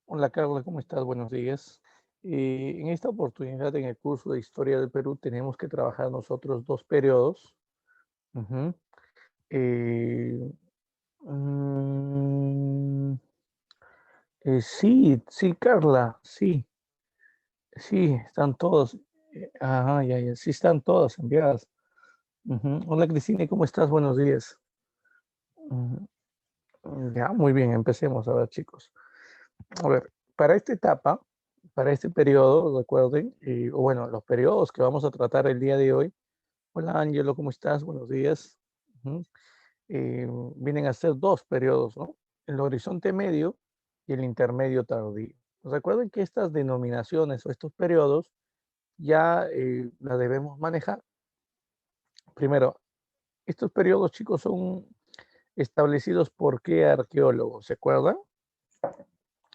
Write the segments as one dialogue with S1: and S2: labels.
S1: Hola Carla, ¿cómo estás? Buenos días. En esta oportunidad, en el curso de Historia del Perú, tenemos que trabajar nosotros dos periodos. Ujú. Eh, mm, sí, sí, Carla, sí, sí, están todos. Ajá, ya, ya, sí están todas enviadas. Ujú. Hola Cristina, ¿cómo estás? Buenos días. Ujú. Ya, muy bien, empecemos a ver, chicos. A ver, para esta etapa, para este periodo, recuerden, o bueno, los periodos que vamos a tratar el día de hoy. Hola Ángelo, ¿cómo estás? Buenos días. Ujú. Eh, Vienen a ser dos periodos, ¿no? El horizonte medio y el intermedio tardío. Recuerden que estas denominaciones o estos periodos ya las debemos manejar. Primero, estos periodos, chicos, son establecidos por qué arqueólogos, ¿se acuerdan?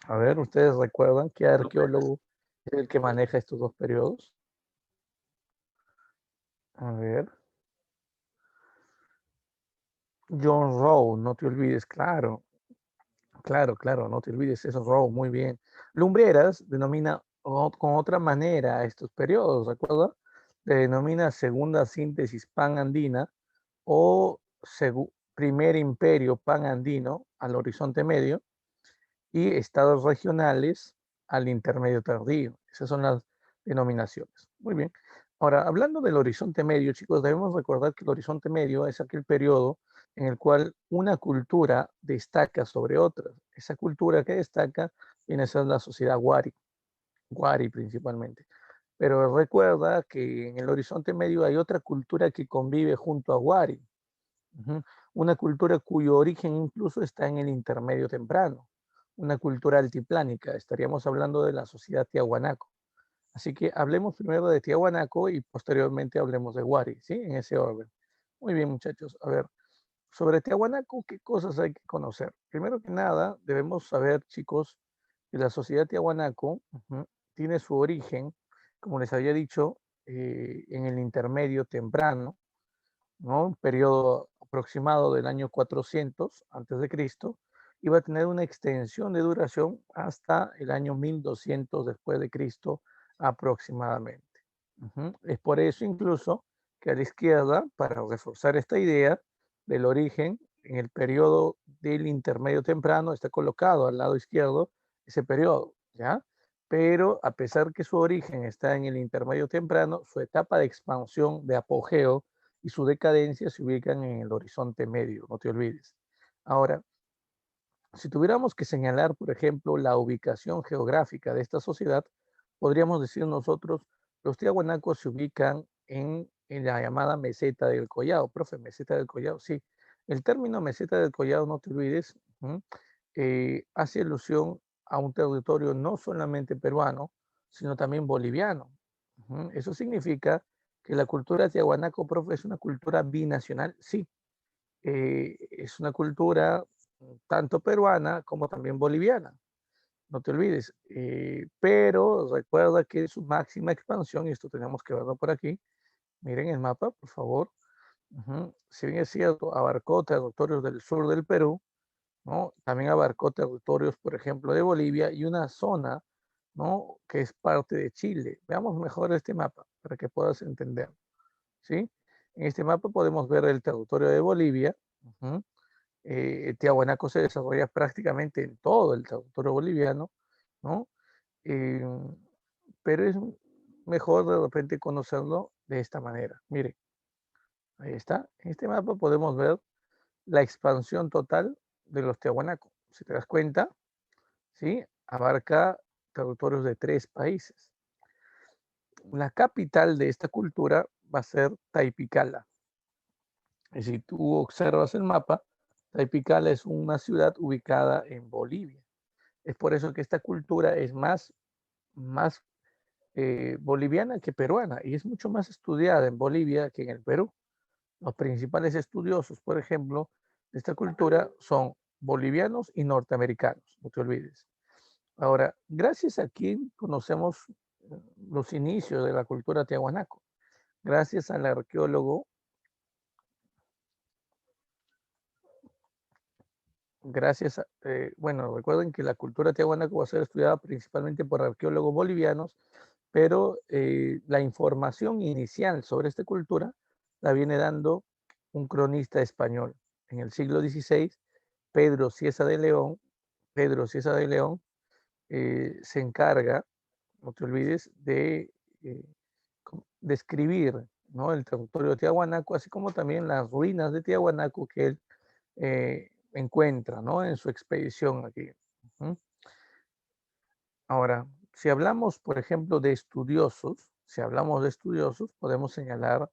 S1: A ver, ¿ustedes recuerdan qué arqueólogo es el que maneja estos dos periodos? A ver, John Rowe, no te olvides, claro, claro, claro, no te olvides, eso Rowe, muy bien. Lumbreras denomina con otra manera a estos periodos, ¿recuerda? Le denomina segunda síntesis pan-andina o primer imperio pan-andino al horizonte medio y estados regionales al intermedio tardío. Esas son las denominaciones. Muy bien. Ahora, hablando del horizonte medio, chicos, debemos recordar que el horizonte medio es aquel periodo en el cual una cultura destaca sobre otras. Esa cultura que destaca viene a ser la sociedad Wari, Wari principalmente. Pero recuerda que en el horizonte medio hay otra cultura que convive junto a Wari. Ujú. Una cultura cuyo origen incluso está en el intermedio temprano, una cultura altiplánica. Estaríamos hablando de la sociedad Tiahuanaco. Así que hablemos primero de Tiahuanaco y posteriormente hablemos de Huari, ¿sí? En ese orden. Muy bien, muchachos. A ver, sobre Tiahuanaco, ¿qué cosas hay que conocer? Primero que nada, debemos saber, chicos, que la sociedad Tiahuanaco tiene su origen, como les había dicho, en el intermedio temprano, ¿no? Un periodo aproximado del año 400 antes de Cristo, y va a tener una extensión de duración hasta el año 1200 después de Cristo aproximadamente. Es por eso incluso que a la izquierda, para reforzar esta idea del origen, en el periodo del intermedio temprano está colocado al lado izquierdo ese periodo, ¿ya? Pero a pesar que su origen está en el intermedio temprano, su etapa de expansión, de apogeo, y su decadencia se ubican en el horizonte medio, no te olvides. Ahora, si tuviéramos que señalar, por ejemplo, la ubicación geográfica de esta sociedad, podríamos decir nosotros, los tiahuanacos se ubican en la llamada meseta del Collao. Profe, meseta del Collao, sí. El término meseta del Collao, no te olvides, hace alusión a un territorio no solamente peruano, sino también boliviano. Eso significa que la cultura tiahuanaco, profe, es una cultura binacional, sí. Es una cultura tanto peruana como también boliviana, no te olvides. Pero recuerda que su máxima expansión, y esto tenemos que verlo por aquí, miren el mapa, por favor. Si bien es cierto, abarcó territorios del sur del Perú, ¿no? También abarcó territorios, por ejemplo, de Bolivia y una zona, ¿no? Que es parte de Chile. Veamos mejor este mapa para que puedas entender, ¿sí? En este mapa podemos ver el territorio de Bolivia. Tiahuanaco se desarrolla prácticamente en todo el territorio boliviano, ¿no? Eh, pero es mejor de repente conocerlo de esta manera. Mire, ahí está. En este mapa podemos ver la expansión total de los Tiahuanaco. Si te das cuenta, ¿sí? Abarca territorios de 3 países. La capital de esta cultura va a ser Taipicala. Y si tú observas el mapa, Taipicala es una ciudad ubicada en Bolivia. Es por eso que esta cultura es más boliviana que peruana y es mucho más estudiada en Bolivia que en el Perú. Los principales estudiosos, por ejemplo, de esta cultura son bolivianos y norteamericanos, no te olvides. Ahora, gracias a quién conocemos los inicios de la cultura tiahuanaco, gracias al arqueólogo gracias a, bueno, recuerden que la cultura tiahuanaco va a ser estudiada principalmente por arqueólogos bolivianos, pero la información inicial sobre esta cultura la viene dando un cronista español. En el siglo XVI, Pedro Cieza de León, Pedro Cieza de León se encarga, no te olvides, de describir, ¿no?, el territorio de Tiahuanaco, así como también las ruinas de Tiahuanaco que él encuentra, ¿no?, en su expedición aquí. Ujú. Ahora, si hablamos, por ejemplo, de estudiosos, si hablamos de estudiosos, podemos señalar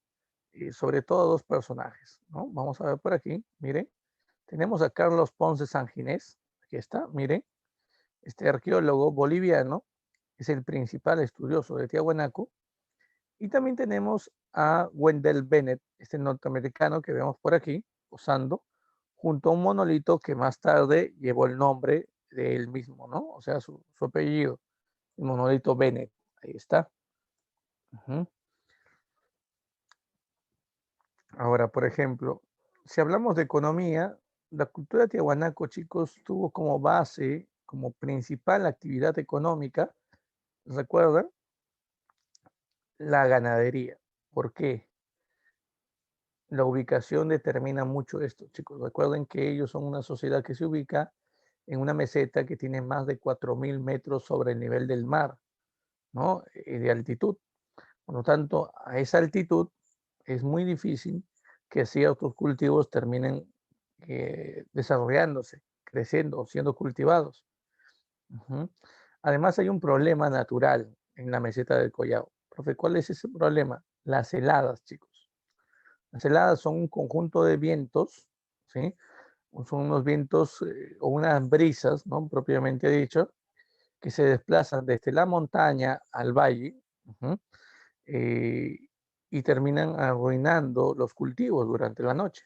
S1: sobre todo dos personajes, ¿no? Vamos a ver por aquí, miren, tenemos a Carlos Ponce Sanginés, aquí está, miren, este arqueólogo boliviano es el principal estudioso de Tiahuanaco, y también tenemos a Wendell Bennett, este norteamericano que vemos por aquí, posando, junto a un monolito que más tarde llevó el nombre de él mismo, ¿no? O sea, su apellido, el monolito Bennett, ahí está. Ujú. Ahora, por ejemplo, si hablamos de economía, la cultura tiahuanaco, chicos, tuvo como base, como principal actividad económica, ¿recuerdan? La ganadería. ¿Por qué? La ubicación determina mucho esto, chicos. Recuerden que ellos son una sociedad que se ubica en una meseta que tiene más de 4.000 metros sobre el nivel del mar, ¿no? De altitud. Por lo tanto, a esa altitud es muy difícil que ciertos cultivos terminen desarrollándose, creciendo, siendo cultivados. Ujú. Además, hay un problema natural en la meseta del Collao. Profe, ¿cuál es ese problema? Las heladas, chicos. Las heladas son un conjunto de vientos, ¿sí? Son unos vientos o unas brisas, ¿no?, propiamente dicho, que se desplazan desde la montaña al valle, uh-huh, eh, y terminan arruinando los cultivos durante la noche.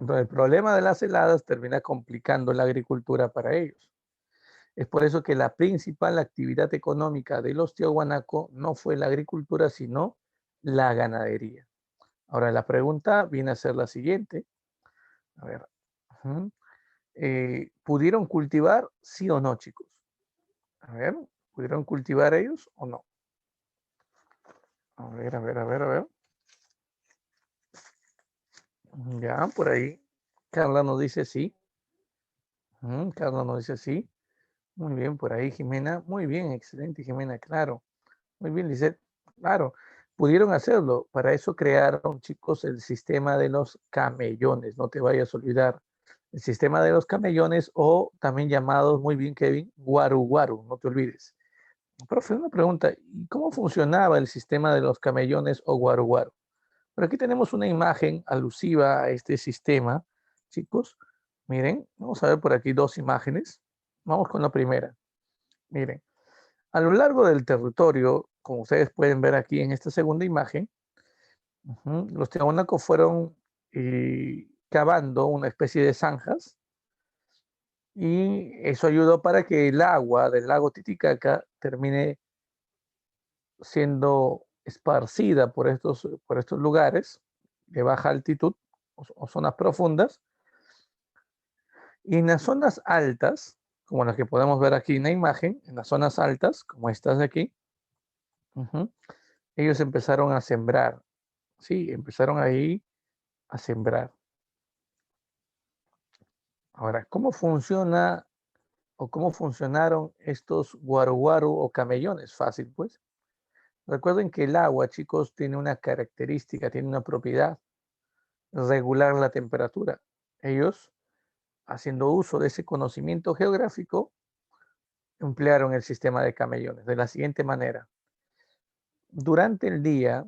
S1: Entonces, el problema de las heladas termina complicando la agricultura para ellos. Es por eso que la principal actividad económica de los tiahuanaco no fue la agricultura, sino la ganadería. Ahora, la pregunta viene a ser la siguiente. A ver, uh-huh, ¿pudieron cultivar, sí o no, chicos? A ver, ¿pudieron cultivar ellos o no? A ver, a ver, a ver, a ver. Ya, por ahí. Carla nos dice sí. Carla nos dice sí. Muy bien, por ahí, Jimena. Muy bien, excelente, Jimena, claro. Muy bien, Lizeth. Claro, pudieron hacerlo. Para eso crearon, chicos, el sistema de los camellones. No te vayas a olvidar. El sistema de los camellones, o también llamados, muy bien, Kevin, guaru guaru, no te olvides. Profe, una pregunta. ¿Y cómo funcionaba el sistema de los camellones o guaru guaru? Pero aquí tenemos una imagen alusiva a este sistema, chicos. Miren, vamos a ver por aquí dos imágenes. Vamos con la primera. Miren, a lo largo del territorio, como ustedes pueden ver aquí en esta segunda imagen, los tiahuanacos fueron cavando una especie de zanjas, y eso ayudó para que el agua del lago Titicaca termine siendo esparcida por estos lugares de baja altitud o zonas profundas, y en las zonas altas, como las que podemos ver aquí en la imagen, en las zonas altas, como estas de aquí, ellos empezaron a sembrar, sí, empezaron ahí a sembrar. Ahora, ¿cómo funciona o cómo funcionaron estos guaruguaru o camellones? Fácil, pues. Recuerden que el agua, chicos, tiene una característica, tiene una propiedad: regular la temperatura. Ellos, haciendo uso de ese conocimiento geográfico, emplearon el sistema de camellones de la siguiente manera. Durante el día,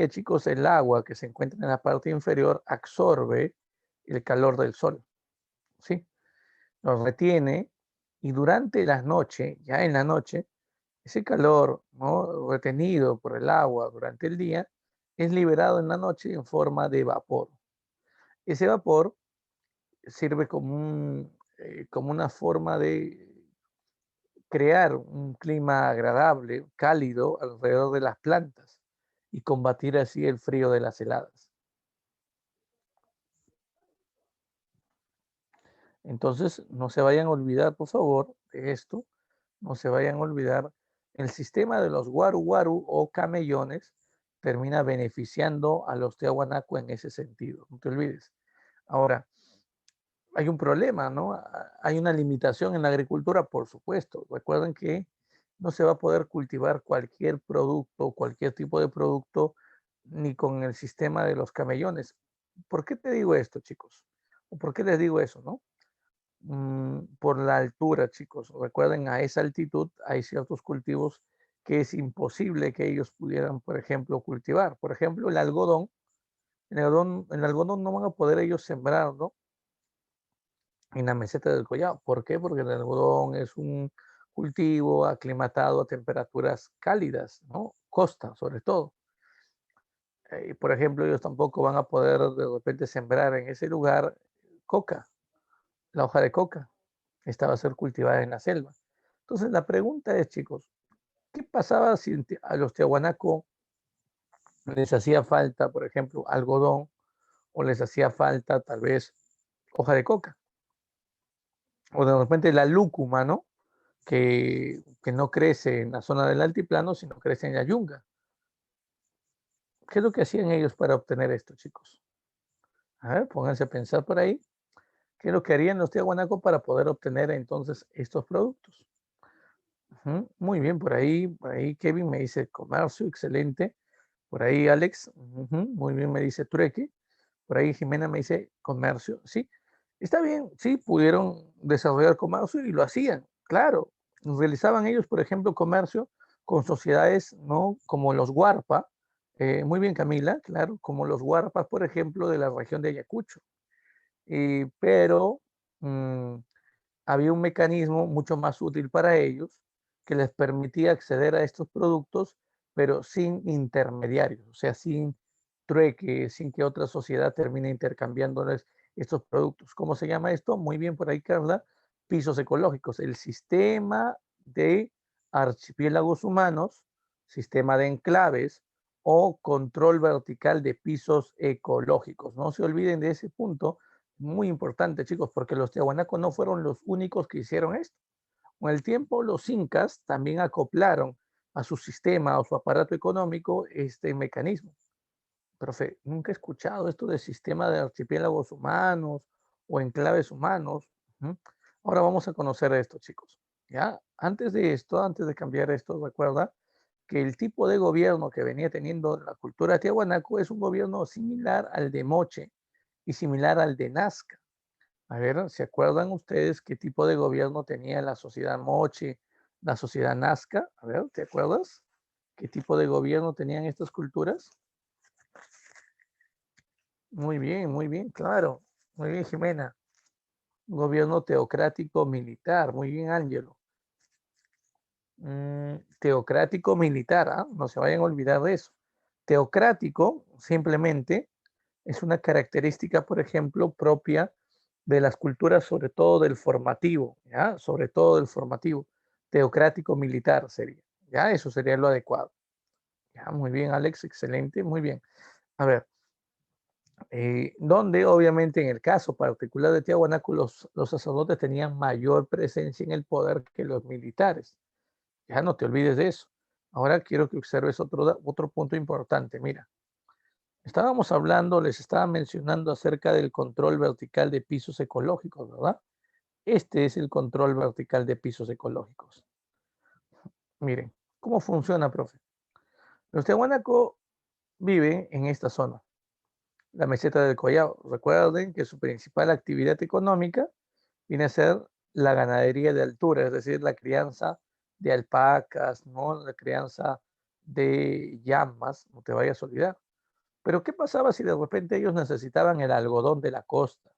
S1: chicos, el agua que se encuentra en la parte inferior absorbe el calor del sol, ¿sí? Lo retiene, y durante la noche, ya en la noche, ese calor, ¿no?, retenido por el agua durante el día, es liberado en la noche en forma de vapor. Ese vapor sirve como una forma de crear un clima agradable, cálido, alrededor de las plantas, y combatir así el frío de las heladas. Entonces, no se vayan a olvidar, por favor, de esto. No se vayan a olvidar. El sistema de los guaru guaru o camellones termina beneficiando a los Tiahuanaco en ese sentido. No te olvides. Ahora, hay un problema, ¿no? Hay una limitación en la agricultura, por supuesto. Recuerden que no se va a poder cultivar cualquier producto, cualquier tipo de producto, ni con el sistema de los camellones. ¿Por qué te digo esto, chicos? ¿O por qué les digo eso, no? Por la altura, chicos. Recuerden, a esa altitud hay ciertos cultivos que es imposible que ellos pudieran, por ejemplo, cultivar. Por ejemplo, el algodón. El algodón no van a poder ellos sembrar, ¿no? En la meseta del Collao. ¿Por qué? Porque el algodón es un cultivo aclimatado a temperaturas cálidas, ¿no? Costa, sobre todo. Por ejemplo, ellos tampoco van a poder de repente sembrar en ese lugar coca, la hoja de coca. Esta va a ser cultivada en la selva. Entonces, la pregunta es, chicos, ¿qué pasaba si a los tiahuanaco les hacía falta, por ejemplo, algodón o les hacía falta tal vez hoja de coca? O de repente la lúcuma, ¿no? Que no crece en la zona del altiplano, sino crece en la yunga. ¿Qué es lo que hacían ellos para obtener esto, chicos? A ver, pónganse a pensar por ahí. ¿Qué es lo que harían los tiahuanacos para poder obtener entonces estos productos? Muy bien, por ahí Kevin me dice comercio, excelente. Por ahí Alex, muy bien, me dice trueque. Por ahí Jimena me dice comercio, sí. Está bien, sí, pudieron desarrollar comercio y lo hacían, claro. Realizaban ellos, por ejemplo, comercio con sociedades, ¿no? Como los Huarpa, muy bien Camila, claro, como los Huarpas, por ejemplo, de la región de Ayacucho. Pero mm, había un mecanismo mucho más útil para ellos que les permitía acceder a estos productos, pero sin intermediarios, o sea, sin trueque, sin que otra sociedad termine intercambiándoles estos productos. ¿Cómo se llama esto? Muy bien por ahí, Carla. Pisos ecológicos. El sistema de archipiélagos humanos, sistema de enclaves o control vertical de pisos ecológicos. No se olviden de ese punto muy importante, chicos, porque los tiahuanacos no fueron los únicos que hicieron esto. Con el tiempo, los incas también acoplaron a su sistema o su aparato económico este mecanismo. Profe, nunca he escuchado esto del sistema de archipiélagos humanos o enclaves humanos. Ujú. Ahora vamos a conocer esto, chicos. ¿Ya? Antes de esto, antes de cambiar esto, recuerda que el tipo de gobierno que venía teniendo la cultura tiahuanaco es un gobierno similar al de Moche y similar al de Nazca. A ver, ¿se acuerdan ustedes qué tipo de gobierno tenía la sociedad Moche, la sociedad Nazca? A ver, ¿te acuerdas? ¿Qué tipo de gobierno tenían estas culturas? Muy bien, claro. Muy bien, Jimena. Gobierno teocrático militar. Muy bien, Ángelo. Teocrático militar, ¿ah? No se vayan a olvidar de eso. Teocrático simplemente es una característica, por ejemplo, propia de las culturas, sobre todo del formativo, ¿ya? Sobre todo del formativo. Teocrático militar sería, ¿ya? Eso sería lo adecuado. Ya, muy bien, Alex, excelente, muy bien. A ver, donde obviamente en el caso particular de Tiahuanaco, los sacerdotes tenían mayor presencia en el poder que los militares. Ya no te olvides de eso. Ahora quiero que observes otro punto importante. Mira, estábamos hablando, les estaba mencionando acerca del control vertical de pisos ecológicos, ¿verdad? Este es el control vertical de pisos ecológicos. Miren, ¿cómo funciona, profe? Los Tiahuanaco viven en esta zona, la meseta del Collao. Recuerden que su principal actividad económica viene a ser la ganadería de altura, es decir, la crianza de alpacas, ¿no? La crianza de llamas, no te vayas a olvidar. Pero ¿qué pasaba si de repente ellos necesitaban el algodón de la costa?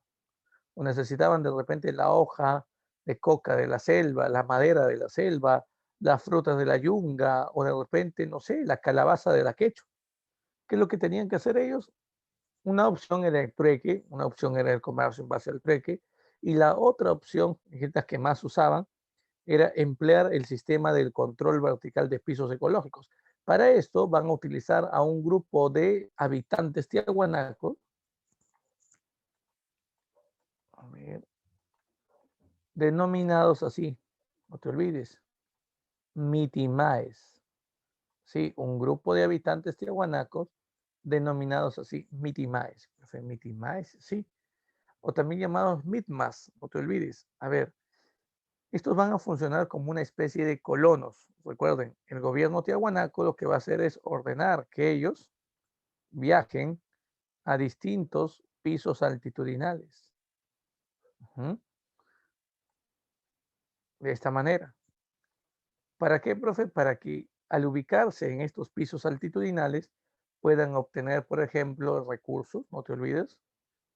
S1: O necesitaban de repente la hoja de coca de la selva, la madera de la selva, las frutas de la yunga, o de repente, no sé, la calabaza de la quechua. ¿Qué es lo que tenían que hacer ellos? Una opción era el trueque, una opción era el comercio en base al trueque, y la otra opción, las que más usaban, era emplear el sistema del control vertical de pisos ecológicos. Para esto van a utilizar a un grupo de habitantes tiahuanacos. A ver, denominados así, no te olvides, mitimaes. Sí, un grupo de habitantes tiahuanacos denominados así, mitimaes. Mitimaes, sí. O también llamados mitmas, no te olvides. A ver, estos van a funcionar como una especie de colonos. Recuerden, el gobierno tiahuanaco lo que va a hacer es ordenar que ellos viajen a distintos pisos altitudinales. De esta manera. ¿Para qué, profe? Para que al ubicarse en estos pisos altitudinales puedan obtener, por ejemplo, recursos, no te olvides,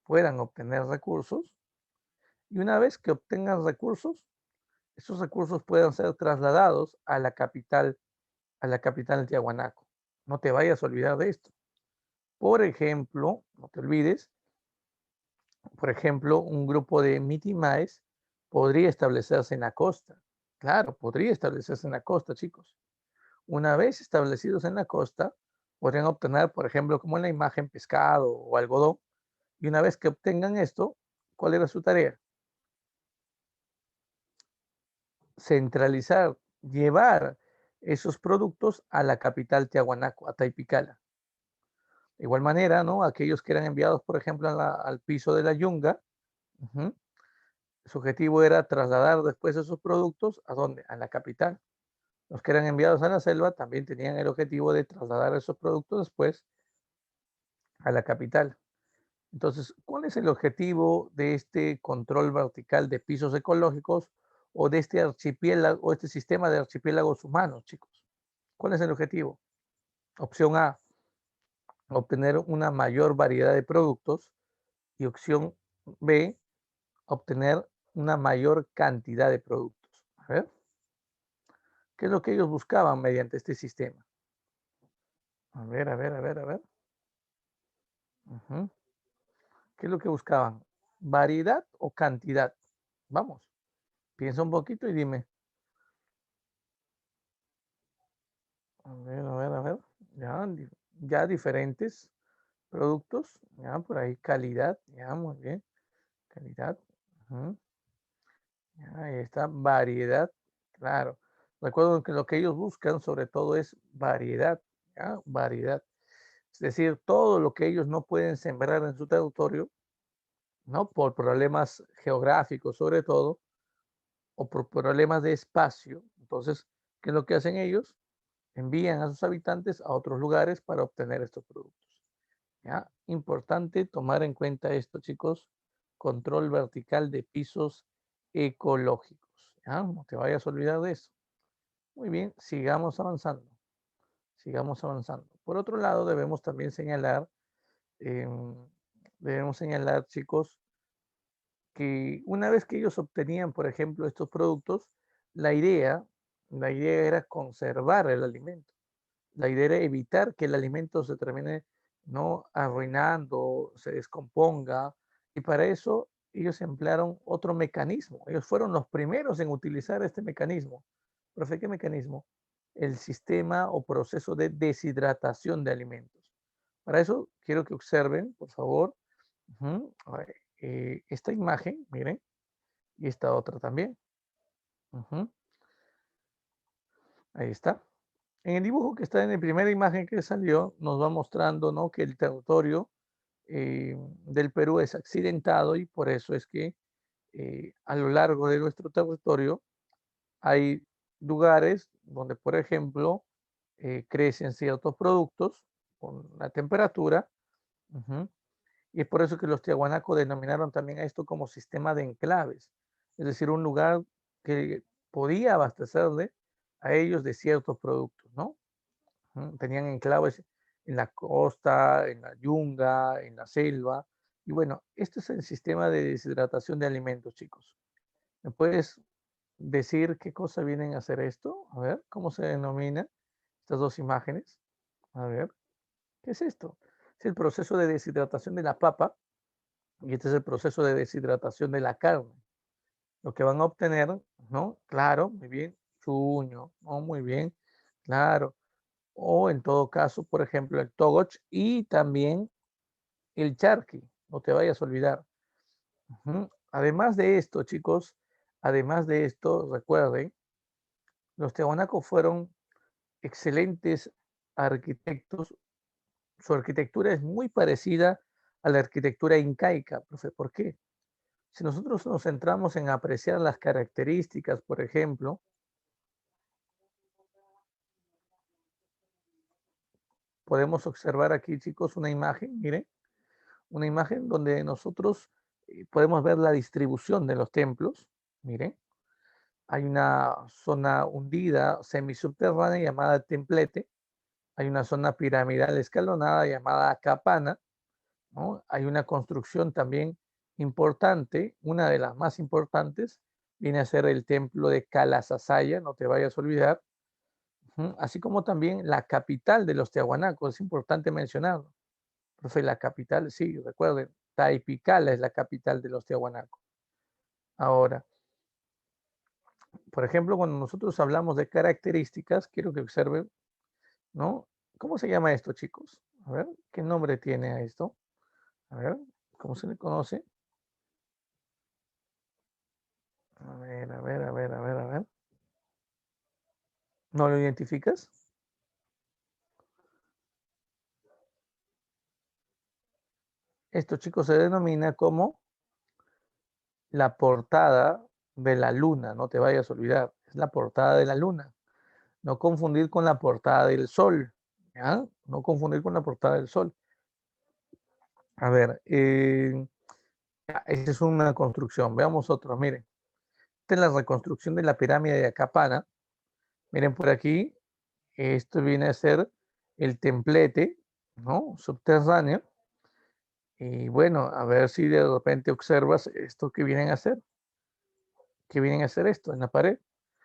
S1: puedan obtener recursos. Y una vez que obtengan recursos, esos recursos puedan ser trasladados a la capital de Tiahuanaco. No te vayas a olvidar de esto. Por ejemplo, no te olvides, por ejemplo, un grupo de mitimaes podría establecerse en la costa. Claro, podría establecerse en la costa, chicos. Una vez establecidos en la costa, podrían obtener, por ejemplo, como en la imagen, pescado o algodón. Y una vez que obtengan esto, ¿cuál era su tarea? Centralizar, llevar esos productos a la capital Tiahuanaco, a Taipicala. De igual manera, ¿no? Aquellos que eran enviados, por ejemplo, al piso de la Yunga, su objetivo era trasladar después esos productos ¿a dónde? A la capital. Los que eran enviados a la selva también tenían el objetivo de trasladar esos productos después a la capital. Entonces, ¿cuál es el objetivo de este control vertical de pisos ecológicos o de este archipiélago o este sistema de archipiélagos humanos, chicos? ¿Cuál es el objetivo? Opción A, obtener una mayor variedad de productos y opción B, obtener una mayor cantidad de productos. A ver, ¿qué es lo que ellos buscaban mediante este sistema? A ver, a ver, a ver, a ver. ¿Qué es lo que buscaban? ¿Variedad o cantidad? Vamos, piensa un poquito y dime. A ver, a ver, a ver. Ya diferentes productos. Ya por ahí calidad. Ya muy bien. Calidad. Ya, ahí está variedad. Claro. Recuerdo que lo que ellos buscan sobre todo es variedad. ¿Ya? Variedad. Es decir, todo lo que ellos no pueden sembrar en su territorio, ¿no? Por problemas geográficos sobre todo, o por problemas de espacio. Entonces, ¿qué es lo que hacen ellos? Envían a sus habitantes a otros lugares para obtener estos productos. ¿Ya? Importante tomar en cuenta esto, chicos. Control vertical de pisos ecológicos. ¿Ya? No te vayas a olvidar de eso. Muy bien, sigamos avanzando. Sigamos avanzando. Por otro lado, eh, debemos señalar, chicos, que una vez que ellos obtenían, por ejemplo, estos productos, la idea, la idea era conservar el alimento. La idea era evitar que el alimento se termine no arruinando, se descomponga, y para eso ellos emplearon otro mecanismo. Ellos fueron los primeros en utilizar este mecanismo. ¿Profe, qué mecanismo? El sistema o proceso de deshidratación de alimentos. Para eso quiero que observen, por favor, esta imagen, miren, y esta otra también. Ahí está. En el dibujo que está en la primera imagen que salió, nos va mostrando, ¿no?, que el territorio del Perú es accidentado y por eso es que a lo largo de nuestro territorio hay lugares donde, por ejemplo, crecen ciertos productos con la temperatura. Y es por eso que los tiahuanacos denominaron también a esto como sistema de enclaves, es decir, un lugar que podía abastecerle a ellos de ciertos productos, ¿no? Tenían enclaves en la costa, en la yunga, en la selva. Y bueno, este es el sistema de deshidratación de alimentos, chicos. ¿Me puedes decir qué cosa vienen a hacer esto? A ver, ¿cómo se denomina estas dos imágenes? A ver, ¿qué es esto? Es el proceso de deshidratación de la papa y este es el proceso de deshidratación de la carne. Lo que van a obtener, ¿no? Claro, muy bien, chuño, ¿no? Muy bien, claro. O en todo caso, por ejemplo, el togoch y también el charqui, no te vayas a olvidar. Además de esto, chicos, Además de esto, recuerden, los tiahuanacos fueron excelentes arquitectos. Su arquitectura es muy parecida a la arquitectura incaica, profe. ¿Por qué? Si nosotros nos centramos en apreciar las características, por ejemplo, podemos observar aquí, chicos, una imagen, miren, una imagen donde nosotros podemos ver la distribución de los templos. Miren, hay una zona hundida, semisubterránea llamada templete, hay una zona piramidal escalonada llamada capana, ¿no? Hay una construcción también importante, una de las más importantes, viene a ser el templo de Calasasaya, no te vayas a olvidar, así como también la capital de los tiahuanacos, es importante mencionarlo. Profe, la capital, sí, recuerden, Taipicala es la capital de los tiahuanacos. Ahora, por ejemplo, cuando nosotros hablamos de características, quiero que observen, ¿no? ¿Cómo se llama esto, chicos? A ver, ¿qué nombre tiene a esto? A ver, ¿cómo se le conoce? A ver, a ver, a ver, a ver, a ver. ¿No lo identificas? Esto, chicos, se denomina como la portada de la luna, no te vayas a olvidar, es la portada de la luna. No confundir con la portada del sol, ¿ya? No confundir con la portada del sol. A ver, esa es una construcción. Veamos otro, miren. Esta es la reconstrucción de la pirámide de Acapana. Miren por aquí, esto viene a ser el templete, ¿no? Subterráneo. Y bueno, a ver si de repente observas esto que vienen a hacer. ¿Qué vienen a hacer esto en la pared?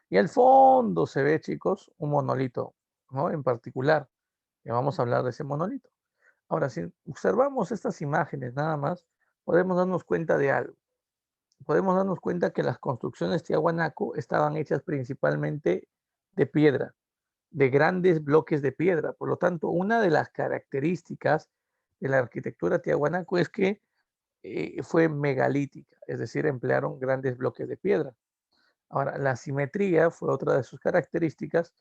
S1: Y al fondo se ve, chicos, un monolito, ¿no? En particular. Ya vamos a hablar de ese monolito. Ahora, si observamos estas imágenes nada más, podemos darnos cuenta de algo. Podemos darnos cuenta que las construcciones Tiahuanaco estaban hechas principalmente de piedra, de grandes bloques de piedra. Por lo tanto, una de las características de la arquitectura Tiahuanaco es que fue megalítica, es decir, emplearon grandes bloques de piedra. Ahora, la simetría fue otra de sus características.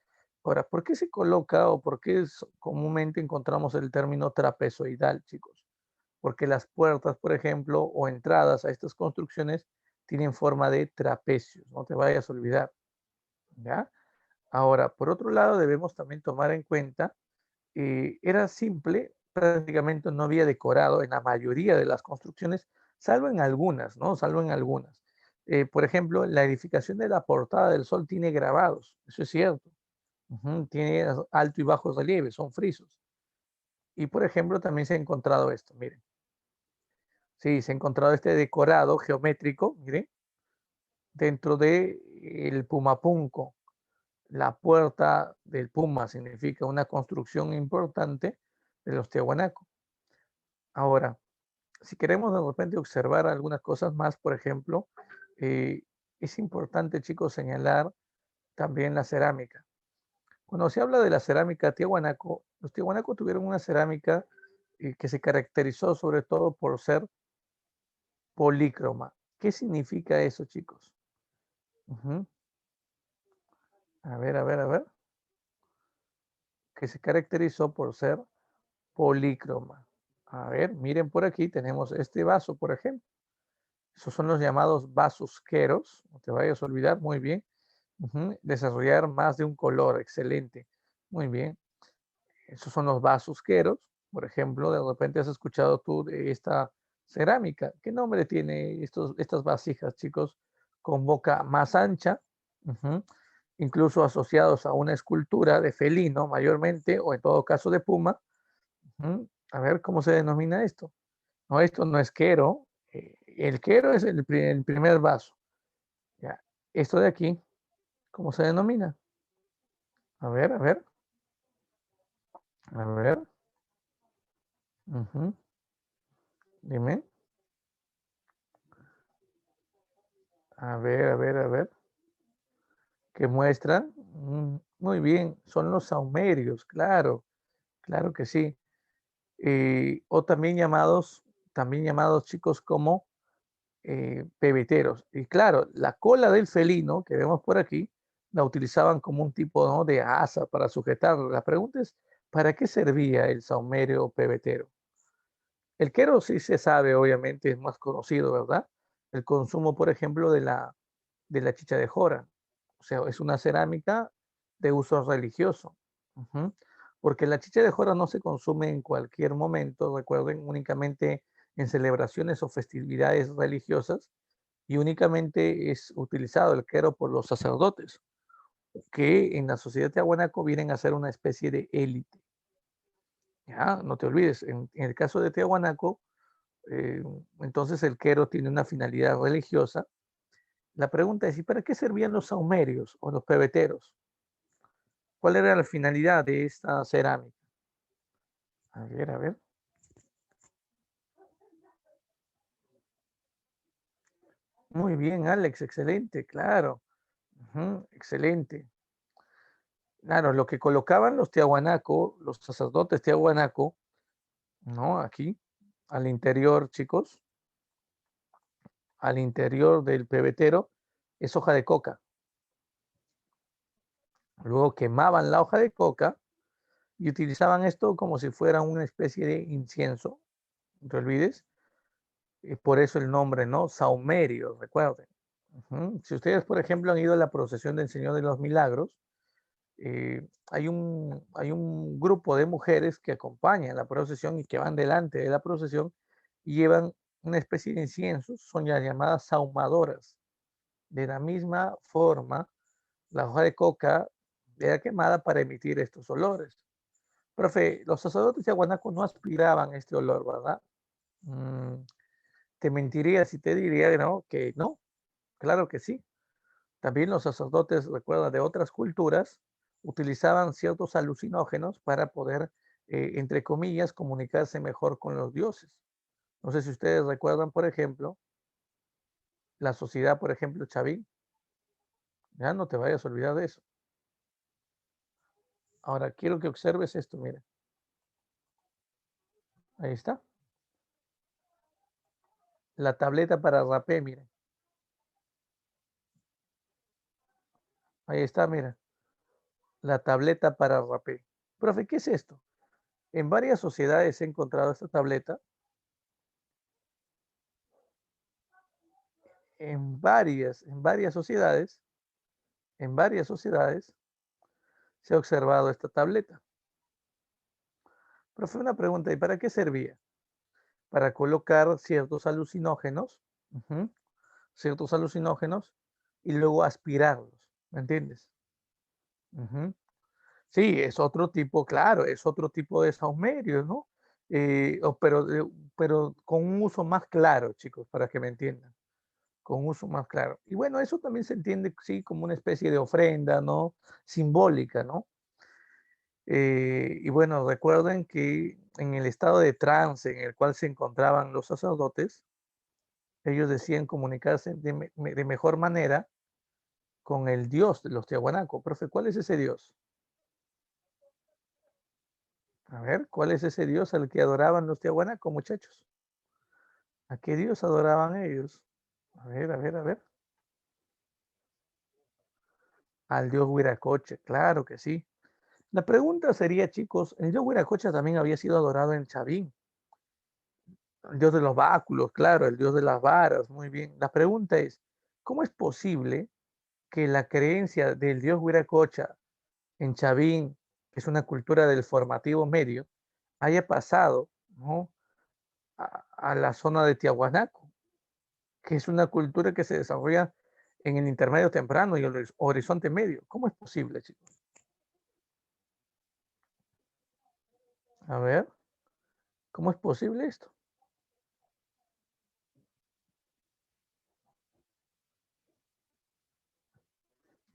S1: Ahora, ¿por qué se coloca o por qué comúnmente encontramos el término trapezoidal, chicos? Porque las puertas, por ejemplo, o entradas a estas construcciones tienen forma de trapecios, no te vayas a olvidar, ¿ya? Ahora, por otro lado, debemos también tomar en cuenta, era simple, prácticamente no había decorado en la mayoría de las construcciones, salvo en algunas, ¿no? Salvo en algunas. Por ejemplo, la edificación de la Portada del Sol tiene grabados, eso es cierto. Tiene alto y bajo relieve, son frisos. Y por ejemplo, también se ha encontrado esto, miren. Sí, se ha encontrado este decorado geométrico, miren, dentro de el Pumapunco. La puerta del Puma significa una construcción importante de los Tiahuanaco. Ahora, si queremos de repente observar algunas cosas más, por ejemplo, eh, es importante, chicos, señalar también la cerámica. Cuando se habla de la cerámica tiahuanaco, los tiahuanaco tuvieron una cerámica que se caracterizó sobre todo por ser polícroma. ¿Qué significa eso, chicos? Ujú. A ver, a ver, a ver. Que se caracterizó por ser polícroma. A ver, miren por aquí, tenemos este vaso, por ejemplo. Esos son los llamados vasos queros. No te vayas a olvidar, muy bien. Desarrollar más de un color, excelente. Muy bien. Esos son los vasos queros. Por ejemplo, de repente has escuchado tú de esta cerámica. ¿Qué nombre tiene estas vasijas, chicos? Con boca más ancha, ujú, incluso asociados a una escultura de felino mayormente, o en todo caso de puma. A ver cómo se denomina esto. No, esto no es quero. El quero es el primer vaso. Ya. Esto de aquí, ¿cómo se denomina? A ver, a ver, a ver. Ujú, dime. A ver, a ver, a ver. ¿Qué muestran? Muy bien, son los saumerios, claro, claro que sí. O también llamados chicos como pebeteros. Y claro, la cola del felino que vemos por aquí la utilizaban como un tipo, ¿no?, de asa para sujetarlo. La pregunta es, ¿para qué servía el saumerio pebetero? El quero sí se sabe, obviamente, es más conocido, ¿verdad? El consumo, por ejemplo, de la chicha de jora. O sea, es una cerámica de uso religioso. Ujú. Porque la chicha de jora no se consume en cualquier momento, recuerden, únicamente en celebraciones o festividades religiosas, y únicamente es utilizado el quero por los sacerdotes, que en la sociedad tiahuanaco vienen a ser una especie de élite. Ya, no te olvides, en el caso de Tiahuanaco, eh, entonces el quero tiene una finalidad religiosa. La pregunta es, ¿y para qué servían los saumerios o los pebeteros? ¿Cuál era la finalidad de esta cerámica? A ver, a ver. Muy bien, Alex, excelente, claro. Ujú, excelente. Claro, lo que colocaban los tiahuanaco, los sacerdotes tiahuanaco, ¿no? Aquí, al interior, chicos, al interior del pebetero, es hoja de coca. Luego quemaban la hoja de coca y utilizaban esto como si fuera una especie de incienso. No te olvides. Por eso el nombre, ¿no? Saumerio, recuerden. Ujú. Si ustedes, por ejemplo, han ido a la procesión del Señor de los Milagros, hay un grupo de mujeres que acompañan la procesión y que van delante de la procesión y llevan una especie de incienso, son ya llamadas saumadoras. De la misma forma, la hoja de coca era quemada para emitir estos olores. Profe, los sacerdotes de Aguanaco no aspiraban a este olor, ¿verdad? Mm, te mentiría si te diría, ¿no?, que no, claro que sí. También los sacerdotes, recuerda, de otras culturas, utilizaban ciertos alucinógenos para poder, entre comillas, comunicarse mejor con los dioses. No sé si ustedes recuerdan, por ejemplo, la sociedad, por ejemplo, Chavín. Ya no te vayas a olvidar de eso. Ahora, quiero que observes esto, mira. Ahí está. La tableta para rapé, mira. Ahí está, mira. La tableta para rapé. Profe, ¿qué es esto? En varias sociedades he encontrado esta tableta. En varias sociedades, se ha observado esta tableta. Profe, una pregunta, ¿y para qué servía? Para colocar ciertos alucinógenos, ujú, ciertos alucinógenos, y luego aspirarlos, ¿me entiendes? Ujú. Sí, es otro tipo, claro, es otro tipo de saumerio, ¿no? Pero con un uso más claro, chicos, para que me entiendan, con un uso más claro. Y bueno, eso también se entiende, sí, como una especie de ofrenda, ¿no? Simbólica, ¿no? Y bueno, recuerden que en el estado de trance en el cual se encontraban los sacerdotes, ellos decían comunicarse de mejor manera con el dios de los tiahuanaco. Profe, ¿cuál es ese dios? A ver, ¿cuál es ese dios al que adoraban los tiahuanaco, muchachos? ¿A qué dios adoraban ellos? A ver, a ver, a ver. Al dios Huiracocha, claro que sí. La pregunta sería, chicos, el dios Huiracocha también había sido adorado en Chavín. El dios de los báculos, claro, el dios de las varas, muy bien. La pregunta es, ¿cómo es posible que la creencia del dios Huiracocha en Chavín, que es una cultura del formativo medio, haya pasado, ¿no?, a la zona de Tiahuanaco, que es una cultura que se desarrolla en el intermedio temprano y el horizonte medio? ¿Cómo es posible, chicos? A ver, ¿cómo es posible esto?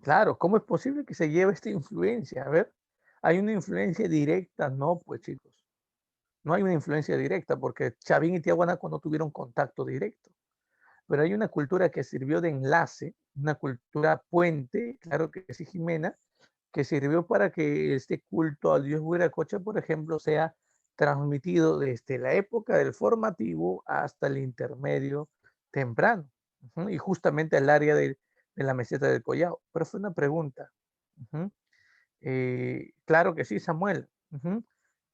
S1: Claro, ¿cómo es posible que se lleve esta influencia? A ver, ¿hay una influencia directa? No, pues chicos, no hay una influencia directa porque Chavín y Tiahuanaco no tuvieron contacto directo, pero hay una cultura que sirvió de enlace, una cultura puente, claro que sí, Jimena, que sirvió para que este culto al dios Huiracocha, por ejemplo, sea transmitido desde la época del formativo hasta el intermedio temprano, y justamente al área de la meseta del Collao. Pero fue una pregunta. Ujú. Claro que sí, Samuel. Ujú.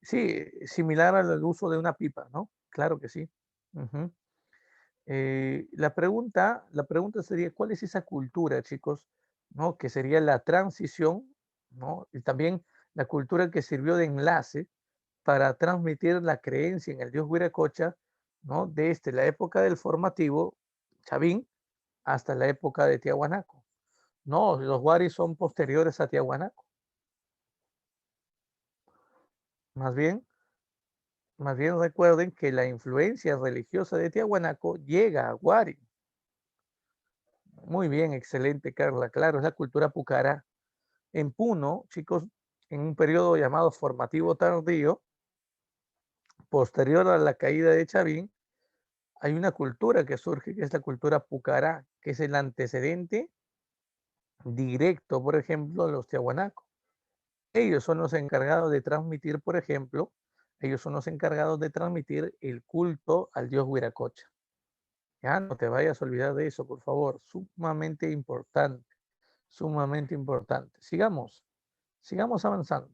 S1: Sí, similar al uso de una pipa, ¿no? Claro que sí. Ujú. La pregunta sería, ¿cuál es esa cultura, chicos? ¿No? Que sería la transición, ¿no? Y también la cultura que sirvió de enlace para transmitir la creencia en el dios Huiracocha, ¿no? Desde la época del formativo, Chavín, hasta la época de Tiahuanaco. No, los Huaris son posteriores a Tiahuanaco. Más bien, más bien recuerden que la influencia religiosa de Tiahuanaco llega a Huari. Muy bien, excelente, Carla. Claro, es la cultura pucará. En Puno, chicos, en un periodo llamado formativo tardío, posterior a la caída de Chavín, hay una cultura que surge, que es la cultura pucará, que es el antecedente directo, por ejemplo, de los tiahuanacos. Ellos son los encargados de transmitir, por ejemplo, ellos son los encargados de transmitir el culto al dios Huiracocha. Ya no te vayas a olvidar de eso, por favor. Sumamente importante, sumamente importante. Sigamos avanzando.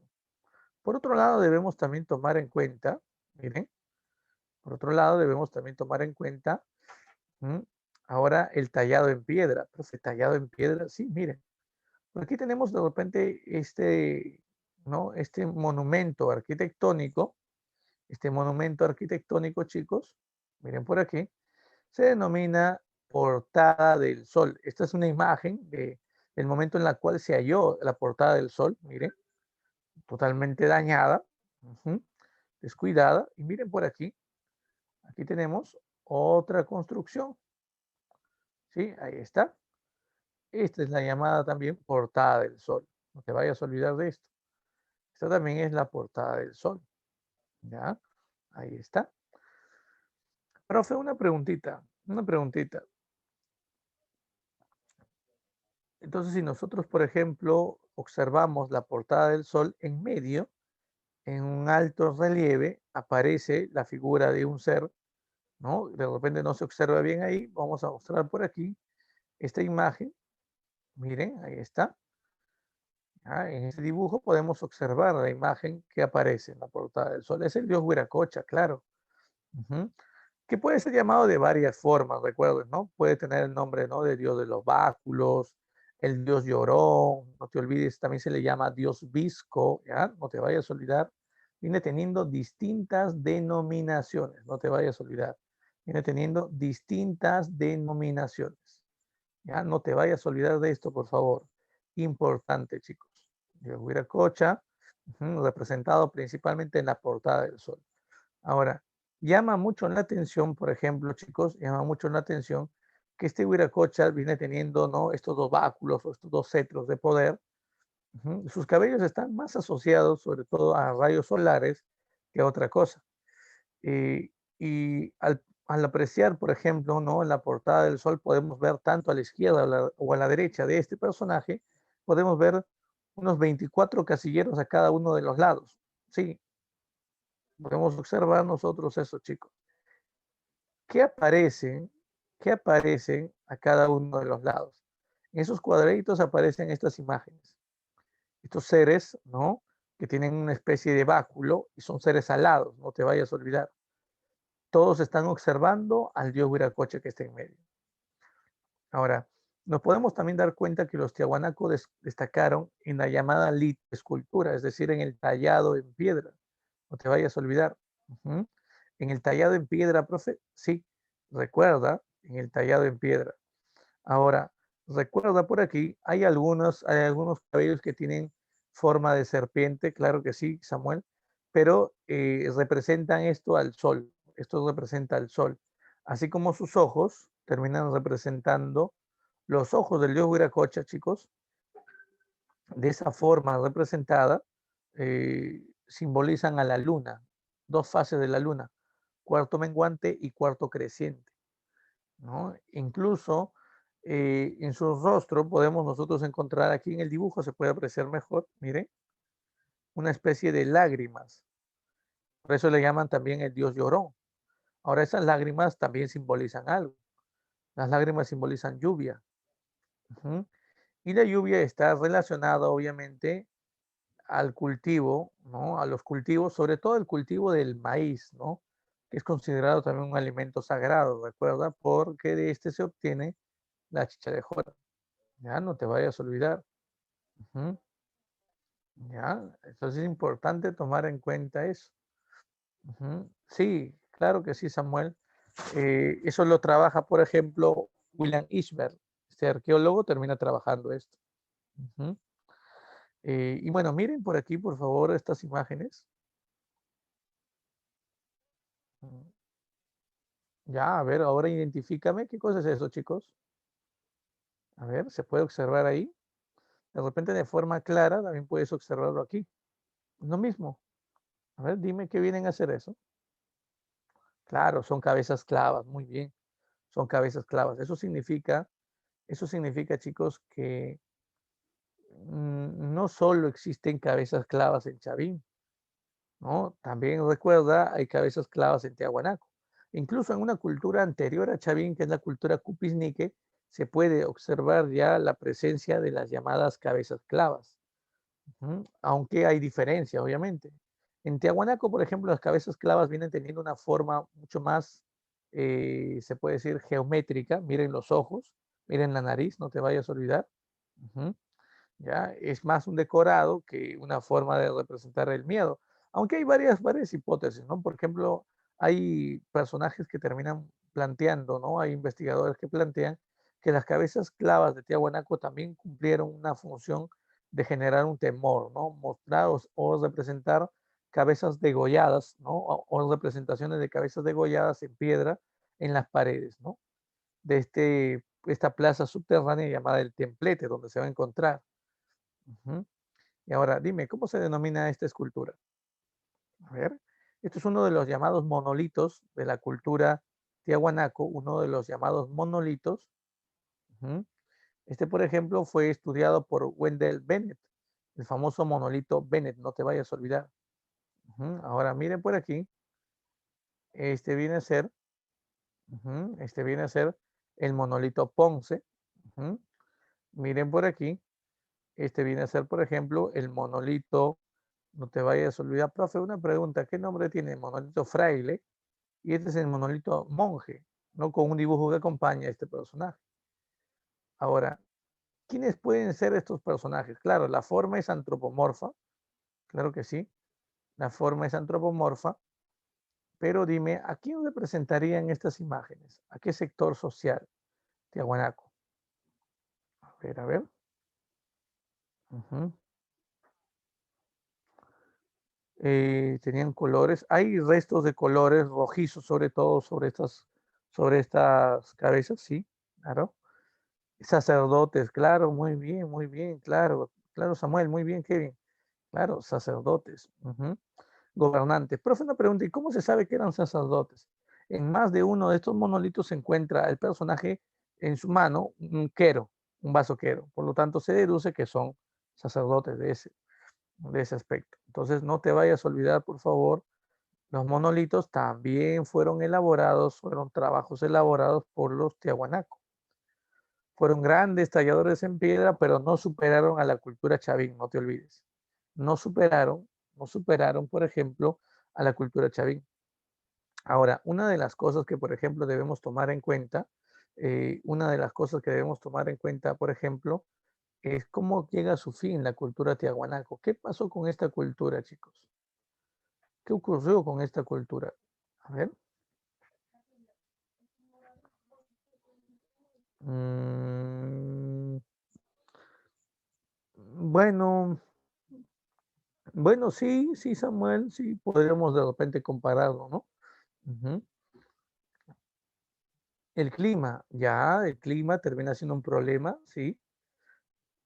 S1: Por otro lado, debemos también tomar en cuenta, miren, por otro lado, debemos también tomar en cuenta ahora el tallado en piedra. Profe, tallado en piedra, sí, miren. Por aquí tenemos de repente ¿no? Este monumento arquitectónico, chicos, miren por aquí, se denomina Portada del Sol. Esta es una imagen del momento en la cual se halló la Portada del Sol, miren, totalmente dañada, descuidada. Y miren por aquí, aquí tenemos otra construcción, ¿sí? Ahí está. Esta es la llamada también Portada del Sol. No te vayas a olvidar de esto. Esta también es la Portada del Sol, ¿ya? Ahí está. Profe, una preguntita, una preguntita. Entonces, si nosotros, por ejemplo, observamos la Portada del Sol en medio, en un alto relieve, aparece la figura de un ser, ¿no? De repente no se observa bien ahí. Vamos a mostrar por aquí esta imagen. Miren, ahí está. En este dibujo podemos observar la imagen que aparece en la Portada del Sol. Es el dios Huiracocha, claro. Ujú. Que puede ser llamado de varias formas, recuerden, ¿no? Puede tener el nombre, ¿no? De dios de los báculos, el dios llorón, no te olvides, también se le llama dios visco, ¿ya? No te vayas a olvidar. Viene teniendo distintas denominaciones, no te vayas a olvidar. Viene teniendo distintas denominaciones, ¿ya? No te vayas a olvidar de esto, por favor. Importante, chicos. Dios Huiracocha, representado principalmente en la Portada del Sol. Ahora, llama mucho la atención, por ejemplo, chicos, llama mucho la atención que este Huiracocha viene teniendo, ¿no? Estos dos báculos o estos dos cetros de poder. Sus cabellos están más asociados sobre todo a rayos solares que a otra cosa. Y al apreciar, por ejemplo, ¿no? En la Portada del Sol podemos ver tanto a la izquierda o a la derecha de este personaje, podemos ver unos 24 casilleros a cada uno de los lados. Sí, podemos observar nosotros eso, chicos. ¿Qué aparecen? ¿Qué aparecen a cada uno de los lados? En esos cuadraditos aparecen estas imágenes. Estos seres, ¿no? Que tienen una especie de báculo y son seres alados, no te vayas a olvidar. Todos están observando al dios Huiracocha que está en medio. Ahora, nos podemos también dar cuenta que los tiahuanaco destacaron en la llamada escultura, es decir, en el tallado en piedra. No te vayas a olvidar. En el tallado en piedra, profe, sí, recuerda, en el tallado en piedra. Ahora, recuerda por aquí, hay algunos cabellos que tienen forma de serpiente, claro que sí, Samuel, pero representan esto al sol, esto representa al sol, así como sus ojos terminan representando los ojos del dios Huiracocha, chicos, de esa forma representada, simbolizan a la luna, dos fases de la luna, cuarto menguante y cuarto creciente, ¿no? Incluso en su rostro podemos nosotros encontrar, aquí en el dibujo se puede apreciar mejor, miren, una especie de lágrimas. Por eso le llaman también el dios llorón. Ahora esas lágrimas también simbolizan algo. Las lágrimas simbolizan lluvia. Ujú. Y la lluvia está relacionada, obviamente, al cultivo, ¿no? A los cultivos, sobre todo el cultivo del maíz, ¿no? Que es considerado también un alimento sagrado, recuerda, porque de este se obtiene la chicha de jora. Ya, no te vayas a olvidar. Ujú. Ya, entonces es importante tomar en cuenta eso. Ujú. Sí, claro que sí, Samuel. Eso lo trabaja, por ejemplo, William Ishbert. Este arqueólogo termina trabajando esto. Ujú. Y bueno, miren por aquí, por favor, estas imágenes. Mm, ya, a ver, ahora identifícame. ¿Qué cosa es eso, chicos? A ver, se puede observar ahí. De repente de forma clara también puedes observarlo aquí. Lo mismo. A ver, dime qué vienen a hacer eso. Claro, son cabezas clavas, muy bien. Son cabezas clavas. Eso significa, chicos, que no solo existen cabezas clavas en Chavín, ¿no? También recuerda, hay cabezas clavas en Tiahuanaco. Incluso en una cultura anterior a Chavín, que es la cultura Cupisnique, se puede observar ya la presencia de las llamadas cabezas clavas. Ujú. Aunque hay diferencia, obviamente. En Tiahuanaco, por ejemplo, las cabezas clavas vienen teniendo una forma mucho más, se puede decir, geométrica. Miren los ojos, miren la nariz, no te vayas a olvidar. Ujú. ¿Ya? Es más un decorado que una forma de representar el miedo. Aunque hay varias hipótesis, ¿no? Por ejemplo, hay personajes que terminan planteando, ¿no? Hay investigadores que plantean que las cabezas clavas de Tiahuanaco también cumplieron una función de generar un temor, ¿no? Mostrar o representar cabezas degolladas, ¿no? O representaciones de cabezas degolladas en piedra en las paredes, ¿no? De esta plaza subterránea llamada el Templete, donde se va a encontrar. Ujú. Y ahora, dime, ¿cómo se denomina esta escultura? A ver, esto es uno de los llamados monolitos de la cultura tiahuanaco, uno de los llamados monolitos. Ujú. Este, por ejemplo, fue estudiado por Wendell Bennett, el famoso monolito Bennett, no te vayas a olvidar. Ujú. Ahora, miren por aquí, este viene a ser, este viene a ser el monolito Ponce. Ujú. Miren por aquí, este viene a ser, por ejemplo, el monolito. No te vayas a olvidar, profe, una pregunta. ¿Qué nombre tiene el monolito fraile? Y este es el monolito monje, ¿no? Con un dibujo que acompaña a este personaje. Ahora, ¿quiénes pueden ser estos personajes? Claro, la forma es antropomorfa, claro que sí, la forma es antropomorfa, pero dime, ¿a quién representarían estas imágenes? ¿A qué sector social? Tiahuanaco. A ver, a ver. Ujú. Tenían colores. Hay restos de colores rojizos, sobre todo sobre estas cabezas, sí, claro. Sacerdotes, claro, muy bien, claro, claro, Samuel, muy bien, Kevin, claro, sacerdotes, ujú. Gobernantes. Profe, una pregunta, ¿y cómo se sabe que eran sacerdotes? En más de uno de estos monolitos se encuentra el personaje en su mano, un quero, un vaso quero, por lo tanto se deduce que son sacerdotes de ese aspecto. Entonces, no te vayas a olvidar, por favor, los monolitos también fueron trabajos elaborados por los tiahuanacos. Fueron grandes talladores en piedra, pero no superaron a la cultura chavín, no te olvides. No superaron, no superaron, por ejemplo, a la cultura chavín. Ahora, una de las cosas que, por ejemplo, debemos tomar en cuenta, una de las cosas que debemos tomar en cuenta, por ejemplo, es cómo llega a su fin la cultura tiahuanaco. ¿Qué pasó con esta cultura, chicos? ¿Qué ocurrió con esta cultura? A ver. Mm, bueno, bueno, sí, sí, Samuel, sí, podríamos de repente compararlo, ¿no? Ujú. El clima termina siendo un problema, sí.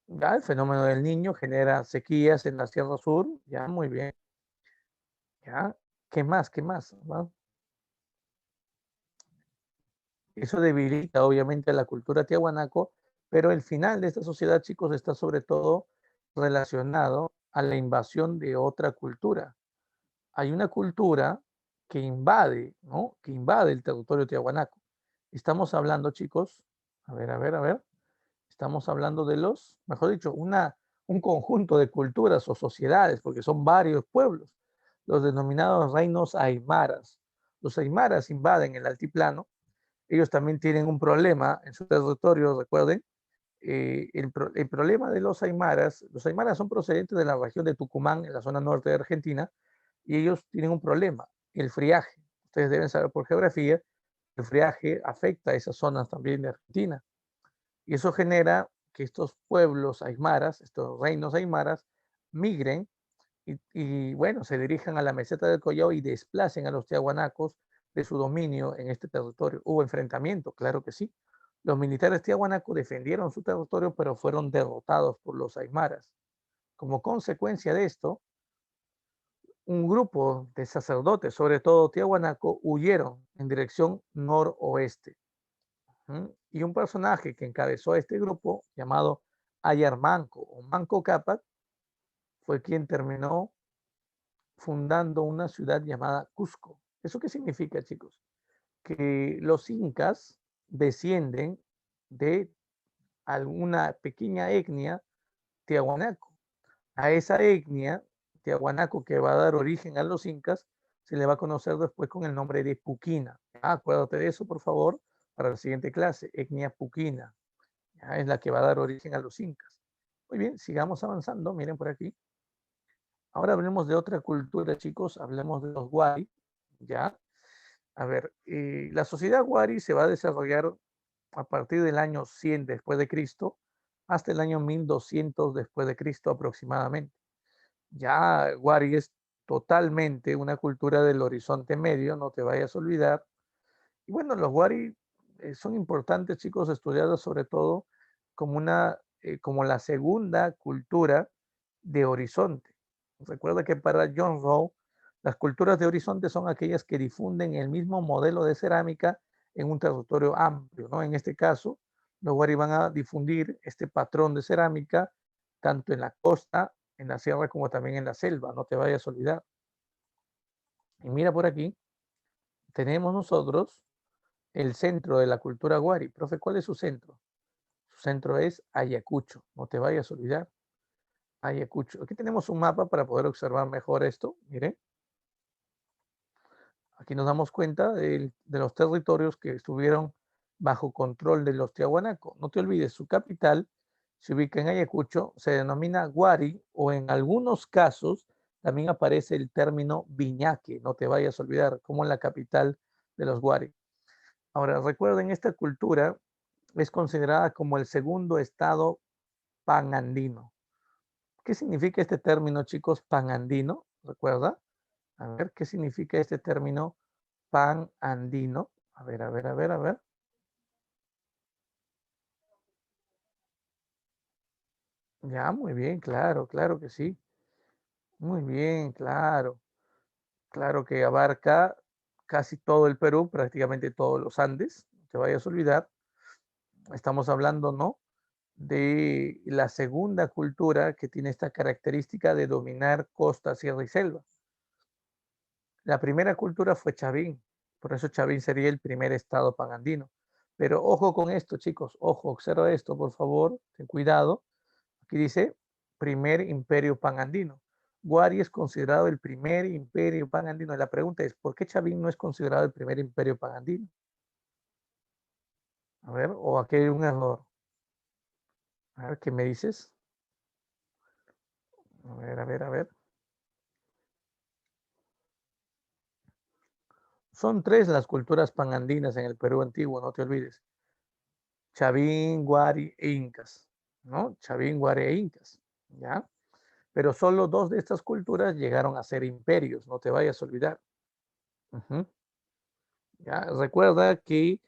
S1: Ya el fenómeno del Niño genera sequías en la Sierra Sur, ya muy bien, ya. ¿Qué más? ¿Qué más? ¿Va? Eso debilita obviamente a la cultura tiahuanaco, pero el final de esta sociedad, chicos, está sobre todo relacionado a la invasión de otra cultura. Hay una cultura que invade, ¿no? Que invade el territorio tiahuanaco. Estamos hablando, chicos, a ver, a ver, a ver. Estamos hablando de los, mejor dicho, un conjunto de culturas o sociedades, porque son varios pueblos, los denominados reinos aymaras. Los aymaras invaden el altiplano. Ellos también tienen un problema en su territorio, recuerden. El problema de los aymaras son procedentes de la región de Tucumán, en la zona norte de Argentina, y ellos tienen un problema, el friaje. Ustedes deben saber por geografía, el friaje afecta a esas zonas también de Argentina. Y eso genera que estos pueblos aymaras, estos reinos aymaras, migren bueno, se dirijan a la meseta del Collao y desplacen a los tiahuanacos de su dominio en este territorio. Hubo enfrentamiento, claro que sí. Los militares tiahuanacos defendieron su territorio, pero fueron derrotados por los aymaras. Como consecuencia de esto, un grupo de sacerdotes, sobre todo tiahuanaco, huyeron en dirección noroeste. Y un personaje que encabezó este grupo, llamado Ayar Manco o Manco Cápac, fue quien terminó fundando una ciudad llamada Cusco. ¿Eso qué significa, chicos? Que los incas descienden de alguna pequeña etnia tiahuanaco. A esa etnia tiahuanaco que va a dar origen a los incas se le va a conocer después con el nombre de Puquina. Acuérdate de eso, por favor, para la siguiente clase. Etnia Puquina. Es la que va a dar origen a los incas. Muy bien, sigamos avanzando. Miren por aquí. Ahora hablemos de otra cultura, chicos. Hablemos de los Wari. ¿Ya? A ver, la sociedad Wari se va a desarrollar a partir del año 100 después de Cristo hasta el año 1200 después de Cristo aproximadamente. Ya Wari es totalmente una cultura del Horizonte Medio, no te vayas a olvidar. Y bueno, los Wari son importantes, chicos, estudiados sobre todo como la segunda cultura de Horizonte. Recuerda que para John Rowe, las culturas de Horizonte son aquellas que difunden el mismo modelo de cerámica en un territorio amplio, ¿no? En este caso, los Wari van a difundir este patrón de cerámica tanto en la costa, en la sierra, como también en la selva, no te vayas a olvidar. Y mira por aquí, tenemos nosotros el centro de la cultura Wari. Profe, ¿cuál es su centro? Su centro es Ayacucho, no te vayas a olvidar. Ayacucho. Aquí tenemos un mapa para poder observar mejor esto. Miren, aquí nos damos cuenta de los territorios que estuvieron bajo control de los tiahuanacos. No te olvides, su capital se ubica en Ayacucho, se denomina Guari o en algunos casos también aparece el término Viñaque, no te vayas a olvidar, como en la capital de los Guari. Ahora, recuerden, esta cultura es considerada como el segundo estado panandino. ¿Qué significa este término, chicos, panandino? ¿Recuerda? A ver, ¿qué significa este término panandino? A ver, a ver, a ver, a ver. Ya, muy bien, claro, claro que sí. Muy bien, claro. Claro que abarca casi todo el Perú, prácticamente todos los Andes. No te vayas a olvidar. Estamos hablando, ¿no? De la segunda cultura que tiene esta característica de dominar costa, sierra y selva. La primera cultura fue Chavín, por eso Chavín sería el primer estado panandino. Pero ojo con esto, chicos, ojo, observa esto, por favor, ten cuidado. Aquí dice primer imperio panandino. Guari es considerado el primer imperio panandino. La pregunta es, ¿por qué Chavín no es considerado el primer imperio panandino? A ver, o aquí hay un error. A ver, ¿qué me dices? A ver, a ver, a ver. Son tres las culturas panandinas en el Perú antiguo, no te olvides. Chavín, Guari e Incas, ¿no? Chavín, Guari e Incas, ¿ya? Pero solo dos de estas culturas llegaron a ser imperios, no te vayas a olvidar. Ujú. ¿Ya? Recuerda que,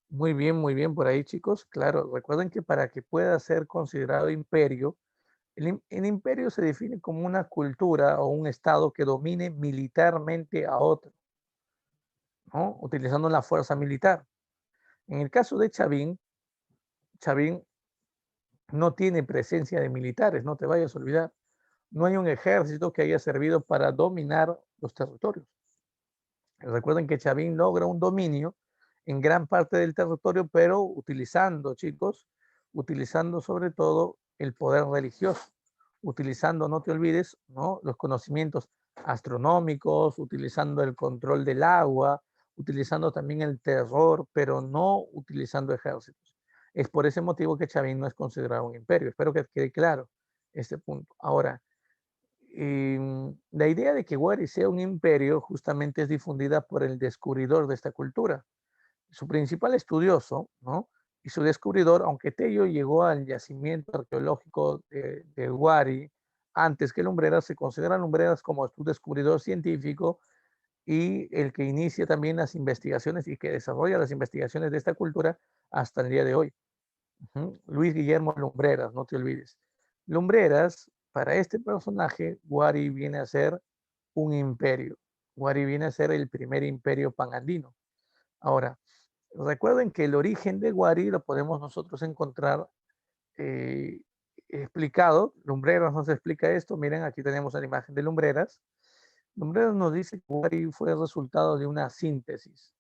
S1: muy bien por ahí, chicos. Claro, recuerden que para que pueda ser considerado imperio, el imperio se define como una cultura o un estado que domine militarmente a otro, ¿no? Utilizando la fuerza militar. En el caso de Chavín, Chavín no tiene presencia de militares, no te vayas a olvidar. No hay un ejército que haya servido para dominar los territorios. Recuerden que Chavín logra un dominio en gran parte del territorio, pero utilizando, chicos, utilizando sobre todo el poder religioso, utilizando, no te olvides, ¿no?, los conocimientos astronómicos, utilizando el control del agua, utilizando también el terror, pero no utilizando ejércitos. Es por ese motivo que Chavín no es considerado un imperio. Espero que quede claro este punto. Ahora, la idea de que Wari sea un imperio justamente es difundida por el descubridor de esta cultura. Su principal estudioso, ¿no?, y su descubridor, aunque Tello llegó al yacimiento arqueológico de Wari antes que Lumbreras, se considera Lumbreras como su descubridor científico y el que inicia también las investigaciones y que desarrolla las investigaciones de esta cultura hasta el día de hoy. Luis Guillermo Lumbreras, no te olvides. Lumbreras, para este personaje, Wari viene a ser un imperio. Wari viene a ser el primer imperio panandino. Ahora, recuerden que el origen de Wari lo podemos nosotros encontrar explicado. Lumbreras nos explica esto. Miren, aquí tenemos la imagen de Lumbreras. Lumbreras nos dice que Wari fue el resultado de una síntesis.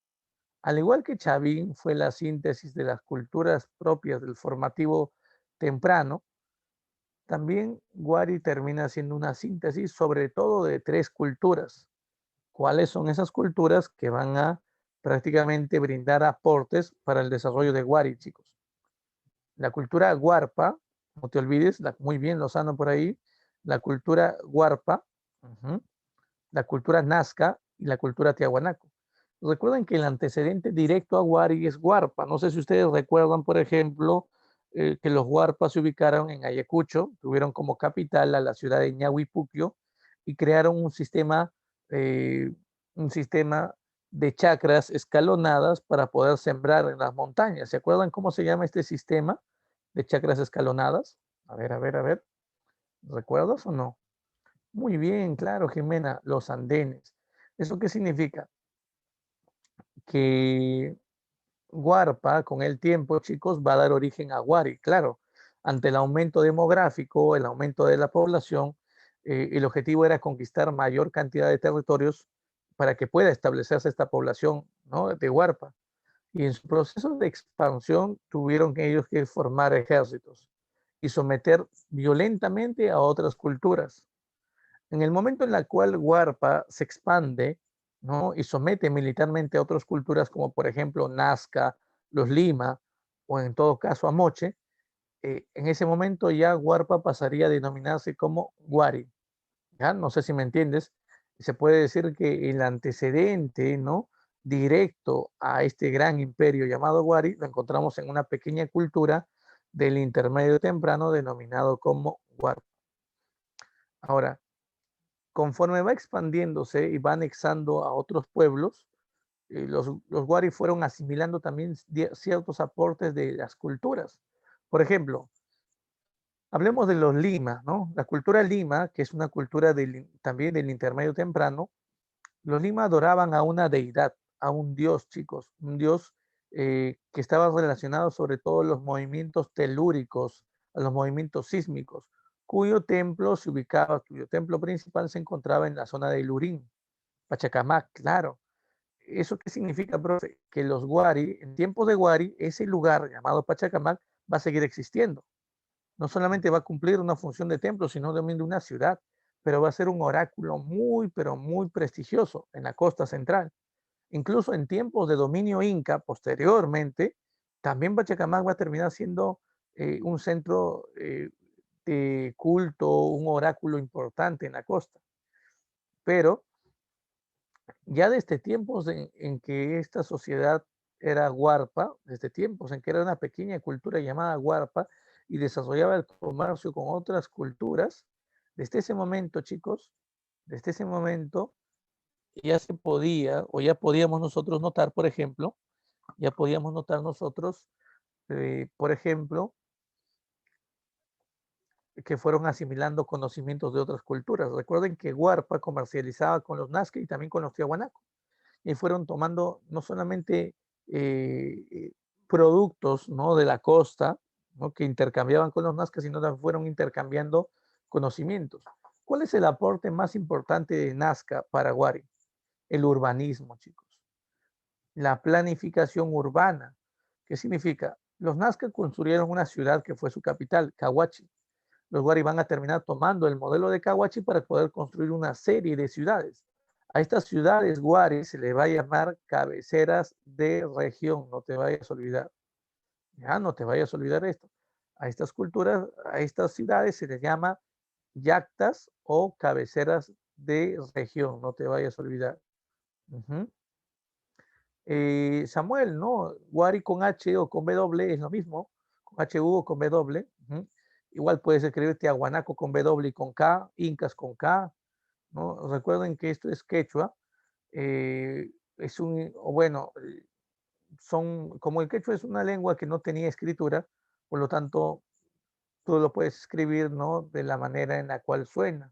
S1: Al igual que Chavín fue la síntesis de las culturas propias del formativo temprano, también Wari termina siendo una síntesis sobre todo de tres culturas. ¿Cuáles son esas culturas que van a prácticamente brindar aportes para el desarrollo de Wari, chicos? La cultura Huarpa, no te olvides, muy bien Lozano por ahí, la cultura Huarpa, la cultura Nazca y la cultura Tiahuanaco. Recuerden que el antecedente directo a Wari es Huarpa. No sé si ustedes recuerdan, por ejemplo, que los Huarpas se ubicaron en Ayacucho, tuvieron como capital a la ciudad de Ñahuipuquio y crearon un sistema de chacras escalonadas para poder sembrar en las montañas. ¿Se acuerdan cómo se llama este sistema de chacras escalonadas? A ver, a ver, a ver. ¿Recuerdas o no? Muy bien, claro, Jimena, los andenes. ¿Eso qué significa? Que Huarpa, con el tiempo, chicos, va a dar origen a Wari. Claro, ante el aumento demográfico, el aumento de la población, el objetivo era conquistar mayor cantidad de territorios para que pueda establecerse esta población, ¿no?, de Huarpa. Y en su proceso de expansión tuvieron ellos que formar ejércitos y someter violentamente a otras culturas. En el momento en el cual Huarpa se expande, ¿no?, y somete militarmente a otras culturas como por ejemplo Nazca, los Lima o en todo caso a Moche, en ese momento ya Huarpa pasaría a denominarse como Wari. ¿Ya? No sé si me entiendes. Se puede decir que el antecedente, ¿no?, directo a este gran imperio llamado Wari lo encontramos en una pequeña cultura del intermedio temprano denominado como Huarpa. Ahora, conforme va expandiéndose y va anexando a otros pueblos, los Wari fueron asimilando también ciertos aportes de las culturas. Por ejemplo, hablemos de los Lima, ¿no? La cultura Lima, que es una cultura también del intermedio temprano, los Lima adoraban a una deidad, a un dios, chicos, un dios que estaba relacionado sobre todo a los movimientos telúricos, a los movimientos sísmicos, cuyo templo se ubicaba, cuyo templo principal se encontraba en la zona de Lurín, Pachacamac, claro. ¿Eso qué significa, profe? Que los Wari, en tiempos de Wari, ese lugar llamado Pachacamac va a seguir existiendo. No solamente va a cumplir una función de templo, sino también de una ciudad, pero va a ser un oráculo muy, pero muy prestigioso en la costa central. Incluso en tiempos de dominio inca, posteriormente, también Pachacamac va a terminar siendo un centro de culto, un oráculo importante en la costa. Pero ya desde tiempos en que esta sociedad era Huarpa, desde tiempos en que era una pequeña cultura llamada Huarpa y desarrollaba el comercio con otras culturas, desde ese momento, chicos, desde ese momento ya se podía o ya podíamos nosotros notar, por ejemplo, ya podíamos notar nosotros, por ejemplo, que fueron asimilando conocimientos de otras culturas. Recuerden que Huarpa comercializaba con los Nazca y también con los Tiahuanaco. Y fueron tomando no solamente productos, ¿no?, de la costa, ¿no?, que intercambiaban con los nazcas, sino que fueron intercambiando conocimientos. ¿Cuál es el aporte más importante de Nazca para Wari? El urbanismo, chicos. La planificación urbana. ¿Qué significa? Los Nazca construyeron una ciudad que fue su capital, Cahuachi. Los Wari van a terminar tomando el modelo de Cahuachi para poder construir una serie de ciudades. A estas ciudades Wari se le va a llamar cabeceras de región, no te vayas a olvidar. Ya no te vayas a olvidar esto. A estas culturas, a estas ciudades se les llama yactas o cabeceras de región, no te vayas a olvidar. Ujú. Samuel, ¿no? Wari con H o con W es lo mismo, con HU o con W. Ujú. Igual puedes escribir Tiahuanaco con W y con K, Incas con K, ¿no? Recuerden que esto es quechua, es un, o bueno, son, como el quechua es una lengua que no tenía escritura, por lo tanto, tú lo puedes escribir, ¿no? De la manera en la cual suena,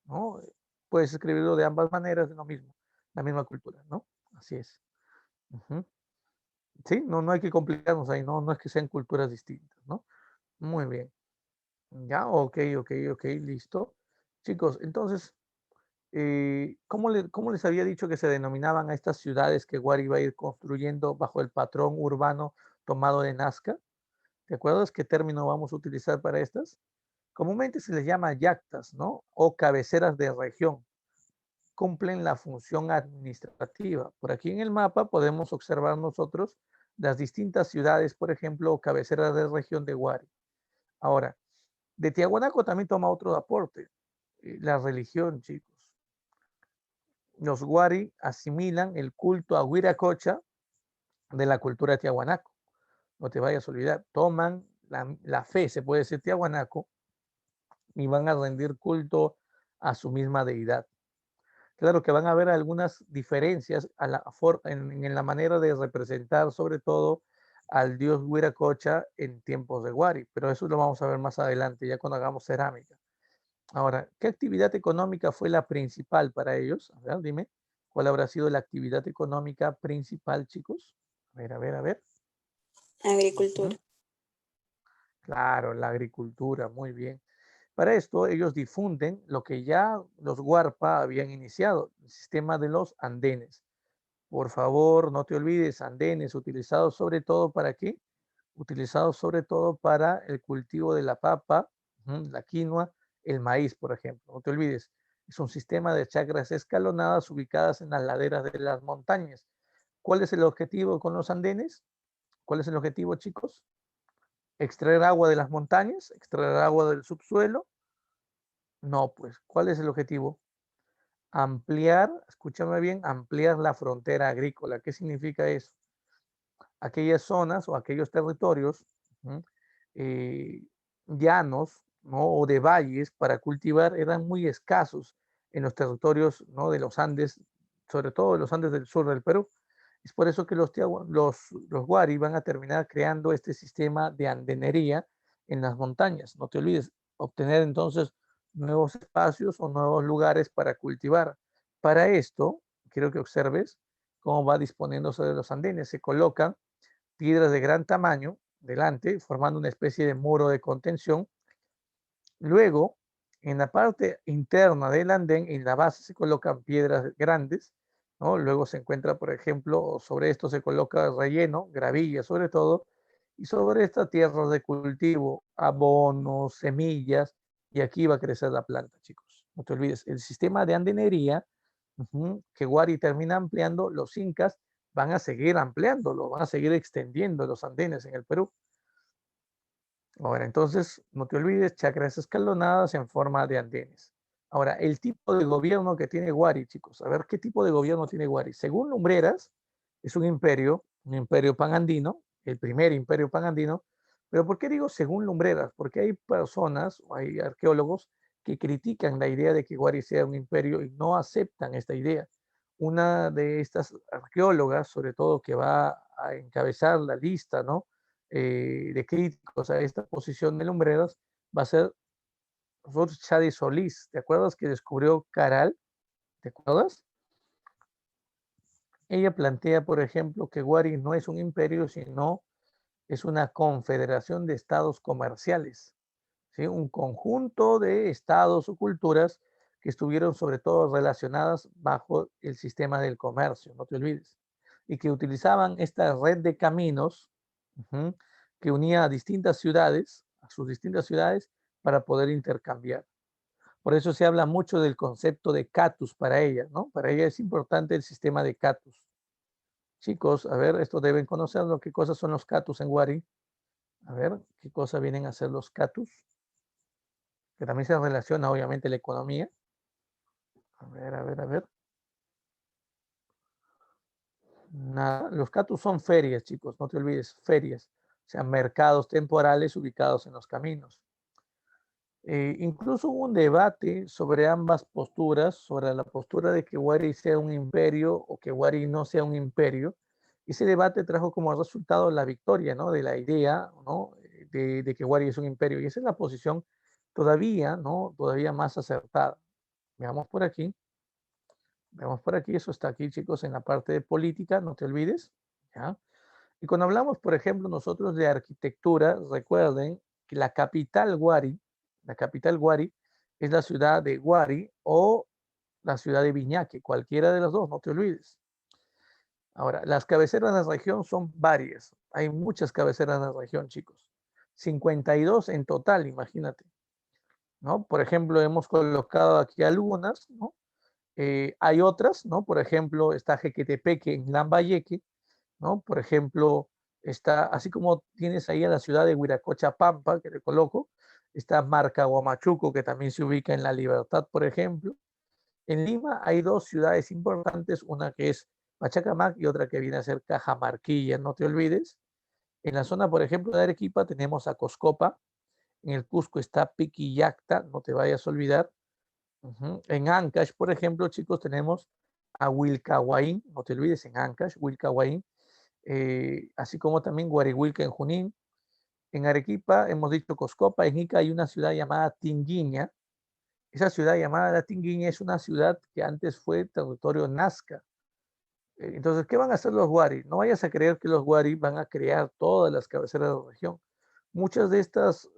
S1: ¿no? Puedes escribirlo de ambas maneras, de lo mismo, la misma cultura, ¿no? Así es. Ujú. Sí, no, no hay que complicarnos ahí, no, no es que sean culturas distintas, ¿no? Muy bien. Ya, ok, ok, ok, listo. Chicos, entonces, ¿cómo les había dicho que se denominaban a estas ciudades que Wari iba a ir construyendo bajo el patrón urbano tomado de Nazca? ¿Te acuerdas qué término vamos a utilizar para estas? Comúnmente se les llama yactas, ¿no? O cabeceras de región. Cumplen la función administrativa. Por aquí en el mapa podemos observar nosotros las distintas ciudades, por ejemplo, o cabeceras de región de Wari. Ahora, de Tiahuanaco también toma otro aporte, la religión, chicos. Los Wari asimilan el culto a Huiracocha de la cultura de Tiahuanaco. No te vayas a olvidar, toman la fe, se puede decir, Tiahuanaco, y van a rendir culto a su misma deidad. Claro que van a haber algunas diferencias en la manera de representar, sobre todo, al dios Huiracocha en tiempos de Wari, pero eso lo vamos a ver más adelante, ya cuando hagamos cerámica. Ahora, ¿qué actividad económica fue la principal para ellos? A ver, dime, ¿cuál habrá sido la actividad económica principal, chicos? A ver, a ver, a ver.
S2: Agricultura.
S1: Ujú. Claro, la agricultura, muy bien. Para esto, ellos difunden lo que ya los Huarpa habían iniciado, el sistema de los andenes. Por favor, no te olvides, andenes utilizados sobre todo para qué? Utilizados sobre todo para el cultivo de la papa, la quinoa, el maíz, por ejemplo. No te olvides, es un sistema de chacras escalonadas ubicadas en las laderas de las montañas. ¿Cuál es el objetivo con los andenes? ¿Cuál es el objetivo, chicos? Extraer agua de las montañas, extraer agua del subsuelo. No, pues, ¿cuál es el objetivo? Ampliar, escúchame bien, ampliar la frontera agrícola. ¿Qué significa eso? Aquellas zonas o aquellos territorios eh, llanos, ¿no? O de valles para cultivar eran muy escasos en los territorios, ¿no? De los Andes, sobre todo de los Andes del sur del Perú. Es por eso que los Wari van a terminar creando este sistema de andenería en las montañas. No te olvides, obtener entonces nuevos espacios o nuevos lugares para cultivar. Para esto, quiero que observes cómo va disponiéndose de los andenes. Se colocan piedras de gran tamaño delante, formando una especie de muro de contención. Luego, en la parte interna del andén, en la base se colocan piedras grandes, ¿no? Luego se encuentra, por ejemplo, sobre esto se coloca relleno, gravilla sobre todo, y sobre esta tierra de cultivo, abonos, semillas, y aquí va a crecer la planta, chicos. No te olvides, el sistema de andenería que Wari termina ampliando, los incas van a seguir ampliándolo, van a seguir extendiendo los andenes en el Perú. Ahora, entonces, no te olvides, chacras escalonadas en forma de andenes. Ahora, el tipo de gobierno que tiene Wari, chicos, a ver qué tipo de gobierno tiene Wari. Según Lumbreras, es un imperio panandino, el primer imperio panandino. Pero ¿por qué digo según Lumbreras? Porque hay personas, o hay arqueólogos que critican la idea de que Wari sea un imperio y no aceptan esta idea. Una de estas arqueólogas, sobre todo que va a encabezar la lista, ¿no? De críticos a esta posición de Lumbreras va a ser Ruth Chadi Solís. ¿Te acuerdas que descubrió Caral? ¿Te acuerdas? Ella plantea, por ejemplo, que Wari no es un imperio, sino es una confederación de estados comerciales, ¿sí? Un conjunto de estados o culturas que estuvieron sobre todo relacionadas bajo el sistema del comercio, no te olvides. y que utilizaban esta red de caminos que unía a distintas ciudades, a sus distintas ciudades, para poder intercambiar. Por eso se habla mucho del concepto de Catus para ella, ¿no? Para ella es importante el sistema de Catus. Chicos, a ver, esto deben conocerlo. ¿Qué cosas son los Catus en Wari? A ver, ¿qué cosas vienen a ser los Catus? Que también se relaciona, obviamente, la economía. A ver, a ver, a ver. Nada, los Catus son ferias, chicos, no te olvides, ferias. O sea, mercados temporales ubicados en los caminos. Incluso hubo un debate sobre ambas posturas, sobre la postura de que Wari sea un imperio o que Wari no sea un imperio. Ese debate trajo como resultado la victoria, ¿no? De la idea, ¿no? De que Wari es un imperio. Y esa es la posición todavía, ¿no? Todavía más acertada. Veamos por aquí. Veamos por aquí. Eso está aquí, chicos, en la parte de política, no te olvides. ¿Ya? Y cuando hablamos, por ejemplo, nosotros de arquitectura, recuerden que la capital Wari es la ciudad de Wari o la ciudad de Viñaque, cualquiera de las dos, no te olvides. Ahora, las cabeceras de la región son varias. Hay muchas cabeceras de la región, chicos. 52 en total, imagínate. ¿No? Por ejemplo, hemos colocado aquí algunas, ¿no? Hay otras, ¿no? Por ejemplo, está Jequetepeque en Lambayeque, ¿no? Por ejemplo, está, así como tienes ahí en la ciudad de Huiracocha Pampa, que le coloco, está Marca Huamachuco, que también se ubica en La Libertad, por ejemplo. En Lima hay dos ciudades importantes, una que es Pachacamac y otra que viene a ser Cajamarquilla, no te olvides. En la zona, por ejemplo, de Arequipa tenemos a Coscopa, en el Cusco está Piquillacta, no te vayas a olvidar. En Ancash, por ejemplo, chicos, tenemos a Wilcahuaín, no te olvides, en Ancash, Wilcahuaín, así como también Guarihuilca en Junín. En Arequipa hemos dicho Coscopa, en Ica hay una ciudad llamada Tinguiña. Esa ciudad llamada la Tinguiña es una ciudad que antes fue territorio Nazca. Entonces, ¿qué van a hacer los Wari? No vayas a creer que los Wari van a crear todas las cabeceras de la región. Muchos de estos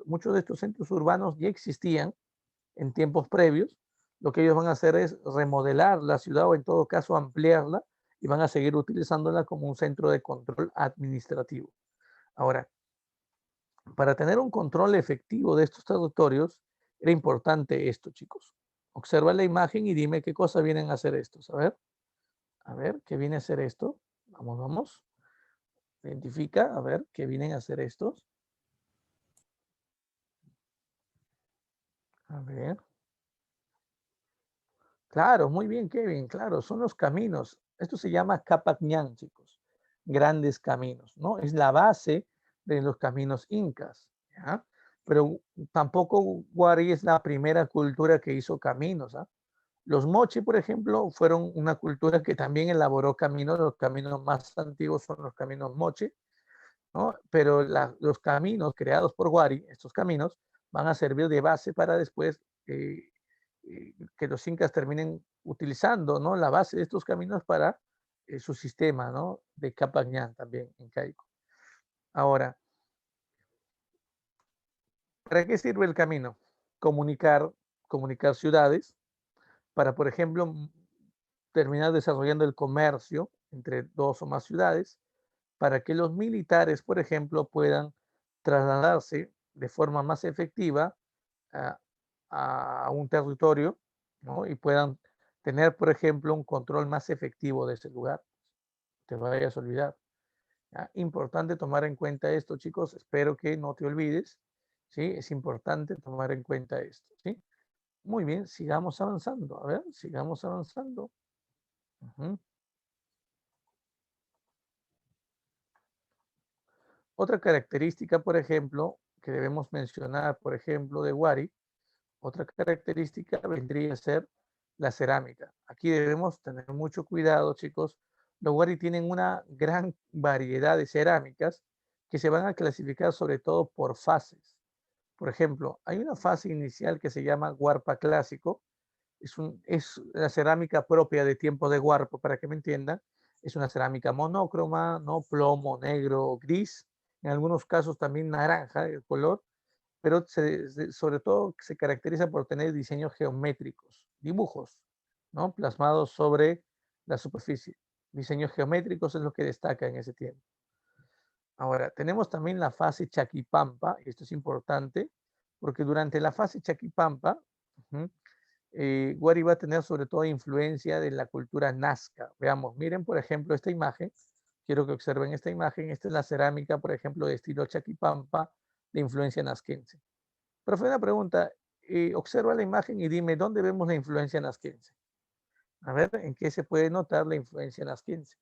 S1: centros urbanos ya existían en tiempos previos. Lo que ellos van a hacer es remodelar la ciudad o en todo caso ampliarla y van a seguir utilizándola como un centro de control administrativo. Ahora, para tener un control efectivo de estos territorios, era importante esto, chicos. Observa la imagen y dime qué cosa vienen a hacer estos. A ver, ¿qué viene a hacer esto? Vamos, vamos. Identifica, a ver, ¿qué vienen a hacer estos? A ver. Claro, muy bien, Kevin, claro, son los caminos. Esto se llama Capacñán, chicos. Grandes caminos, ¿no? Es la base de los caminos incas, ¿ya? Pero tampoco Wari es la primera cultura que hizo caminos, ¿ah? Los mochi, por ejemplo, fueron una cultura que también elaboró caminos. Los caminos más antiguos son los caminos mochi, ¿no? Pero los caminos creados por Wari, estos caminos, van a servir de base para después que los incas terminen utilizando, ¿no? La base de estos caminos para su sistema, ¿no? De Capañán también, incaico. Ahora, ¿para qué sirve el camino? Comunicar, comunicar ciudades para, por ejemplo, terminar desarrollando el comercio entre dos o más ciudades, para que los militares, por ejemplo, puedan trasladarse de forma más efectiva a, a un territorio, ¿no? Y puedan tener, por ejemplo, un control más efectivo de ese lugar. Te vayas a olvidar. ¿Ya? Importante tomar en cuenta esto, chicos. Espero que no te olvides. ¿Sí? Es importante tomar en cuenta esto. ¿Sí? Muy bien, sigamos avanzando. A ver, sigamos avanzando. Uh-huh. Otra característica, por ejemplo, que debemos mencionar, por ejemplo, de Wari, otra característica vendría a ser la cerámica. Aquí debemos tener mucho cuidado, chicos. Los Wari tienen una gran variedad de cerámicas que se van a clasificar sobre todo por fases. Por ejemplo, hay una fase inicial que se llama Huarpa clásico. Es la cerámica propia de tiempo de Huarpo, para que me entiendan. Es una cerámica monócroma, ¿no? Plomo, negro, gris. En algunos casos también naranja el color, pero sobre todo se caracteriza por tener diseños geométricos, dibujos, ¿no? Plasmados sobre la superficie. Diseños geométricos es lo que destaca en ese tiempo. Ahora, tenemos también la fase Chaquipampa, y esto es importante, porque durante la fase Chaquipampa, Wari va a tener sobre todo influencia de la cultura nazca. Veamos, miren por ejemplo esta imagen, quiero que observen esta imagen, esta es la cerámica, por ejemplo, de estilo Chaquipampa, de influencia nazquense. Profe, una pregunta, observa la imagen y dime, ¿dónde vemos la influencia nazquense? A ver, ¿en qué se puede notar la influencia nazquense?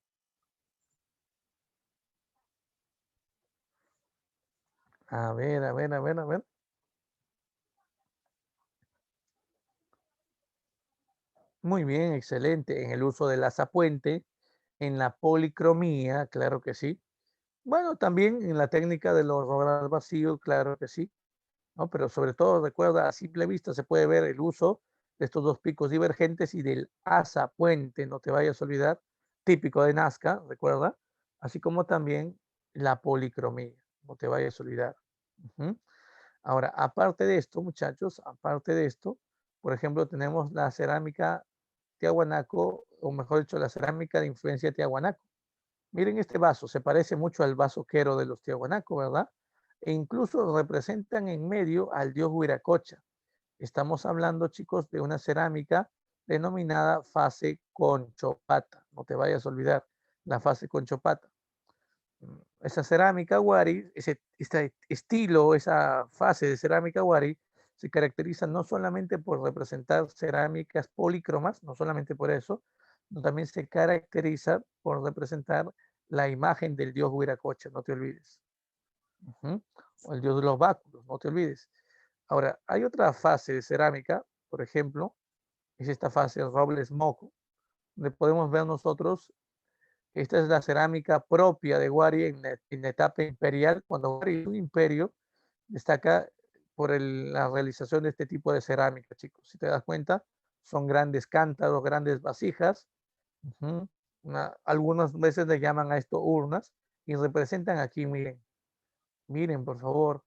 S1: A ver, a ver, a ver, a ver. Muy bien, excelente. En el uso del azapuente, en la policromía, claro que sí. Bueno, también en la técnica de los al vacío, claro que sí, ¿no? Pero sobre todo, recuerda, a simple vista se puede ver el uso de estos dos picos divergentes y del azapuente, no te vayas a olvidar, típico de Nazca, recuerda, así como también la policromía, no te vayas a olvidar. Ujú. Ahora, aparte de esto, muchachos, aparte de esto, por ejemplo, tenemos la cerámica tiahuanaco, o mejor dicho, la cerámica de influencia tiahuanaco. Miren este vaso, se parece mucho al vaso quero de los tiahuanaco, ¿verdad? E incluso representan en medio al dios Huiracocha. Estamos hablando, chicos, de una cerámica denominada fase conchopata. No te vayas a olvidar la fase conchopata. Esa cerámica wari, este estilo, esa fase de cerámica wari, se caracteriza no solamente por representar cerámicas polícromas, no solamente por eso, sino también se caracteriza por representar la imagen del dios Huiracocha, no te olvides. O el dios de los báculos, no te olvides. Ahora, hay otra fase de cerámica, por ejemplo, es esta fase de robles moco, donde podemos ver nosotros. Esta es la cerámica propia de Wari en la etapa imperial. Cuando Wari es un imperio, destaca por la realización de este tipo de cerámica, chicos. Si te das cuenta, son grandes cántaros, grandes vasijas. Algunas veces le llaman a esto urnas y representan aquí, miren, miren por favor,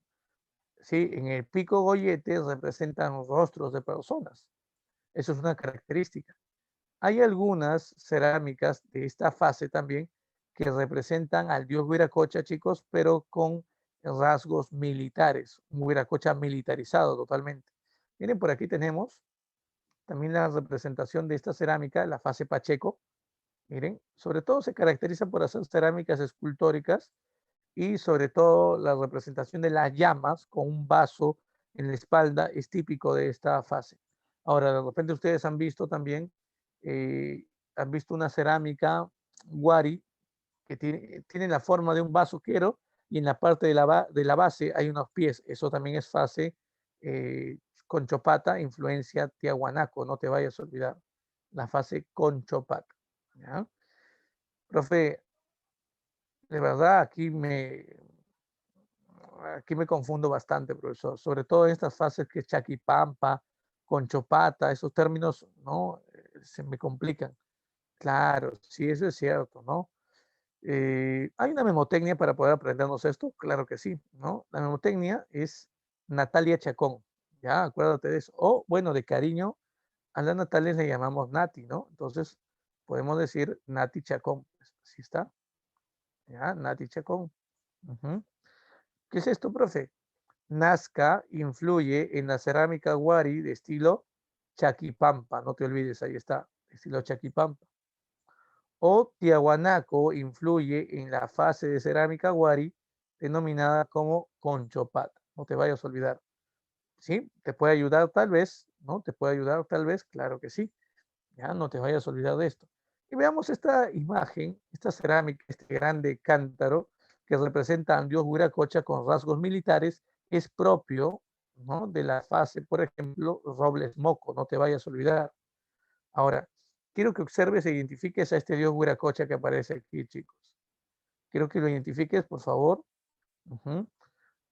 S1: sí, en el pico gollete representan rostros de personas. Eso es una característica. Hay algunas cerámicas de esta fase también que representan al dios Huiracocha, chicos, pero con rasgos militares, un Huiracocha militarizado totalmente. Miren, por aquí tenemos también la representación de esta cerámica, la fase Pacheco. Miren, sobre todo se caracteriza por hacer cerámicas escultóricas y sobre todo la representación de las llamas con un vaso en la espalda es típico de esta fase. Ahora, de repente ustedes han visto también, eh, han visto una cerámica wari que tiene la forma de un vaso quero y en la parte de la base hay unos pies. Eso también es fase conchopata, influencia tiahuanaco, no te vayas a olvidar. La fase conchopata. ¿Ya? Profe, de verdad aquí me confundo bastante, profesor, sobre todo en estas fases que es Chaquipampa, Conchopata, esos términos, ¿no? Se me complican. Claro, sí, eso es cierto, ¿no? ¿Hay una memotecnia para poder aprendernos esto? Claro que sí, ¿no? La memotecnia es Natalia Chacón, ya, acuérdate de eso. O, bueno, de cariño, a la Natalia le llamamos Nati, ¿no? Entonces, podemos decir Nati Chacón, pues, así está, ya, Nati Chacón. Ujú. ¿Qué es esto, profe? Nazca influye en la cerámica wari de estilo Chaquipampa, no te olvides, ahí está, estilo Chaquipampa. O Tiahuanaco influye en la fase de cerámica wari denominada como Conchopata, no te vayas a olvidar. ¿Sí? ¿Te puede ayudar tal vez? ¿No? ¿Te puede ayudar tal vez? Claro que sí. Ya no te vayas a olvidar de esto. Y veamos esta imagen, esta cerámica, este grande cántaro que representa a Dios Huiracocha con rasgos militares, es propio, ¿no? De la fase, por ejemplo, Robles Moco, no te vayas a olvidar. Ahora, quiero que observes e identifiques a este Dios Huiracocha que aparece aquí, chicos. Quiero que lo identifiques, por favor. Ujú.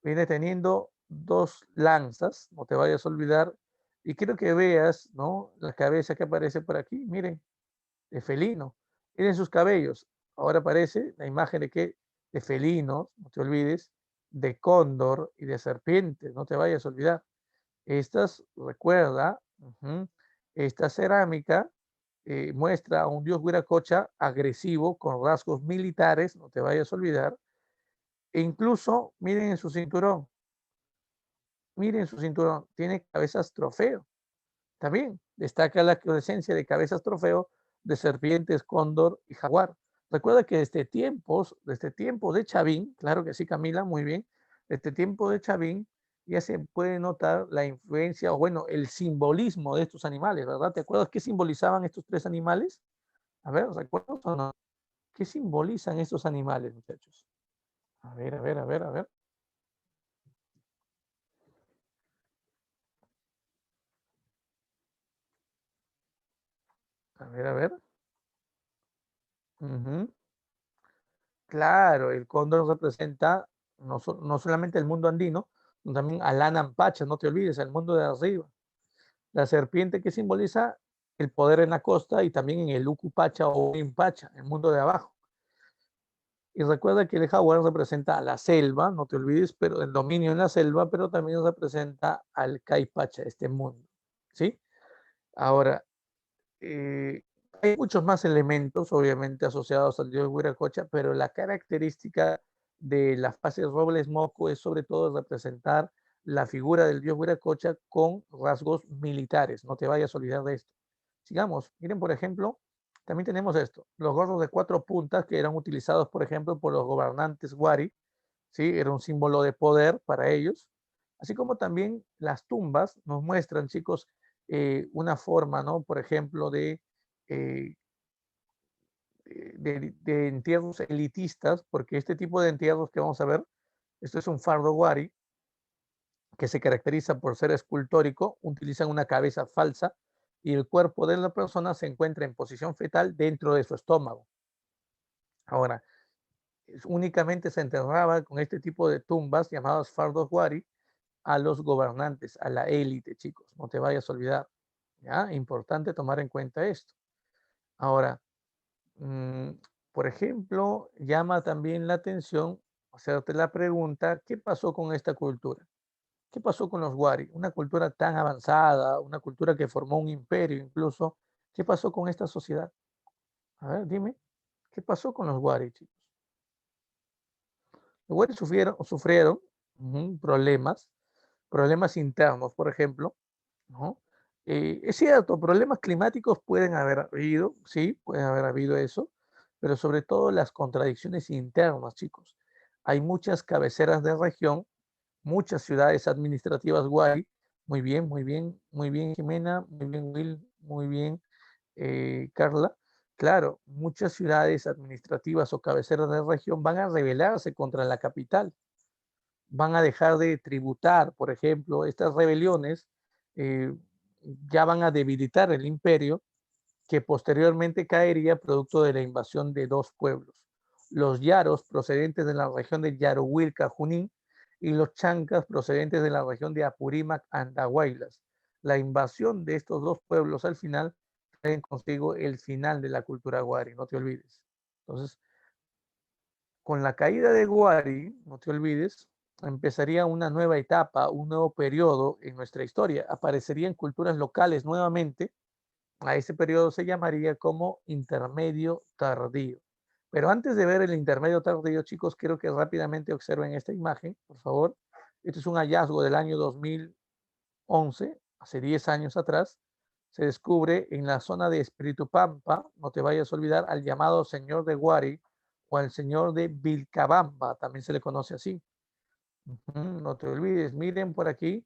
S1: Viene teniendo dos lanzas, no te vayas a olvidar. Y quiero que veas, ¿no? La cabeza que aparece por aquí, miren, de felino. Miren sus cabellos. Ahora aparece la imagen de que de felinos, no te olvides, de cóndor y de serpiente, no te vayas a olvidar. Estas, recuerda, esta cerámica muestra a un dios Huiracocha agresivo con rasgos militares, no te vayas a olvidar, e incluso miren su cinturón, tiene cabezas trofeo. También destaca la presencia de cabezas trofeo de serpientes, cóndor y jaguar. Recuerda que desde tiempos de Chavín, claro que sí, Camila, muy bien, desde tiempo de Chavín ya se puede notar la influencia o bueno, el simbolismo de estos animales, ¿verdad? ¿Te acuerdas qué simbolizaban estos tres animales? A ver, ¿recuerdas o no? ¿Qué simbolizan estos animales, muchachos? A ver, a ver, a ver, a ver. A ver, a ver. Ujú. Claro, el cóndor representa no solamente el mundo andino, sino también al Anampacha, no te olvides, el mundo de arriba. La serpiente que simboliza el poder en la costa y también en el Ucupacha o Impacha, el mundo de abajo. Y recuerda que el jaguar representa a la selva, no te olvides, pero el dominio en la selva, pero también representa al Caipacha, este mundo. ¿Sí? Ahora, eh, hay muchos más elementos, obviamente, asociados al dios Huiracocha, pero la característica de la fase Robles Moco es sobre todo representar la figura del dios Huiracocha con rasgos militares. No te vayas a olvidar de esto. Sigamos, miren, por ejemplo, también tenemos esto, los gorros de cuatro puntas que eran utilizados, por ejemplo, por los gobernantes Wari, ¿sí? Era un símbolo de poder para ellos, así como también las tumbas nos muestran, chicos, una forma, ¿no? Por ejemplo, eh, de entierros elitistas, porque este tipo de entierros que vamos a ver, esto es un fardo Wari, que se caracteriza por ser escultórico, utilizan una cabeza falsa y el cuerpo de la persona se encuentra en posición fetal dentro de su estómago. Ahora, únicamente se enterraba con este tipo de tumbas llamadas fardos Wari a los gobernantes, a la élite, chicos. No te vayas a olvidar. ¿Ya? Importante tomar en cuenta esto. Ahora, mmm, por ejemplo, llama también la atención hacerte la pregunta, ¿qué pasó con esta cultura? ¿Qué pasó con los Wari? Una cultura tan avanzada, una cultura que formó un imperio incluso. ¿Qué pasó con esta sociedad? A ver, dime, ¿qué pasó con los Wari, chicos? Los Wari sufrieron problemas internos, por ejemplo, ¿no? Es cierto, problemas climáticos pueden haber habido, sí, pueden haber habido eso, pero sobre todo las contradicciones internas, chicos. Hay muchas cabeceras de región, muchas ciudades administrativas guay, muy bien, muy bien, muy bien, Jimena, muy bien, Will, muy bien, Carla. Claro, muchas ciudades administrativas o cabeceras de región van a rebelarse contra la capital, van a dejar de tributar, por ejemplo, estas rebeliones eh, ya van a debilitar el imperio que posteriormente caería producto de la invasión de dos pueblos, los yaros procedentes de la región de Yaruhuilca, Junín, y los chancas procedentes de la región de Apurímac, Andahuaylas. La invasión de estos dos pueblos al final traen consigo el final de la cultura guari, no te olvides. Entonces, con la caída de Guari, no te olvides, empezaría una nueva etapa, un nuevo periodo en nuestra historia. Aparecerían culturas locales nuevamente. A ese periodo se llamaría como intermedio tardío. Pero antes de ver el intermedio tardío, chicos, quiero que rápidamente observen esta imagen, por favor. Este es un hallazgo del año 2011, hace 10 años atrás. Se descubre en la zona de Espíritu Pampa, no te vayas a olvidar, al llamado Señor de Guari o al Señor de Vilcabamba, también se le conoce así. No te olvides, miren por aquí,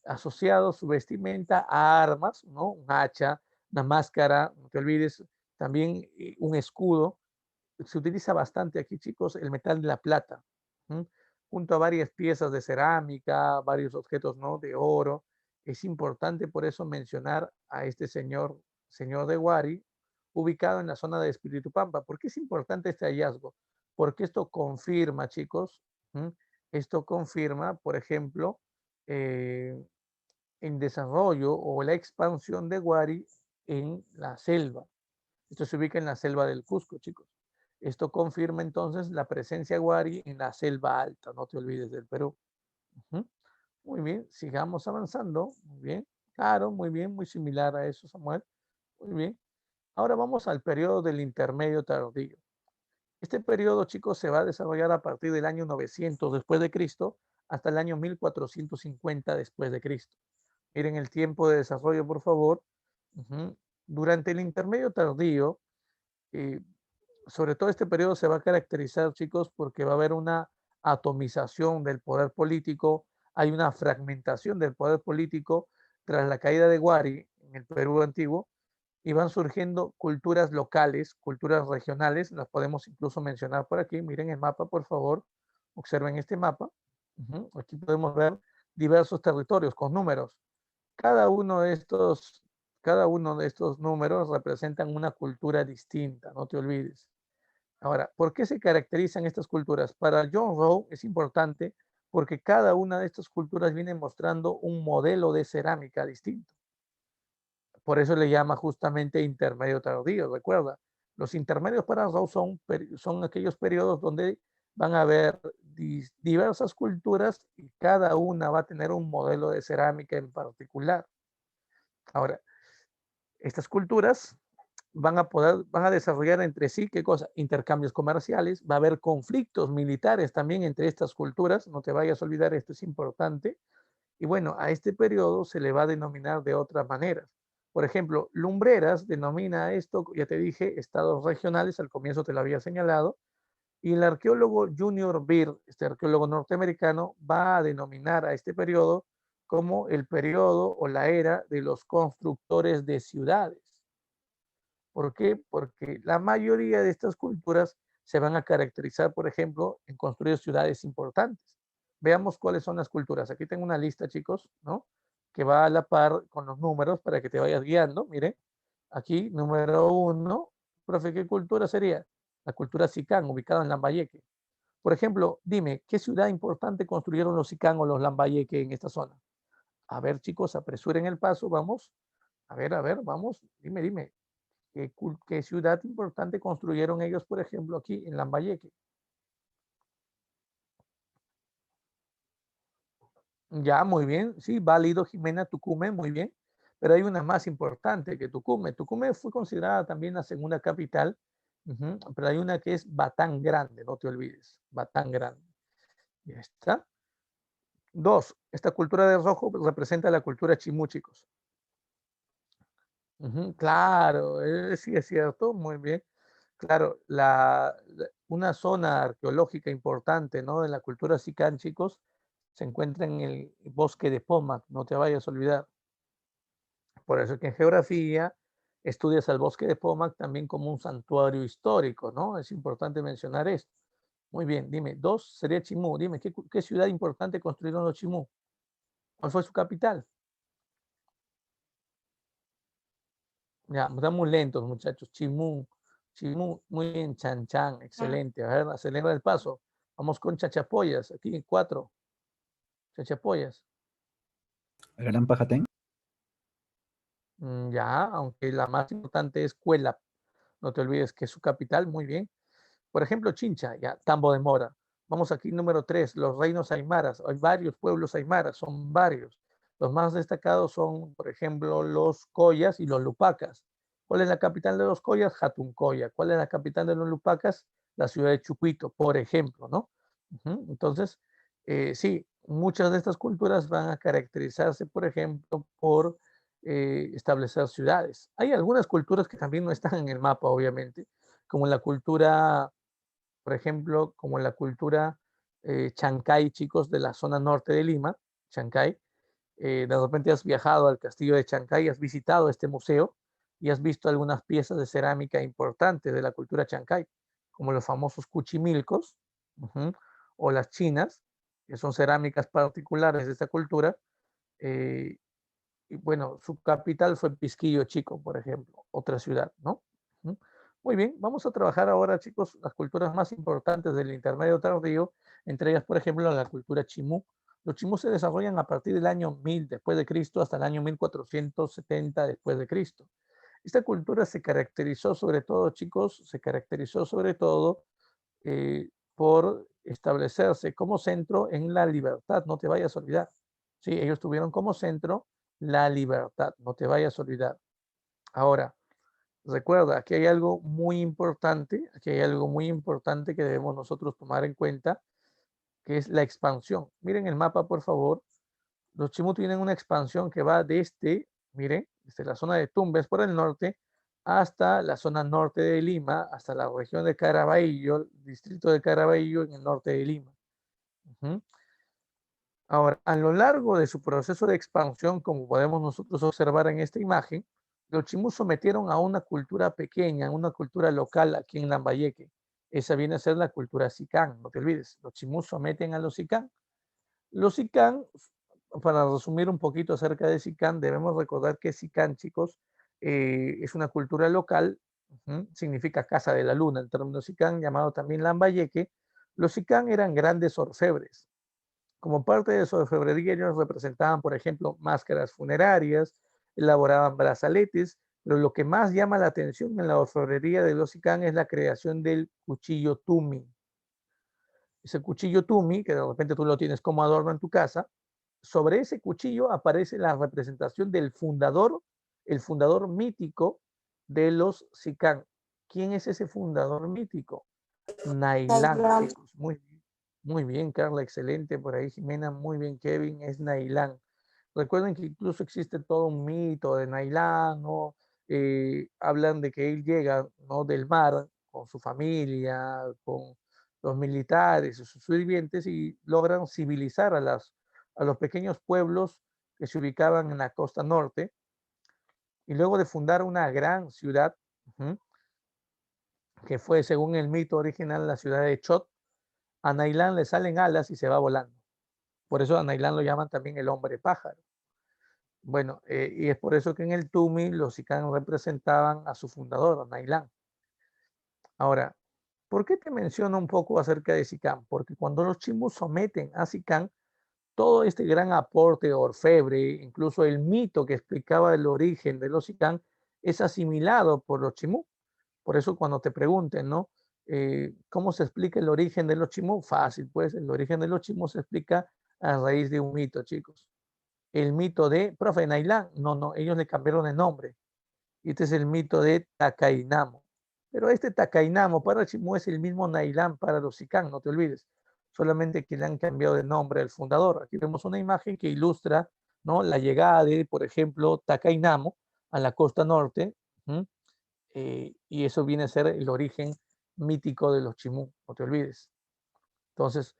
S1: asociado su vestimenta a armas, ¿no? Un hacha, una máscara, no te olvides, también un escudo. Se utiliza bastante aquí, chicos, el metal de la plata, ¿m? Junto a varias piezas de cerámica, varios objetos, ¿no? De oro. Es importante por eso mencionar a este señor de Guari, ubicado en la zona de Espíritu Pampa. ¿Por qué es importante este hallazgo? Porque esto confirma, chicos, ¿m? Esto confirma, por ejemplo, eh, en desarrollo o la expansión de Guari en la selva. Esto se ubica en la selva del Cusco, chicos. Esto confirma entonces la presencia Guari en la selva alta, no te olvides del Perú. Muy bien, sigamos avanzando. Muy bien, claro, muy bien, muy similar a eso, Samuel. Muy bien. Ahora vamos al periodo del intermedio tardío. Este periodo, chicos, se va a desarrollar a partir del año 900 después de Cristo hasta el año 1450 después de Cristo. Miren el tiempo de desarrollo, por favor. Ujú. Durante el intermedio tardío, eh, sobre todo este periodo se va a caracterizar, chicos, porque va a haber una atomización del poder político, hay una fragmentación del poder político tras la caída de Huari en el Perú antiguo, y van surgiendo culturas locales, culturas regionales, las podemos incluso mencionar por aquí. Miren el mapa, por favor, observen este mapa. Aquí podemos ver diversos territorios con números. Cada uno de estos, cada uno de estos números representan una cultura distinta, no te olvides. Ahora, ¿por qué se caracterizan estas culturas? Para John Rowe es importante porque cada una de estas culturas viene mostrando un modelo de cerámica distinto. Por eso le llama justamente intermedio tardío, recuerda. Los intermedios para Rowe son aquellos periodos donde van a haber diversas culturas y cada una va a tener un modelo de cerámica en particular. Ahora, estas culturas van a desarrollar entre sí, ¿qué cosa? Intercambios comerciales, va a haber conflictos militares también entre estas culturas, no te vayas a olvidar, esto es importante. Y bueno, a este periodo se le va a denominar de otras maneras. Por ejemplo, Lumbreras denomina esto, ya te dije, estados regionales, al comienzo te lo había señalado, y el arqueólogo Junior Beer, este arqueólogo norteamericano, va a denominar a este periodo como el periodo o la era de los constructores de ciudades. ¿Por qué? Porque la mayoría de estas culturas se van a caracterizar, por ejemplo, en construir ciudades importantes. Veamos cuáles son las culturas. Aquí tengo una lista, chicos, ¿no? Que va a la par con los números para que te vayas guiando. Miren, aquí, número uno. Profe, ¿qué cultura sería? La cultura Sicán, ubicada en Lambayeque. Por ejemplo, dime, ¿qué ciudad importante construyeron los Sicán o los Lambayeque en esta zona? A ver, chicos, apresuren el paso, vamos. A ver, vamos. Dime. ¿Qué ciudad importante construyeron ellos, por ejemplo, aquí en Lambayeque? Ya, muy bien, sí, válido, Jimena, Tucumán, muy bien. Pero hay una más importante que Tucumán. Tucumán fue considerada también la segunda capital, pero hay una que es Batán Grande, no te olvides, Batán Grande. Ya está. Dos, esta cultura de rojo representa la cultura chimú, chicos. Claro, sí es cierto, muy bien. Claro, una zona arqueológica importante, ¿no? De la cultura sicán, chicos, se encuentra en el bosque de Pomac, no te vayas a olvidar. Por eso que en geografía estudias al bosque de Pomac también como un santuario histórico, ¿no? Es importante mencionar esto. Muy bien, dime, dos sería Chimú. Dime, ¿qué ciudad importante construyeron los Chimú? ¿Cuál fue su capital? Ya, están muy lentos, muchachos. Chimú, muy bien, Chan Chan, excelente. A ver, acelera el paso. Vamos con Chachapoyas, aquí cuatro. Chachapoyas.
S2: El Gran Pajatén.
S1: Ya, aunque la más importante es Cuelap. No te olvides que es su capital, muy bien. Por ejemplo, Chincha, ya, Tambo de Mora. Vamos aquí, número tres, los reinos aymaras. Hay varios pueblos aymaras, son varios. Los más destacados son, por ejemplo, los Collas y los Lupacas. ¿Cuál es la capital de los Collas? Jatuncoya. ¿Cuál es la capital de los Lupacas? La ciudad de Chucuito, por ejemplo, ¿no? Entonces, sí, muchas de estas culturas van a caracterizarse, por ejemplo, por establecer ciudades. Hay algunas culturas que también no están en el mapa, obviamente, como la cultura, por ejemplo, como la cultura Chancay, chicos, de la zona norte de Lima, Chancay. De repente has viajado al castillo de Chancay, has visitado este museo y has visto algunas piezas de cerámica importantes de la cultura Chancay, como los famosos cuchimilcos, o las chinas, que son cerámicas particulares de esta cultura. eh, y bueno, su capital fue Pisquillo Chico, por ejemplo, otra ciudad, ¿no? Muy bien, vamos a trabajar ahora, chicos, las culturas más importantes del intermedio tardío, entre ellas, por ejemplo, la cultura chimú. Los chimú se desarrollan a partir del año 1000 después de Cristo hasta el año 1470 después de Cristo. Esta cultura se caracterizó sobre todo, chicos, se caracterizó sobre todo por establecerse como centro en la libertad, no te vayas a olvidar. Sí, ellos tuvieron como centro la libertad, no te vayas a olvidar. Ahora, Recuerda, aquí hay algo muy importante que debemos nosotros tomar en cuenta, que es la expansión. Miren el mapa, por favor. Los Chimú tienen una expansión que va desde, miren, desde la zona de Tumbes por el norte hasta la zona norte de Lima, hasta la región de Caraballo, el distrito de Caraballo en el norte de Lima. Ujú. Ahora, a lo largo de su proceso de expansión, como podemos nosotros observar en esta imagen, los Chimú sometieron a una cultura pequeña, una cultura local aquí en Lambayeque. Esa viene a ser la cultura Sicán, no te olvides. Los Chimú someten a los Sicán. Los Sicán, para resumir un poquito acerca de Sicán, debemos recordar que Sicán, chicos, es una cultura local, significa casa de la luna, el término Sicán, llamado también Lambayeque. Los Sicán eran grandes orfebres. Como parte de su orfebrería, ellos representaban, por ejemplo, máscaras funerarias, elaboraban brazaletes, pero lo que más llama la atención en la orfebrería de los Sicán es la creación del cuchillo tumi. Ese cuchillo tumi, que de repente tú lo tienes como adorno en tu casa, sobre ese cuchillo aparece la representación del fundador, el fundador mítico de los Sicán. ¿Quién es ese fundador mítico? Nailán, chicos. Muy bien, Carla, excelente. Por ahí, Jimena, muy bien, Kevin, es Nailán. Recuerden que incluso existe todo un mito de Nailán, ¿no? Hablan de que él llega, ¿no?, del mar con su familia, con los militares y sus sirvientes y logran civilizar a los pequeños pueblos que se ubicaban en la costa norte y luego de fundar una gran ciudad, que fue, según el mito original, la ciudad de Chot, a Nailán le salen alas y se va volando. Por eso a Nailán lo llaman también el hombre pájaro. Bueno, y es por eso que en el Tumi los Sicán representaban a su fundador, a Nailán. Ahora, ¿por qué te menciono un poco acerca de Sicán? Porque cuando los chimbus someten a Sicán, todo este gran aporte orfebre, incluso el mito que explicaba el origen de los Sicán, es asimilado por los chimú. Por eso cuando te pregunten, ¿no? ¿Cómo se explica el origen de los chimú? Fácil, pues el origen de los chimú se explica a raíz de un mito, chicos. El mito de, profe, Nailán, no, ellos le cambiaron el nombre. Y este es el mito de Takainamo. Pero este Takainamo para Chimú es el mismo Nailán para los Sicán, no te olvides. Solamente que le han cambiado de nombre al fundador. Aquí vemos una imagen que ilustra, ¿no?, la llegada de, por ejemplo, Takainamo a la costa norte. Y eso viene a ser el origen mítico de los Chimú, no te olvides. Entonces,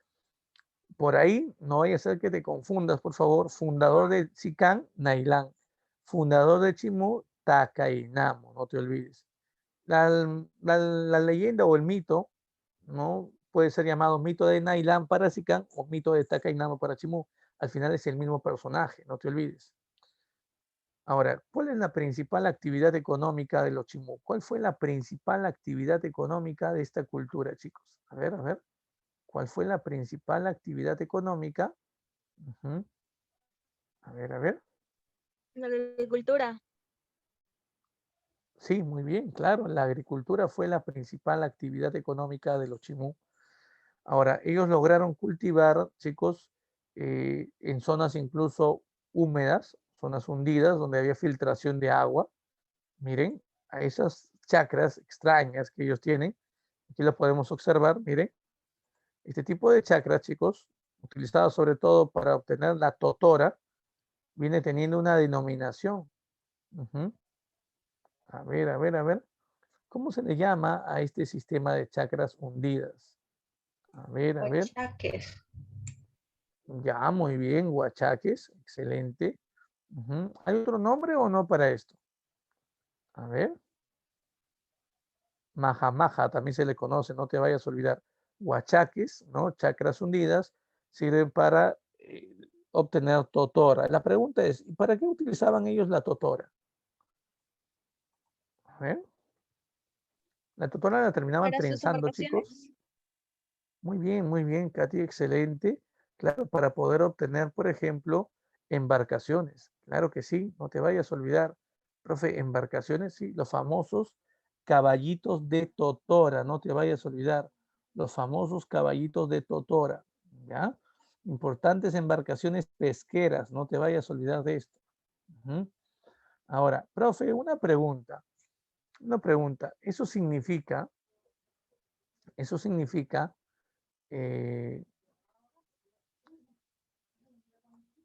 S1: por ahí no vaya a ser que te confundas, por favor. Fundador de Sicán, Nailán. Fundador de Chimú, Takainamo, no te olvides. La leyenda o el mito, ¿no?, puede ser llamado mito de Nailán para Sicán o mito de Takainamo para Chimú. Al final es el mismo personaje, no te olvides. Ahora, ¿cuál es la principal actividad económica de los Chimú? ¿Cuál fue la principal actividad económica de esta cultura, chicos? A ver, a ver. ¿Cuál fue la principal actividad económica? Ujú. A ver, a ver.
S3: La agricultura.
S1: Sí, muy bien, claro. La agricultura fue la principal actividad económica de los Chimú. Ahora, ellos lograron cultivar, chicos, en zonas incluso húmedas, zonas hundidas, donde había filtración de agua. Miren, a esas chacras extrañas que ellos tienen, aquí lo podemos observar, miren, este tipo de chacras, chicos, utilizadas sobre todo para obtener la totora, viene teniendo una denominación. Ujú. A ver, a ver, a ver. ¿Cómo se le llama a este sistema de chacras hundidas? A ver.
S4: Huachaques.
S1: Ya, muy bien, huachaques, excelente. ¿Hay otro nombre o no para esto? A ver. Majamaja también se le conoce, no te vayas a olvidar. Huachaques, ¿no? Chacras hundidas, sirven para obtener totora. La pregunta es, ¿para qué utilizaban ellos la totora? A ver. La totora la terminaban
S3: Para sus
S1: trenzando, chicos.
S3: embarcaciones.
S1: Muy bien, Katy, excelente. Claro, para poder obtener, por ejemplo, embarcaciones. Claro que sí, no te vayas a olvidar. Profe, embarcaciones, sí, los famosos caballitos de totora, no te vayas a olvidar. Los famosos caballitos de totora, ¿ya? Importantes embarcaciones pesqueras, no te vayas a olvidar de esto. Ahora, profe, una pregunta. Una pregunta, eso significa, eh,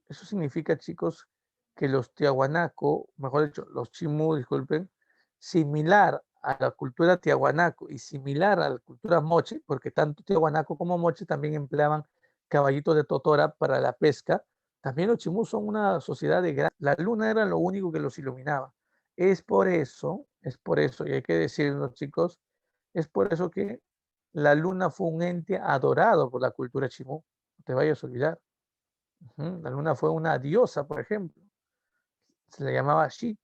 S1: eso significa, chicos, que los tiahuanaco, mejor dicho, los chimú, disculpen, similar a la cultura tiahuanaco y similar a la cultura moche, porque tanto tiahuanaco como moche también empleaban caballitos de totora para la pesca. También los chimú son una sociedad de gran... La luna era lo único que los iluminaba. Es por eso, y hay que decirlo, chicos, es por eso que la luna fue un ente adorado por la cultura chimú. No te vayas a olvidar. La luna fue una diosa, por ejemplo. Se le llamaba Shi.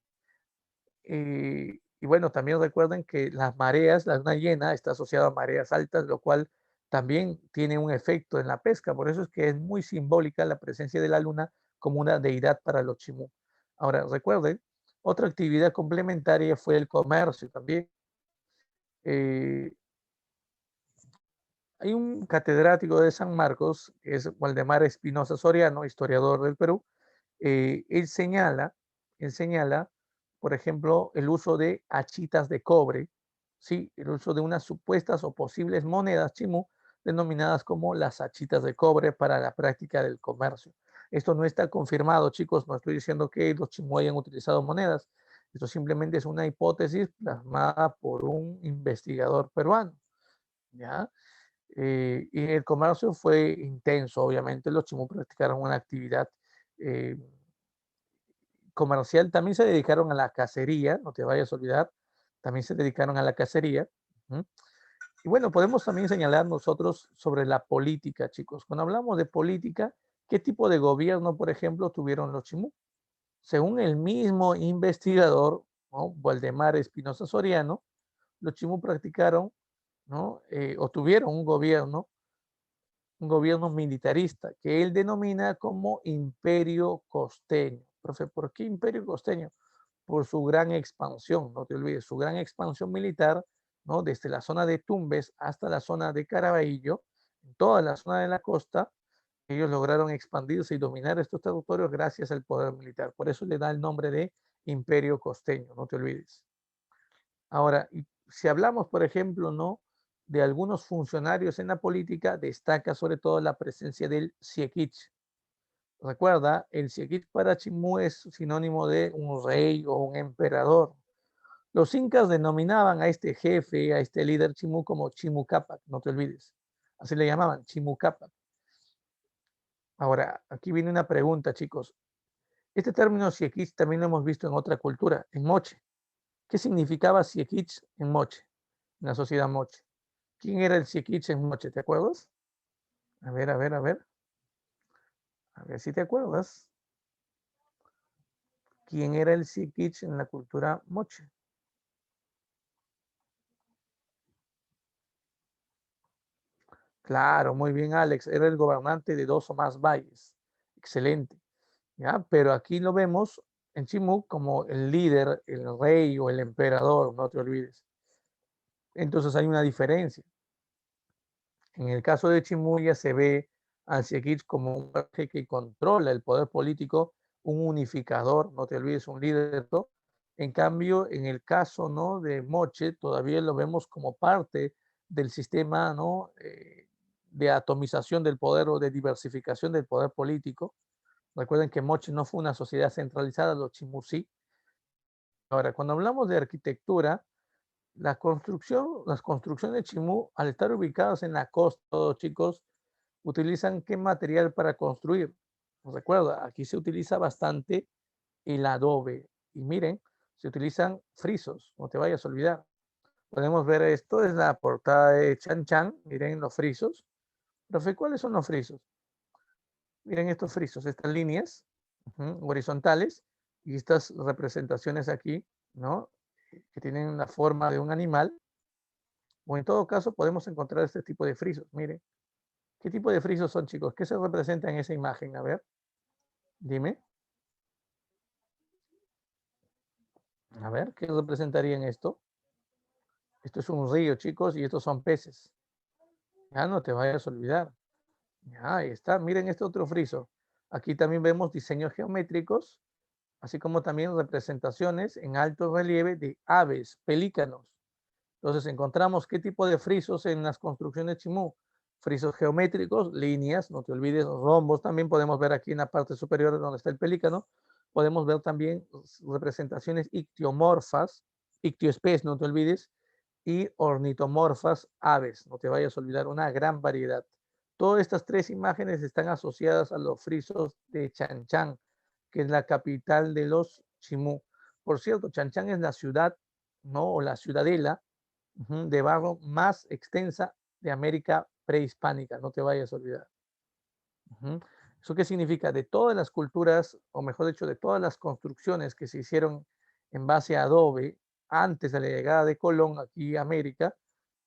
S1: Y bueno, también recuerden que las mareas, la luna llena está asociada a mareas altas, lo cual también tiene un efecto en la pesca. Por eso es que es muy simbólica la presencia de la luna como una deidad para los chimú. Ahora, recuerden, otra actividad complementaria fue el comercio también. Eh, Hay un catedrático de San Marcos, que es Waldemar Espinosa Soriano, historiador del Perú. Él señala, por ejemplo, el uso de achitas de cobre, ¿sí? El uso de unas supuestas o posibles monedas chimú denominadas como las achitas de cobre para la práctica del comercio. Esto no está confirmado, chicos, no estoy diciendo que los chimú hayan utilizado monedas, esto simplemente es una hipótesis plasmada por un investigador peruano, ¿ya? Y el comercio fue intenso, obviamente los chimú practicaron una actividad eh, comercial, también se dedicaron a la cacería, no te vayas a olvidar, también se dedicaron a la cacería. ¿Mm? Y bueno, podemos también señalar nosotros sobre la política, chicos. Cuando hablamos de política, ¿qué tipo de gobierno, por ejemplo, tuvieron los chimú? Según el mismo investigador, ¿no? Waldemar Espinosa Soriano, los chimú practicaron, ¿no? O tuvieron un gobierno militarista que él denomina como imperio costeño. Profe, ¿por qué imperio costeño? Por su gran expansión, no te olvides, su gran expansión militar, ¿no? Desde la zona de Tumbes hasta la zona de Caraballo, en toda la zona de la costa, ellos lograron expandirse y dominar estos territorios gracias al poder militar. Por eso le da el nombre de imperio costeño, no te olvides. Ahora, si hablamos, por ejemplo, ¿no? de algunos funcionarios en la política, destaca sobre todo la presencia del Siequich. Recuerda, el Siequich para Chimú es sinónimo de un rey o un emperador. Los incas denominaban a este jefe, a este líder Chimú como Chimucapac, no te olvides. Así le llamaban, Chimucapac. Ahora, aquí viene una pregunta, chicos. Este término Siequich también lo hemos visto en otra cultura, en Moche. ¿Qué significaba Siequich en Moche, en la sociedad Moche? ¿Quién era el Siequich en Moche? ¿Te acuerdas? A ver, a ver, a ver. A ver si te acuerdas. ¿Quién era el Siequich en la cultura Moche? Claro, muy bien, Alex. Era el gobernante de 2 o más valles. Excelente. ¿Ya? Pero aquí lo vemos en Chimú como el líder, el rey o el emperador, no te olvides. Entonces hay una diferencia. En el caso de Chimuya se ve al Siequich como un personaje que controla el poder político, un unificador, no te olvides, un líder. ¿No? En cambio, en el caso, ¿no? de Moche, todavía lo vemos como parte del sistema, ¿no? De atomización del poder o de diversificación del poder político. Recuerden que Moche no fue una sociedad centralizada, los Chimú sí. Ahora, cuando hablamos de arquitectura, las construcciones de Chimú, al estar ubicadas en la costa, chicos, utilizan qué material para construir. Recuerda, aquí se utiliza bastante el adobe. Y miren, se utilizan frisos, no te vayas a olvidar. Podemos ver esto, es la portada de Chan Chan. Miren los frisos. Profe, ¿cuáles son los frisos? Miren estos frisos, estas líneas horizontales y estas representaciones aquí, ¿no? Que tienen la forma de un animal. O en todo caso podemos encontrar este tipo de frisos. Miren, ¿qué tipo de frisos son, chicos? ¿Qué se representa en esa imagen? A ver, dime. A ver, ¿qué representaría en esto? Esto es un río, chicos, y estos son peces. Ya no te vayas a olvidar. Ya, ahí está. Miren este otro friso. Aquí también vemos diseños geométricos, así como también representaciones en alto relieve de aves, pelícanos. Entonces encontramos qué tipo de frisos en las construcciones Chimú. Frisos geométricos, líneas, no te olvides, rombos también podemos ver aquí en la parte superior donde está el pelícano. Podemos ver también representaciones ictiomorfas, ictioespes, no te olvides, y ornitomorfas, aves. No te vayas a olvidar, una gran variedad. Todas estas tres imágenes están asociadas a los frisos de Chanchán, que es la capital de los Chimú. Por cierto, Chanchán es la ciudad, ¿no? O la ciudadela de barro más extensa de América prehispánica, no te vayas a olvidar. ¿Eso qué significa? De todas las culturas, o mejor dicho, de todas las construcciones que se hicieron en base a adobe antes de la llegada de Colón aquí a América,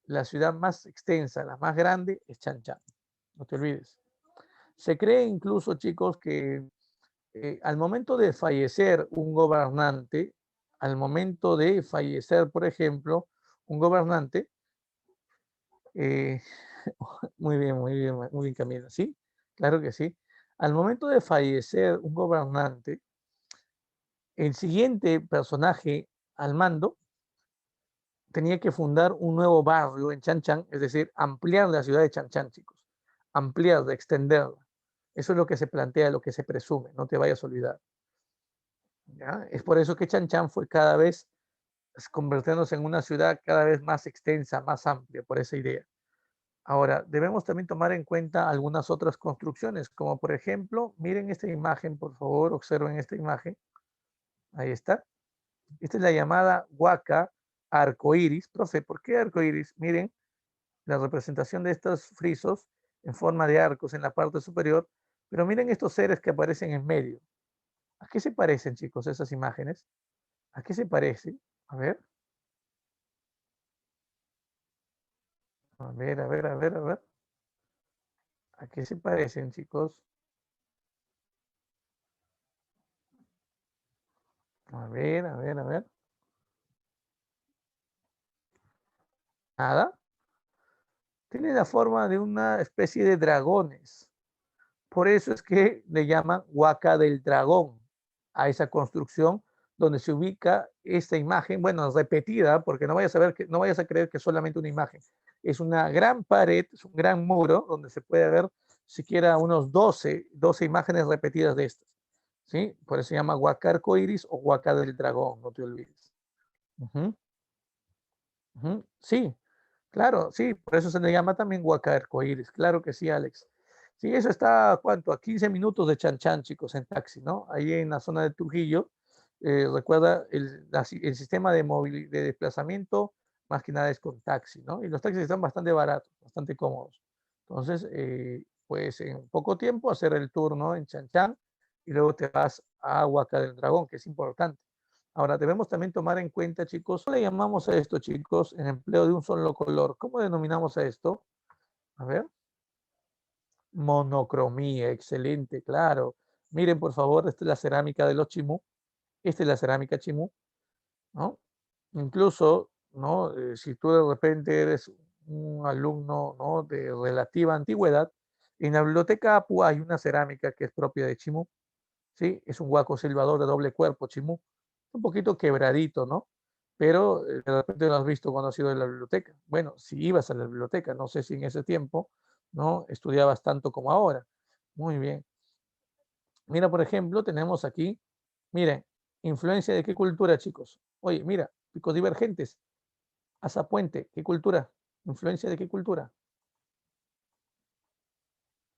S1: la ciudad más extensa, la más grande, es Chanchán. No te olvides. Se cree incluso, chicos, que al momento de fallecer un gobernante, al momento de fallecer, por ejemplo, un gobernante, eh, muy bien, Camila, ¿sí? Claro que sí. Al momento de fallecer un gobernante, el siguiente personaje al mando tenía que fundar un nuevo barrio en Chanchán, es decir, ampliar la ciudad de Chanchán, chicos. Ampliarla, extenderla. Eso es lo que se plantea, lo que se presume, no te vayas a olvidar. ¿Ya? Es por eso que Chanchán fue cada vez convirtiéndose en una ciudad cada vez más extensa, más amplia, por esa idea. Ahora, debemos también tomar en cuenta algunas otras construcciones, como por ejemplo, miren esta imagen, por favor, observen esta imagen. Ahí está. Esta es la llamada huaca arcoíris. Profe, ¿por qué arcoíris? Miren la representación de estos frisos en forma de arcos en la parte superior, pero miren estos seres que aparecen en medio. ¿A qué se parecen, chicos, esas imágenes? ¿A qué se parecen? A ver. A ver, a ver, a ver, a ver. ¿A qué se parecen, chicos? A ver, a ver, a ver. Nada. Tiene la forma de una especie de dragones. Por eso es que le llaman Huaca del Dragón a esa construcción donde se ubica esta imagen, bueno, repetida, porque no vayas a ver que no vayas a creer que es solamente una imagen. Es una gran pared, es un gran muro donde se puede ver siquiera unos 12 imágenes repetidas de estas. ¿Sí? Por eso se llama Huaca Arcoiris o Huaca del Dragón, no te olvides. Sí, claro, sí, por eso se le llama también Huaca Arcoíris. Claro que sí, Alex. Sí, eso está, ¿a ¿cuánto? A 15 minutos de Chanchán, chicos, en taxi, ¿no? Ahí en la zona de Trujillo. Recuerda, el sistema de desplazamiento, más que nada es con taxi, ¿no? Y los taxis están bastante baratos, bastante cómodos. Entonces, pues en poco tiempo hacer el tour, ¿no? En Chanchán y luego te vas a Huaca del Dragón, que es importante. Ahora, debemos también tomar en cuenta, chicos, ¿cómo le llamamos a esto, chicos, en empleo de un solo color? ¿Cómo denominamos a esto? A ver. Monocromía, excelente, claro. Miren, por favor, esta es la cerámica de los chimú. Esta es la cerámica chimú, ¿no? Incluso, ¿no? Si tú de repente eres un alumno, ¿no? De relativa antigüedad, en la biblioteca APU hay una cerámica que es propia de Chimú, ¿sí? Es un huaco silbador de doble cuerpo, Chimú. Un poquito quebradito, ¿no? Pero de repente lo has visto cuando has ido a la biblioteca. Bueno, si ibas a la biblioteca, no sé si en ese tiempo, ¿no? Estudiabas tanto como ahora. Muy bien. Mira, por ejemplo, tenemos aquí, miren, influencia de qué cultura, chicos. Oye, mira, picos divergentes, Azapuente, ¿qué cultura? ¿Influencia de qué cultura?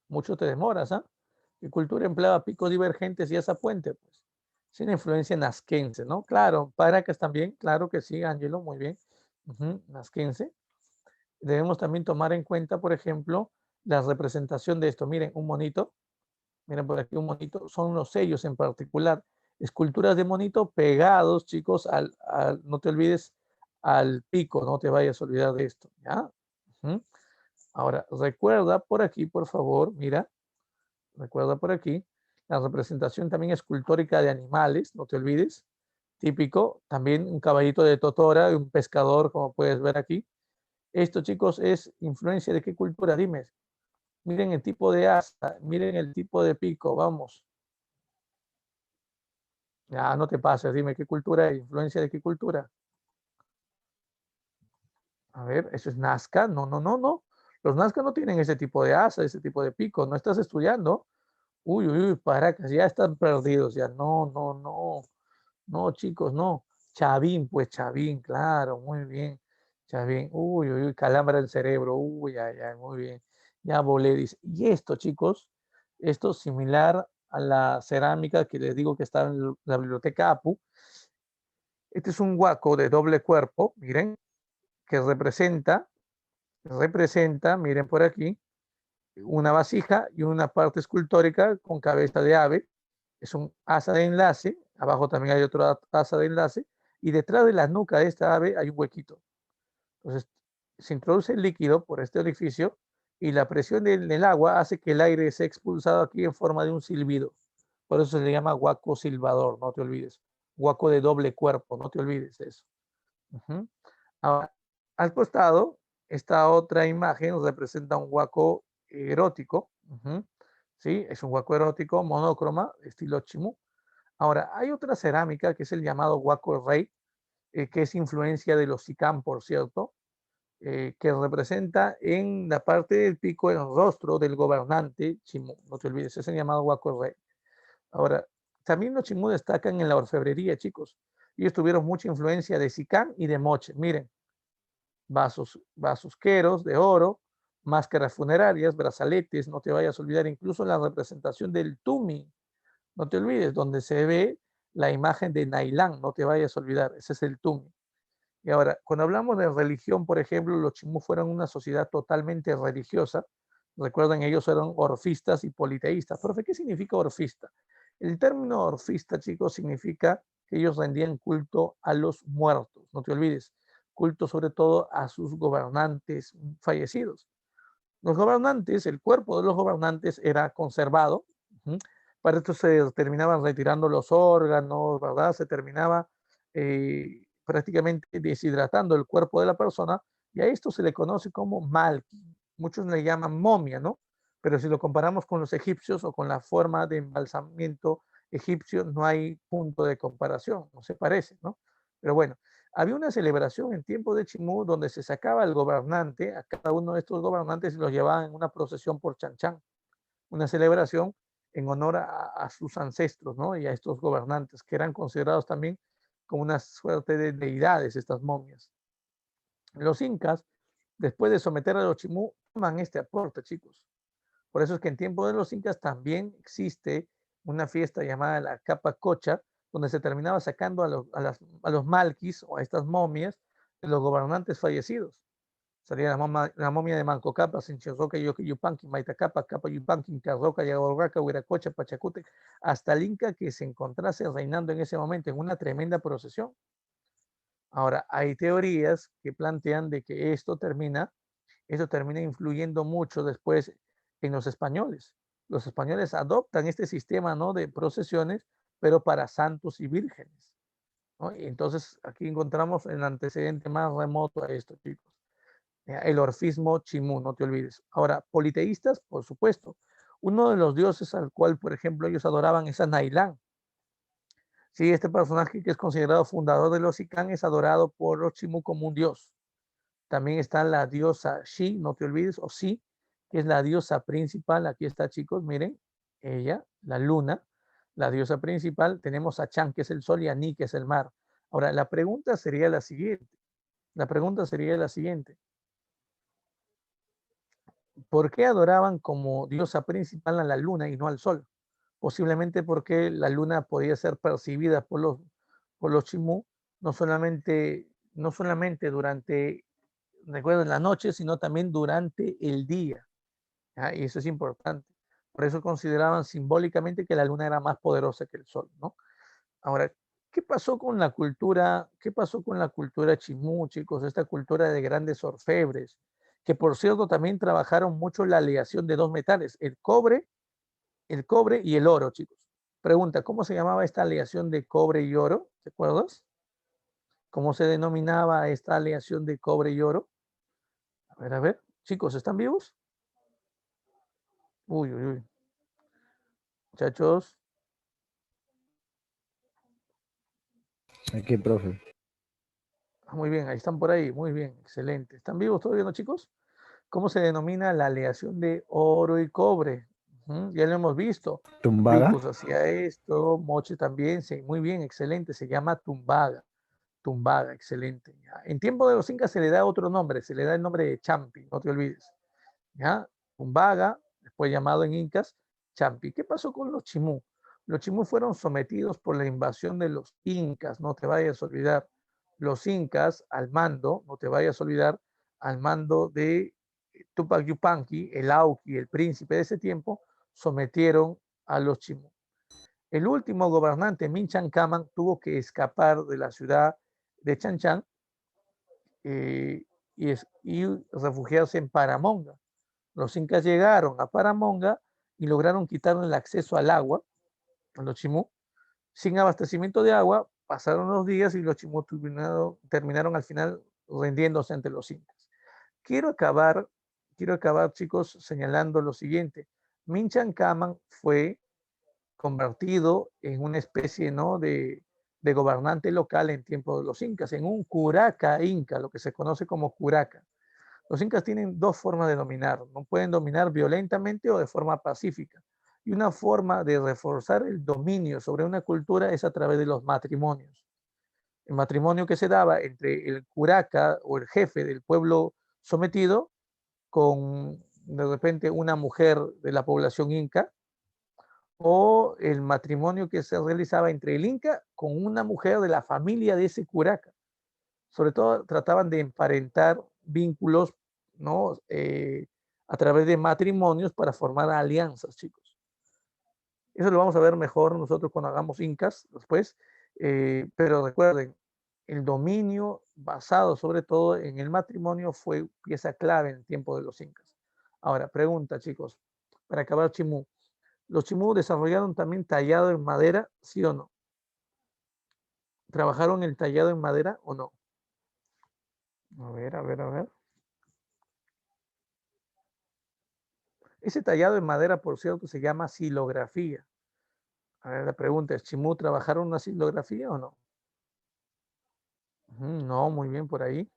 S1: Mucho te demoras, ¿ah? ¿Qué cultura empleaba picos divergentes y Azapuente? Pues, sin influencia nazquense, ¿no? Claro, Paracas también, claro que sí, Ángelo, muy bien. Nazquense. Debemos también tomar en cuenta, por ejemplo, la representación de esto. Miren, un monito, miren por aquí un monito, son los sellos en particular, esculturas de monito pegados, chicos, no te olvides, al pico, no te vayas a olvidar de esto, ¿ya? Ahora, recuerda por aquí, por favor, mira, recuerda por aquí, la representación también escultórica de animales, no te olvides, típico, también un caballito de totora, un pescador, como puedes ver aquí. Esto, chicos, es influencia de qué cultura, dime. Miren el tipo de asa, miren el tipo de pico, vamos. Ya, no te pases, dime qué cultura, influencia de qué cultura. A ver, ¿eso es Nazca? No, no, no, no. Los Nazca no tienen ese tipo de asa, ese tipo de pico. ¿No estás estudiando? Uy, uy, uy, Paracas, ya están perdidos, ya. No, no, no. No, chicos, no. Chavín, pues Chavín, claro, muy bien. Chavín, uy, uy, uy, calambra el cerebro, uy, ay, ay, muy bien. Ya volé, dice. Y esto, chicos, esto es similar a la cerámica que les digo que está en la biblioteca APU. Este es un huaco de doble cuerpo, miren, que representa, miren por aquí, una vasija y una parte escultórica con cabeza de ave. Es un asa de enlace, abajo también hay otra asa de enlace, y detrás de la nuca de esta ave hay un huequito. Entonces, se introduce el líquido por este orificio y la presión del agua hace que el aire sea expulsado aquí en forma de un silbido. Por eso se le llama huaco silbador, no te olvides. Huaco de doble cuerpo, no te olvides de eso. Ujú. Ahora, al costado, esta otra imagen representa un huaco erótico. Ujú. ¿Sí? Es un huaco erótico monócroma, estilo chimú. Ahora, hay otra cerámica que es el llamado huaco rey, que es influencia de los sicam, por cierto, que representa en la parte del pico el rostro del gobernante chimú. No te olvides, es el llamado huaco rey. Ahora, también los chimú destacan en la orfebrería, chicos. Ellos tuvieron mucha influencia de sicam y de moche. Miren, vasos queros de oro, máscaras funerarias, brazaletes, no te vayas a olvidar, incluso la representación del tumi, no te olvides, donde se ve la imagen de Nailán, no te vayas a olvidar, ese es el tumi. Y ahora, cuando hablamos de religión, por ejemplo, los chimú fueron una sociedad totalmente religiosa. Recuerden, ellos eran orfistas y politeístas. Profe, ¿qué significa orfista? El término orfista, chicos, significa que ellos rendían culto a los muertos. No te olvides, culto sobre todo a sus gobernantes fallecidos. Los gobernantes, el cuerpo de los gobernantes era conservado. Para esto se terminaban retirando los órganos, ¿verdad? Se terminaba prácticamente deshidratando el cuerpo de la persona y a esto se le conoce como malki. Muchos le llaman momia, ¿no? Pero si lo comparamos con los egipcios o con la forma de embalsamiento egipcio, no hay punto de comparación, no se parece, ¿no? Pero bueno, había una celebración en tiempo de Chimú donde se sacaba al gobernante, a cada uno de estos gobernantes y los llevaban en una procesión por Chanchán, una celebración en honor a sus ancestros, ¿no? Y a estos gobernantes que eran considerados también como una suerte de deidades, estas momias. Los incas, después de someter a los Chimú, toman este aporte, chicos. Por eso es que en tiempo de los incas también existe una fiesta llamada la Capa Cocha, donde se terminaba sacando a los malquis o a estas momias de los gobernantes fallecidos. Salía la momia de Manco Capa, Sinchirroca, Yupanqui, Maitacapa, Capa Yupanqui, Carroca, Yaguarraca, Huiracocha, Pachacute, hasta el Inca que se encontrase reinando en ese momento en una tremenda procesión. Ahora, hay teorías que plantean de que eso termina influyendo mucho después en los españoles. Los españoles adoptan este sistema, ¿no?, de procesiones, pero para santos y vírgenes, ¿no? Y entonces aquí encontramos el antecedente más remoto a esto, chicos. El orfismo chimú, no te olvides. Ahora, politeístas, por supuesto. Uno de los dioses al cual, por ejemplo, ellos adoraban es a Nailán. Sí, este personaje que es considerado fundador de los Icán es adorado por los chimú como un dios. También está la diosa Shi, no te olvides, o Si, que es la diosa principal. Aquí está, chicos, miren, ella, la luna, la diosa principal. Tenemos a Chan, que es el sol, y a Ni, que es el mar. Ahora, la pregunta sería la siguiente. La pregunta sería la siguiente. ¿Por qué adoraban como diosa principal a la luna y no al sol? Posiblemente porque la luna podía ser percibida por los chimú no solamente durante, recuerdo, en la noche, sino también durante el día. ¿Ya? Y eso es importante. Por eso consideraban simbólicamente que la luna era más poderosa que el sol, ¿no? Ahora, ¿qué pasó con la cultura chimú, chicos? Esta cultura de grandes orfebres, que por cierto también trabajaron mucho la aleación de dos metales, el cobre y el oro, chicos. Pregunta, ¿cómo se llamaba esta aleación de cobre y oro? ¿Te acuerdas? ¿Cómo se denominaba esta aleación de cobre y oro? A ver, chicos, ¿están vivos? Uy, uy, uy. Muchachos,
S2: Aquí, profe.
S1: Muy bien, ahí están por ahí, muy bien, excelente. ¿Están vivos todavía, no, chicos? ¿Cómo se denomina la aleación de oro y cobre? Ya lo hemos visto.
S2: Tumbada.
S1: Ricus hacía esto, Moche también, sí, muy bien, excelente, se llama tumbaga. Tumbaga, excelente. ¿Ya? En tiempo de los incas se le da otro nombre, se le da el nombre de champi, no te olvides. ¿Ya? Tumbaga, después llamado en incas champi. ¿Qué pasó con los chimú? Los chimú fueron sometidos por la invasión de los incas, no te vayas a olvidar. Los incas al mando, no te vayas a olvidar, al mando de Tupac Yupanqui, el Auqui, el príncipe de ese tiempo, sometieron a los chimú. El último gobernante, Minchan Caman, tuvo que escapar de la ciudad de Chanchan eh, y refugiarse en Paramonga. Los incas llegaron a Paramonga y lograron quitarle el acceso al agua a los chimú. Sin abastecimiento de agua, pasaron los días y los chimú terminaron al final rindiéndose ante los incas. Quiero acabar, quiero acabar, chicos, señalando lo siguiente. Minchan Caman fue convertido en una especie, ¿no?, de gobernante local en tiempo de los incas, en un curaca inca, lo que se conoce como curaca. Los incas tienen dos formas de dominar, no pueden dominar violentamente o de forma pacífica. Y una forma de reforzar el dominio sobre una cultura es a través de los matrimonios. El matrimonio que se daba entre el curaca o el jefe del pueblo sometido con de repente una mujer de la población inca, o el matrimonio que se realizaba entre el inca con una mujer de la familia de ese curaca. Sobre todo trataban de emparentar vínculos, ¿no? A través de matrimonios para formar alianzas, chicos. Eso lo vamos a ver mejor nosotros cuando hagamos incas después, pero recuerden, el dominio basado sobre todo en el matrimonio fue pieza clave en el tiempo de los incas. Ahora, pregunta, chicos, para acabar Chimú. ¿Los chimú desarrollaron también tallado en madera, sí o no? ¿Trabajaron el tallado en madera o no? A ver, a ver, a ver. Ese tallado en madera, por cierto, se llama silografía. A ver, la pregunta es, ¿Chimú trabajaron una silografía o no? No, muy bien por ahí.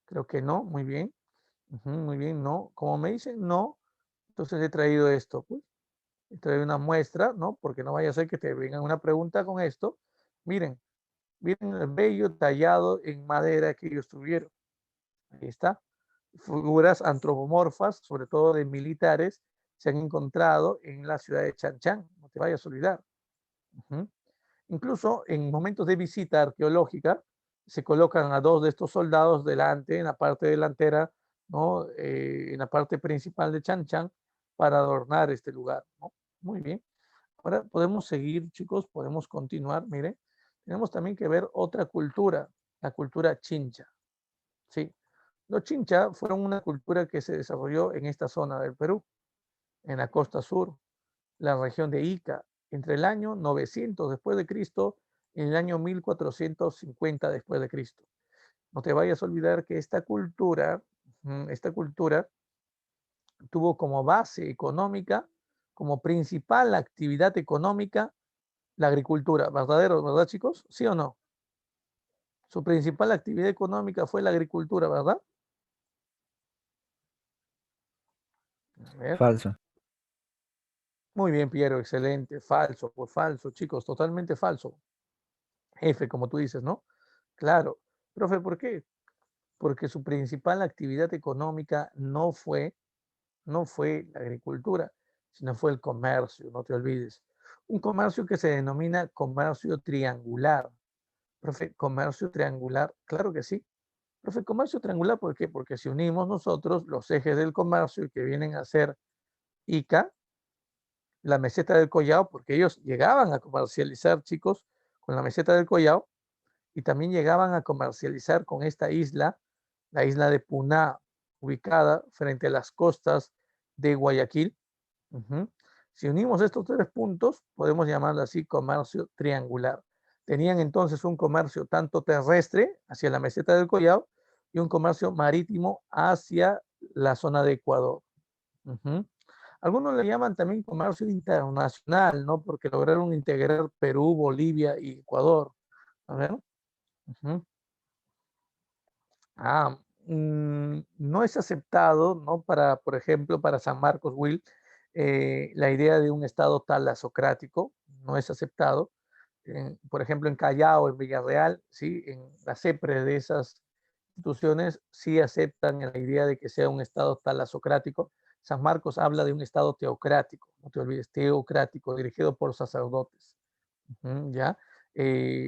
S1: Creo que no, muy bien. Muy bien, no. Como me dicen no, entonces he traído esto, pues. He traído una muestra, ¿no? Porque no vaya a ser que te vengan una pregunta con esto. Miren, miren el bello tallado en madera que ellos tuvieron. Ahí está. Figuras antropomorfas, sobre todo de militares, se han encontrado en la ciudad de Chan, no te vayas a olvidar. Incluso en momentos de visita arqueológica, se colocan a dos de estos soldados delante, en la parte delantera, ¿no? En la parte principal de Chan para adornar este lugar, ¿no? Muy bien. Ahora podemos seguir, chicos, podemos continuar. Mire, tenemos también que ver otra cultura, la cultura chincha. Sí, los chincha fueron una cultura que se desarrolló en esta zona del Perú, en la costa sur, la región de Ica, entre el año 900 después de Cristo y el año 1450 después de Cristo. No te vayas a olvidar que esta cultura tuvo como base económica, como principal actividad económica, la agricultura. ¿Verdadero, verdad, chicos? ¿Sí o no? Su principal actividad económica fue la agricultura, ¿verdad? A ver.
S2: Falso.
S1: Muy bien, Piero, excelente. Falso, pues falso, chicos, totalmente falso. F, como tú dices, ¿no? Claro. Profe, ¿por qué? Porque su principal actividad económica no fue la agricultura, sino fue el comercio, no te olvides. Un comercio que se denomina comercio triangular. Profe, comercio triangular, claro que sí. Profe, comercio triangular, ¿por qué? Porque si unimos nosotros los ejes del comercio que vienen a ser Ica, la meseta del Collao, porque ellos llegaban a comercializar, chicos, con la meseta del Collao, y también llegaban a comercializar con esta isla, la isla de Puná, ubicada frente a las costas de Guayaquil. Si unimos estos tres puntos, podemos llamarlo así comercio triangular. Tenían entonces un comercio tanto terrestre hacia la meseta del Collao y un comercio marítimo hacia la zona de Ecuador. Algunos le llaman también comercio internacional, ¿no? Porque lograron integrar Perú, Bolivia y Ecuador. A ver. Ujú. Ah, no es aceptado, ¿no? Para, por ejemplo, para San Marcos, Will, la idea de un Estado talasocrático no es aceptado. Por ejemplo, en Callao, en Villarreal, sí, en la CEPRE de esas instituciones sí aceptan la idea de que sea un Estado talasocrático. San Marcos habla de un Estado teocrático, no te olvides, teocrático, dirigido por sacerdotes. ¿Ya?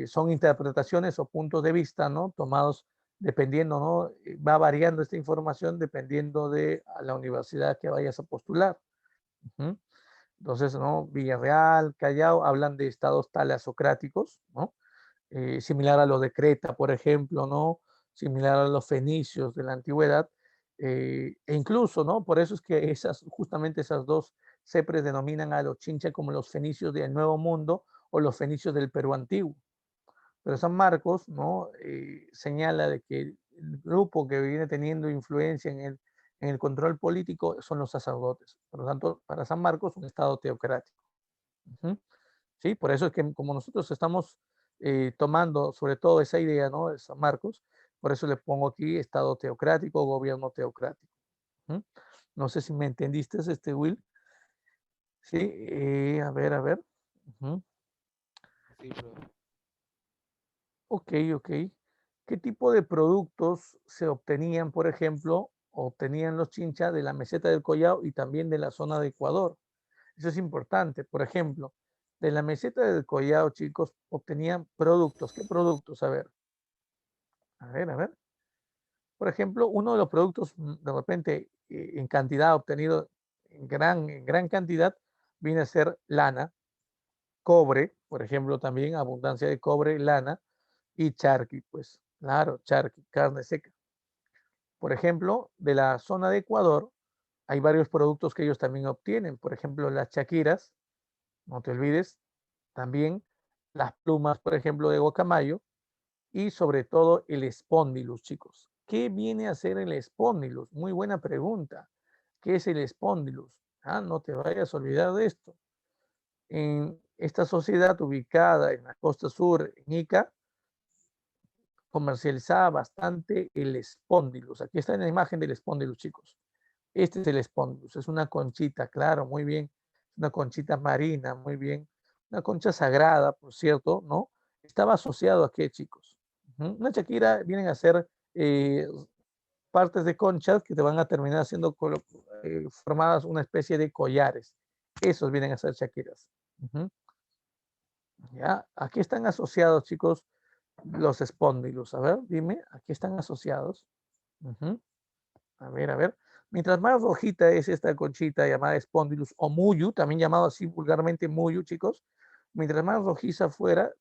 S1: Son interpretaciones o puntos de vista, ¿no? Tomados dependiendo, ¿no? Va variando esta información dependiendo de la universidad que vayas a postular. ¿Mm? Entonces, ¿no? Villarreal, Callao, hablan de estados talasocráticos, ¿no? Similar a los de Creta, por ejemplo, ¿no? Similar a los fenicios de la antigüedad, e incluso, ¿no? Por eso es que justamente esas dos CEPRES denominan a los chincha como los fenicios del Nuevo Mundo o los fenicios del Perú antiguo. Pero San Marcos, ¿no? Señala de que el grupo que viene teniendo influencia en el control político son los sacerdotes. Por lo tanto, para San Marcos, un estado teocrático. Ujú. ¿Sí? Por eso es que como nosotros estamos tomando sobre todo esa idea, ¿no? De San Marcos, por eso le pongo aquí Estado teocrático, gobierno teocrático. ¿Mm? No sé si me entendiste, Will. Sí, a ver, a ver. Ujú.
S4: Sí, profe.
S1: Ok, ok. ¿Qué tipo de productos se obtenían, por ejemplo, obtenían los chinchas de la meseta del Collao y también de la zona de Ecuador? Eso es importante. Por ejemplo, de la meseta del Collao, chicos, obtenían productos. ¿Qué productos? A ver, a ver, a ver. Por ejemplo, uno de los productos de repente en cantidad obtenido en gran cantidad viene a ser lana, cobre, por ejemplo, también abundancia de cobre, lana y charqui, pues claro, charqui, carne seca. Por ejemplo, de la zona de Ecuador hay varios productos que ellos también obtienen. Por ejemplo, las chaquiras, no te olvides, también las plumas, por ejemplo, de guacamayo y sobre todo el espóndilus, chicos. ¿Qué viene a ser el espóndilus? Muy buena pregunta. ¿Qué es el espóndilus? Ah, no te vayas a olvidar de esto. En esta sociedad ubicada en la costa sur, en Ica, comercializaba bastante el espóndilus. Aquí está en la imagen del espóndilus, chicos. Este es el espóndilus, es una conchita, claro, muy bien. Una conchita marina, muy bien. Una concha sagrada, por cierto, ¿no? Estaba asociado a qué, chicos. Una chaquira vienen a ser partes de conchas que te van a terminar siendo formadas una especie de collares. Esos vienen a ser chaquiras. ¿Ya? Aquí están asociados, chicos, los espóndilos. A ver, dime, aquí están asociados. A ver, a ver. Mientras más rojita es esta conchita llamada espondylus o muyu, también llamado así vulgarmente muyu, chicos, mientras más rojiza fuera,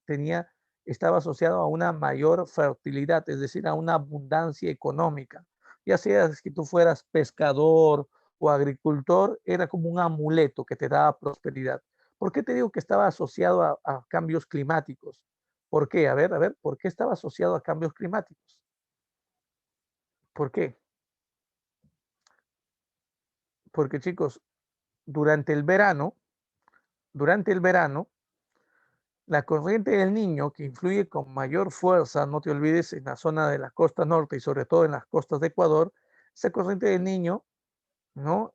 S1: estaba asociado a una mayor fertilidad, es decir, a una abundancia económica. Ya sea que tú fueras pescador o agricultor, era como un amuleto que te daba prosperidad. ¿Por qué te digo que estaba asociado a cambios climáticos? ¿Por qué? A ver, ¿por qué estaba asociado a cambios climáticos? ¿Por qué? Porque chicos, durante el verano, la corriente del Niño, que influye con mayor fuerza, no te olvides, en la zona de la costa norte y sobre todo en las costas de Ecuador, esa corriente del Niño, ¿no?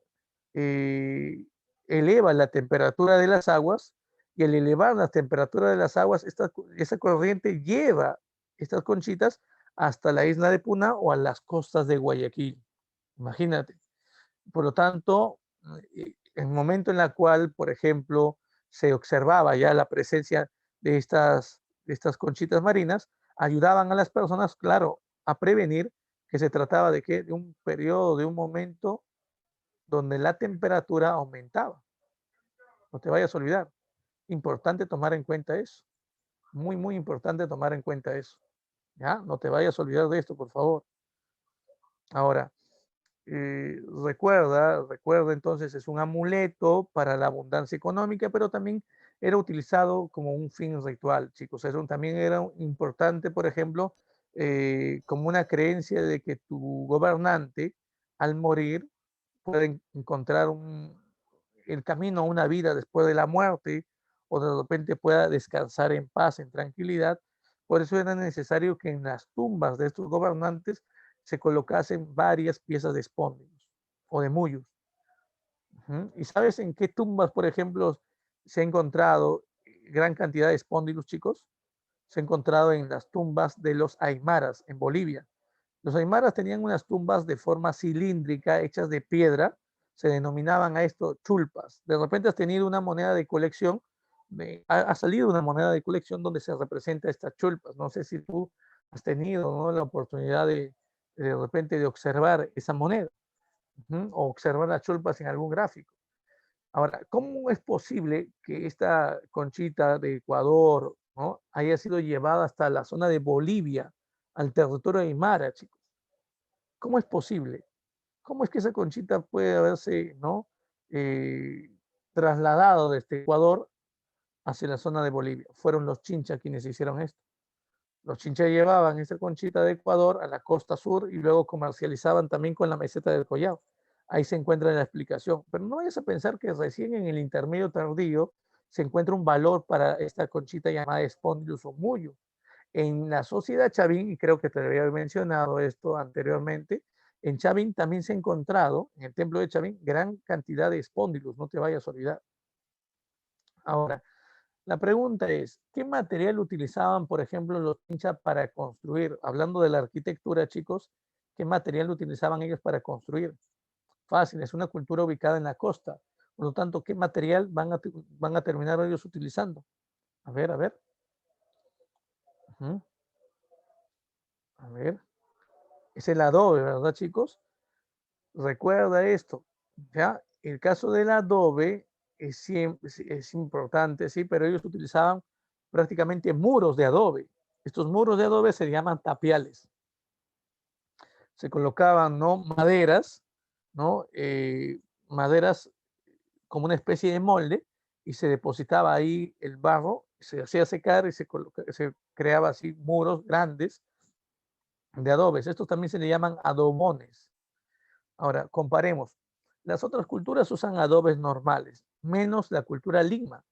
S1: Eh, eleva la temperatura de las aguas y al elevar la temperatura de las aguas, esa corriente lleva estas conchitas hasta la isla de Puna o a las costas de Guayaquil. Imagínate. Por lo tanto, en el momento en el cual, por ejemplo, se observaba ya la presencia de estas conchitas marinas, ayudaban a las personas, claro, a prevenir que se trataba de, ¿qué? De un periodo, de un momento donde la temperatura aumentaba. No te vayas a olvidar. Importante tomar en cuenta eso. Muy, muy importante tomar en cuenta eso. ¿Ya? No te vayas a olvidar de esto, por favor. Ahora, recuerda entonces, es un amuleto para la abundancia económica, pero también era utilizado como un fin ritual, chicos. Eso también era importante, por ejemplo, como una creencia de que tu gobernante, al morir, puede encontrar el camino a una vida después de la muerte, o de repente pueda descansar en paz, en tranquilidad, Por eso era necesario que en las tumbas de estos gobernantes se colocasen varias piezas de espóndilos o de muyos. ¿Y sabes en qué tumbas, por ejemplo, se ha encontrado gran cantidad de espóndilos, chicos? Se ha encontrado en las tumbas de los aymaras en Bolivia. Los aymaras tenían unas tumbas de forma cilíndrica hechas de piedra, se denominaban a esto chulpas. De repente has tenido una moneda de colección, ha salido una moneda de colección donde se representa estas chulpas. No sé si tú has tenido, ¿no?, la oportunidad de repente de observar esa moneda, o observar las chulpas en algún gráfico. Ahora, ¿cómo es posible que esta conchita de Ecuador, ¿no?, haya sido llevada hasta la zona de Bolivia, al territorio aymara, chicos? ¿Cómo es posible? ¿Cómo es que esa conchita puede haberse, ¿no?, eh, trasladado desde Ecuador hacia la zona de Bolivia? Fueron los chinchas quienes hicieron esto. Los chinchas llevaban esa conchita de Ecuador a la costa sur y luego comercializaban también con la meseta del Collao. Ahí se encuentra la explicación. Pero no vayas a pensar que recién en el intermedio tardío se encuentra un valor para esta conchita llamada Spondylus o muyo. En la sociedad Chavín, y creo que te había mencionado esto anteriormente, en Chavín también se ha encontrado, en el templo de Chavín, gran cantidad de espóndilos, no te vayas a olvidar. Ahora, la pregunta es, ¿qué material utilizaban, por ejemplo, los chinchas para construir? Hablando de la arquitectura, chicos, ¿qué material utilizaban ellos para construir? Fácil, es una cultura ubicada en la costa. Por lo tanto, ¿qué material van a terminar ellos utilizando? A ver, a ver. A ver. Es el adobe, ¿verdad, chicos? Recuerda esto, ¿ya? El caso del adobe es importante, sí, pero ellos utilizaban prácticamente muros de adobe. Estos muros de adobe se llaman tapiales. Se colocaban, ¿no?, maderas, ¿no? Maderas como una especie de molde y se depositaba ahí el barro, se hacía secar y se creaba así muros grandes de adobes. Estos también se le llaman adobones. Ahora, comparemos. Las otras culturas usan adobes normales, menos la cultura lima.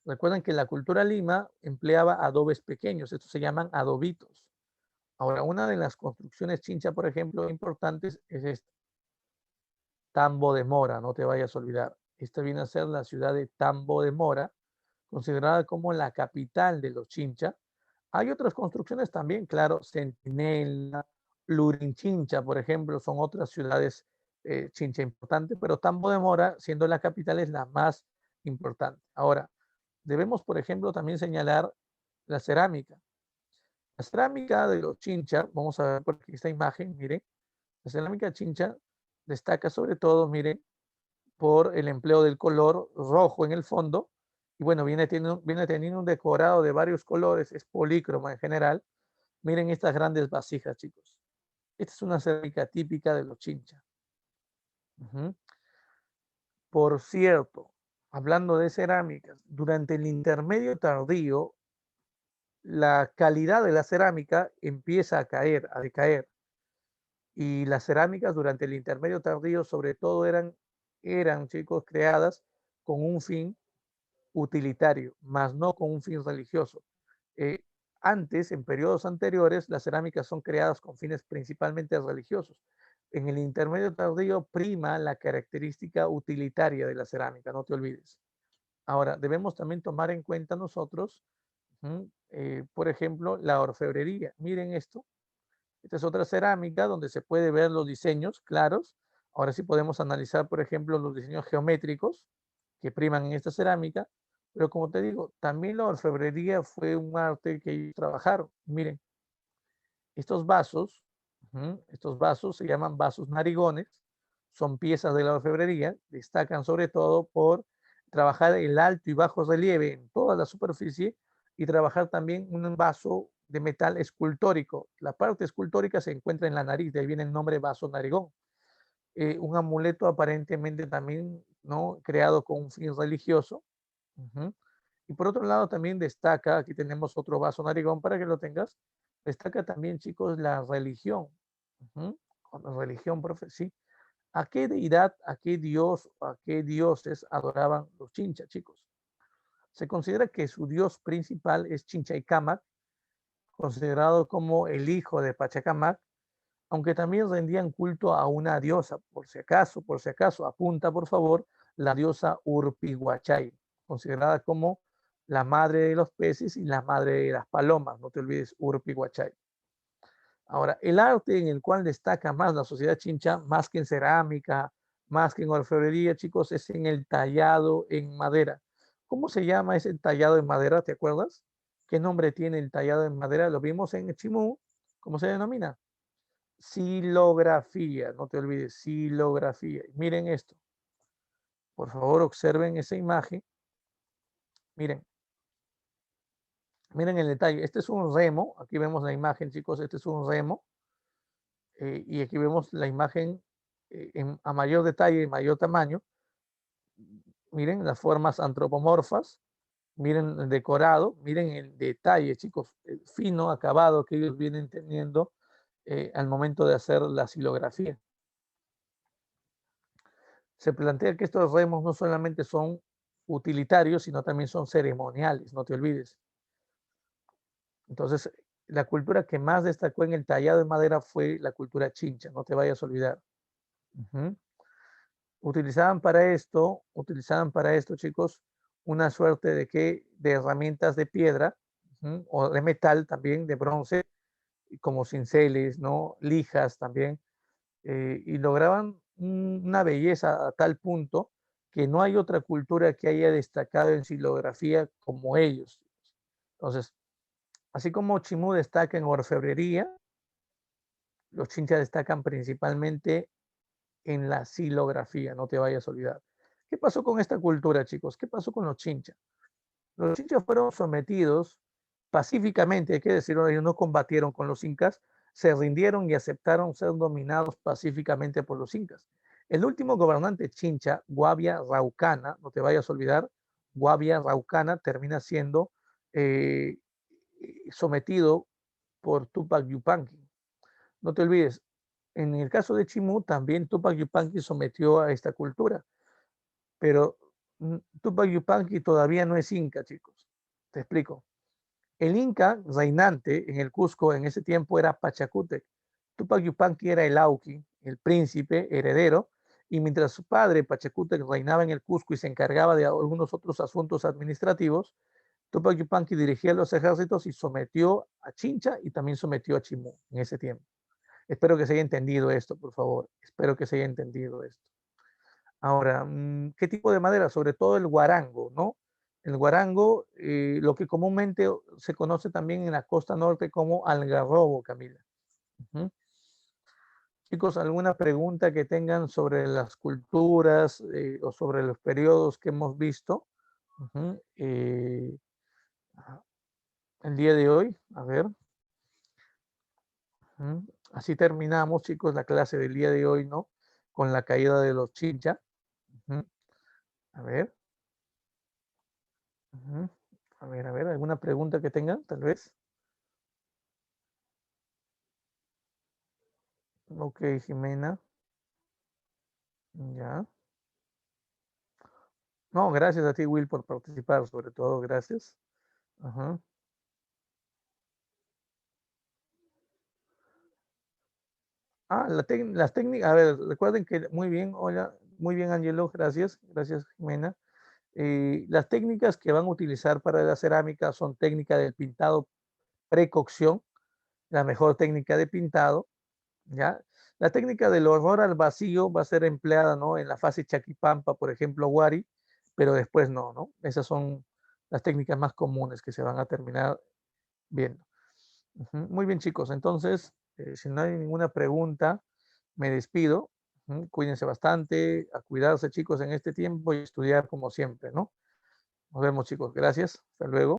S1: Recuerden que la cultura lima empleaba adobes pequeños, estos se llaman adobitos. Ahora, una de las construcciones chincha, por ejemplo, importantes es esta, Tambo de Mora, no te vayas a olvidar. Esta viene a ser la ciudad de Tambo de Mora, considerada como la capital de los chincha. Hay otras construcciones también, claro, Centinela, Lurinchincha, por ejemplo, son otras ciudades chincha importantes, pero Tambo de Mora, siendo la capital, es la más importante. Ahora, debemos, por ejemplo, también señalar la cerámica. La cerámica de los chincha, vamos a ver por aquí esta imagen, miren, la cerámica chincha destaca sobre todo, miren, por el empleo del color rojo en el fondo, y bueno, viene teniendo un decorado de varios colores, es polícroma en general. Miren estas grandes vasijas, chicos. Esta es una cerámica típica de los chincha. Por cierto, hablando de cerámicas, durante el intermedio tardío, la calidad de la cerámica empieza a caer, a decaer. Y las cerámicas durante el intermedio tardío, sobre todo, eran, chicos, creadas con un fin utilitario, más no con un fin religioso. Eh, Antes, en periodos anteriores, las cerámicas son creadas con fines principalmente religiosos. En el intermedio tardío prima la característica utilitaria de la cerámica, no te olvides. Ahora, debemos también tomar en cuenta nosotros, por ejemplo, la orfebrería. Miren esto. Esta es otra cerámica donde se puede ver los diseños claros. Ahora sí podemos analizar, por ejemplo, los diseños geométricos que priman en esta cerámica. Pero como te digo, también la orfebrería fue un arte que ellos trabajaron. Miren, estos vasos se llaman vasos narigones, son piezas de la orfebrería, destacan sobre todo por trabajar el alto y bajo relieve en toda la superficie y trabajar también un vaso de metal escultórico. La parte escultórica se encuentra en la nariz, de ahí viene el nombre vaso narigón. Un amuleto aparentemente también, ¿no?, creado con un fin religioso. Y por otro lado también destaca, aquí tenemos otro vaso narigón para que lo tengas, destaca también, chicos, la religión. Con la religión, profe, sí. ¿A qué deidad, a qué dios, a qué dioses adoraban los chinchas, chicos? Se considera que su dios principal es Chinchaycamac, considerado como el hijo de Pachacamac, aunque también rendían culto a una diosa, por si acaso, apunta por favor, la diosa Urpihuachay, considerada como la madre de los peces y la madre de las palomas, no te olvides, Urpihuachay. Ahora, el arte en el cual destaca más la sociedad chincha, más que en cerámica, más que en orfebrería, chicos, es en el tallado en madera. ¿Cómo se llama ese tallado en madera? ¿Te acuerdas? ¿Qué nombre tiene el tallado en madera? Lo vimos en Chimú. ¿Cómo se denomina? Silografía, no te olvides, silografía. Miren esto. Por favor, observen esa imagen. Miren. Miren el detalle. Este es un remo. Aquí vemos la imagen, chicos. Este es un remo. Y aquí vemos la imagen a mayor detalle y mayor tamaño. Miren las formas antropomorfas. Miren el decorado. Miren el detalle, chicos. El fino acabado que ellos vienen teniendo al momento de hacer la silografía. Se plantea que estos remos no solamente son utilitarios, sino también son ceremoniales, no te olvides. Entonces, la cultura que más destacó en el tallado de madera fue la cultura chincha, no te vayas a olvidar. Utilizaban para esto, chicos, una suerte de herramientas de piedra o de metal también, de bronce, como cinceles, ¿no? Lijas también, y lograban una belleza a tal punto que no hay otra cultura que haya destacado en silografía como ellos. Entonces, así como Chimú destaca en orfebrería, los chinchas destacan principalmente en la silografía, no te vayas a olvidar. ¿Qué pasó con esta cultura, chicos? ¿Qué pasó con los chinchas? Los chinchas fueron sometidos pacíficamente, hay que decirlo, ellos no combatieron con los incas, se rindieron y aceptaron ser dominados pacíficamente por los incas. El último gobernante chincha, Guavia Raucana, no te vayas a olvidar, Guavia Raucana termina siendo sometido por Tupac Yupanqui. No te olvides, en el caso de Chimú también Tupac Yupanqui sometió a esta cultura, pero Tupac Yupanqui todavía no es inca, chicos. Te explico. El inca reinante en el Cusco en ese tiempo era Pachacútec. Tupac Yupanqui era el Auqui, el príncipe heredero, y mientras su padre Pachacútec reinaba en el Cusco y se encargaba de algunos otros asuntos administrativos, Tupac Yupanqui dirigía los ejércitos y sometió a Chincha y también sometió a Chimú en ese tiempo. Espero que se haya entendido esto, por favor. Espero que se haya entendido esto. Ahora, ¿qué tipo de madera? Sobre todo el guarango, ¿no? El guarango, lo que comúnmente se conoce también en la costa norte como algarrobo, Camila. Chicos, ¿alguna pregunta que tengan sobre las culturas o sobre los periodos que hemos visto el día de hoy? A ver. Así terminamos, chicos, la clase del día de hoy, ¿no? Con la caída de los chincha. A ver. A ver, ¿alguna pregunta que tengan, tal vez? Ok, Jimena. Ya. No, gracias a ti, Will, por participar, sobre todo, gracias. Ajá. Las técnicas, a ver, recuerden que, muy bien, hola, muy bien, Angelo, gracias, Jimena. Las técnicas que van a utilizar para la cerámica son técnica del pintado precocción, la mejor técnica de pintado, ¿ya? La técnica del horror al vacío va a ser empleada, ¿no? En la fase Chaquipampa, por ejemplo, Wari, pero después no. Esas son las técnicas más comunes que se van a terminar viendo. Muy bien, chicos. Entonces, si no hay ninguna pregunta, me despido. Cuídense bastante, a cuidarse, chicos, en este tiempo y estudiar como siempre, ¿no? Nos vemos, chicos. Gracias. Hasta luego.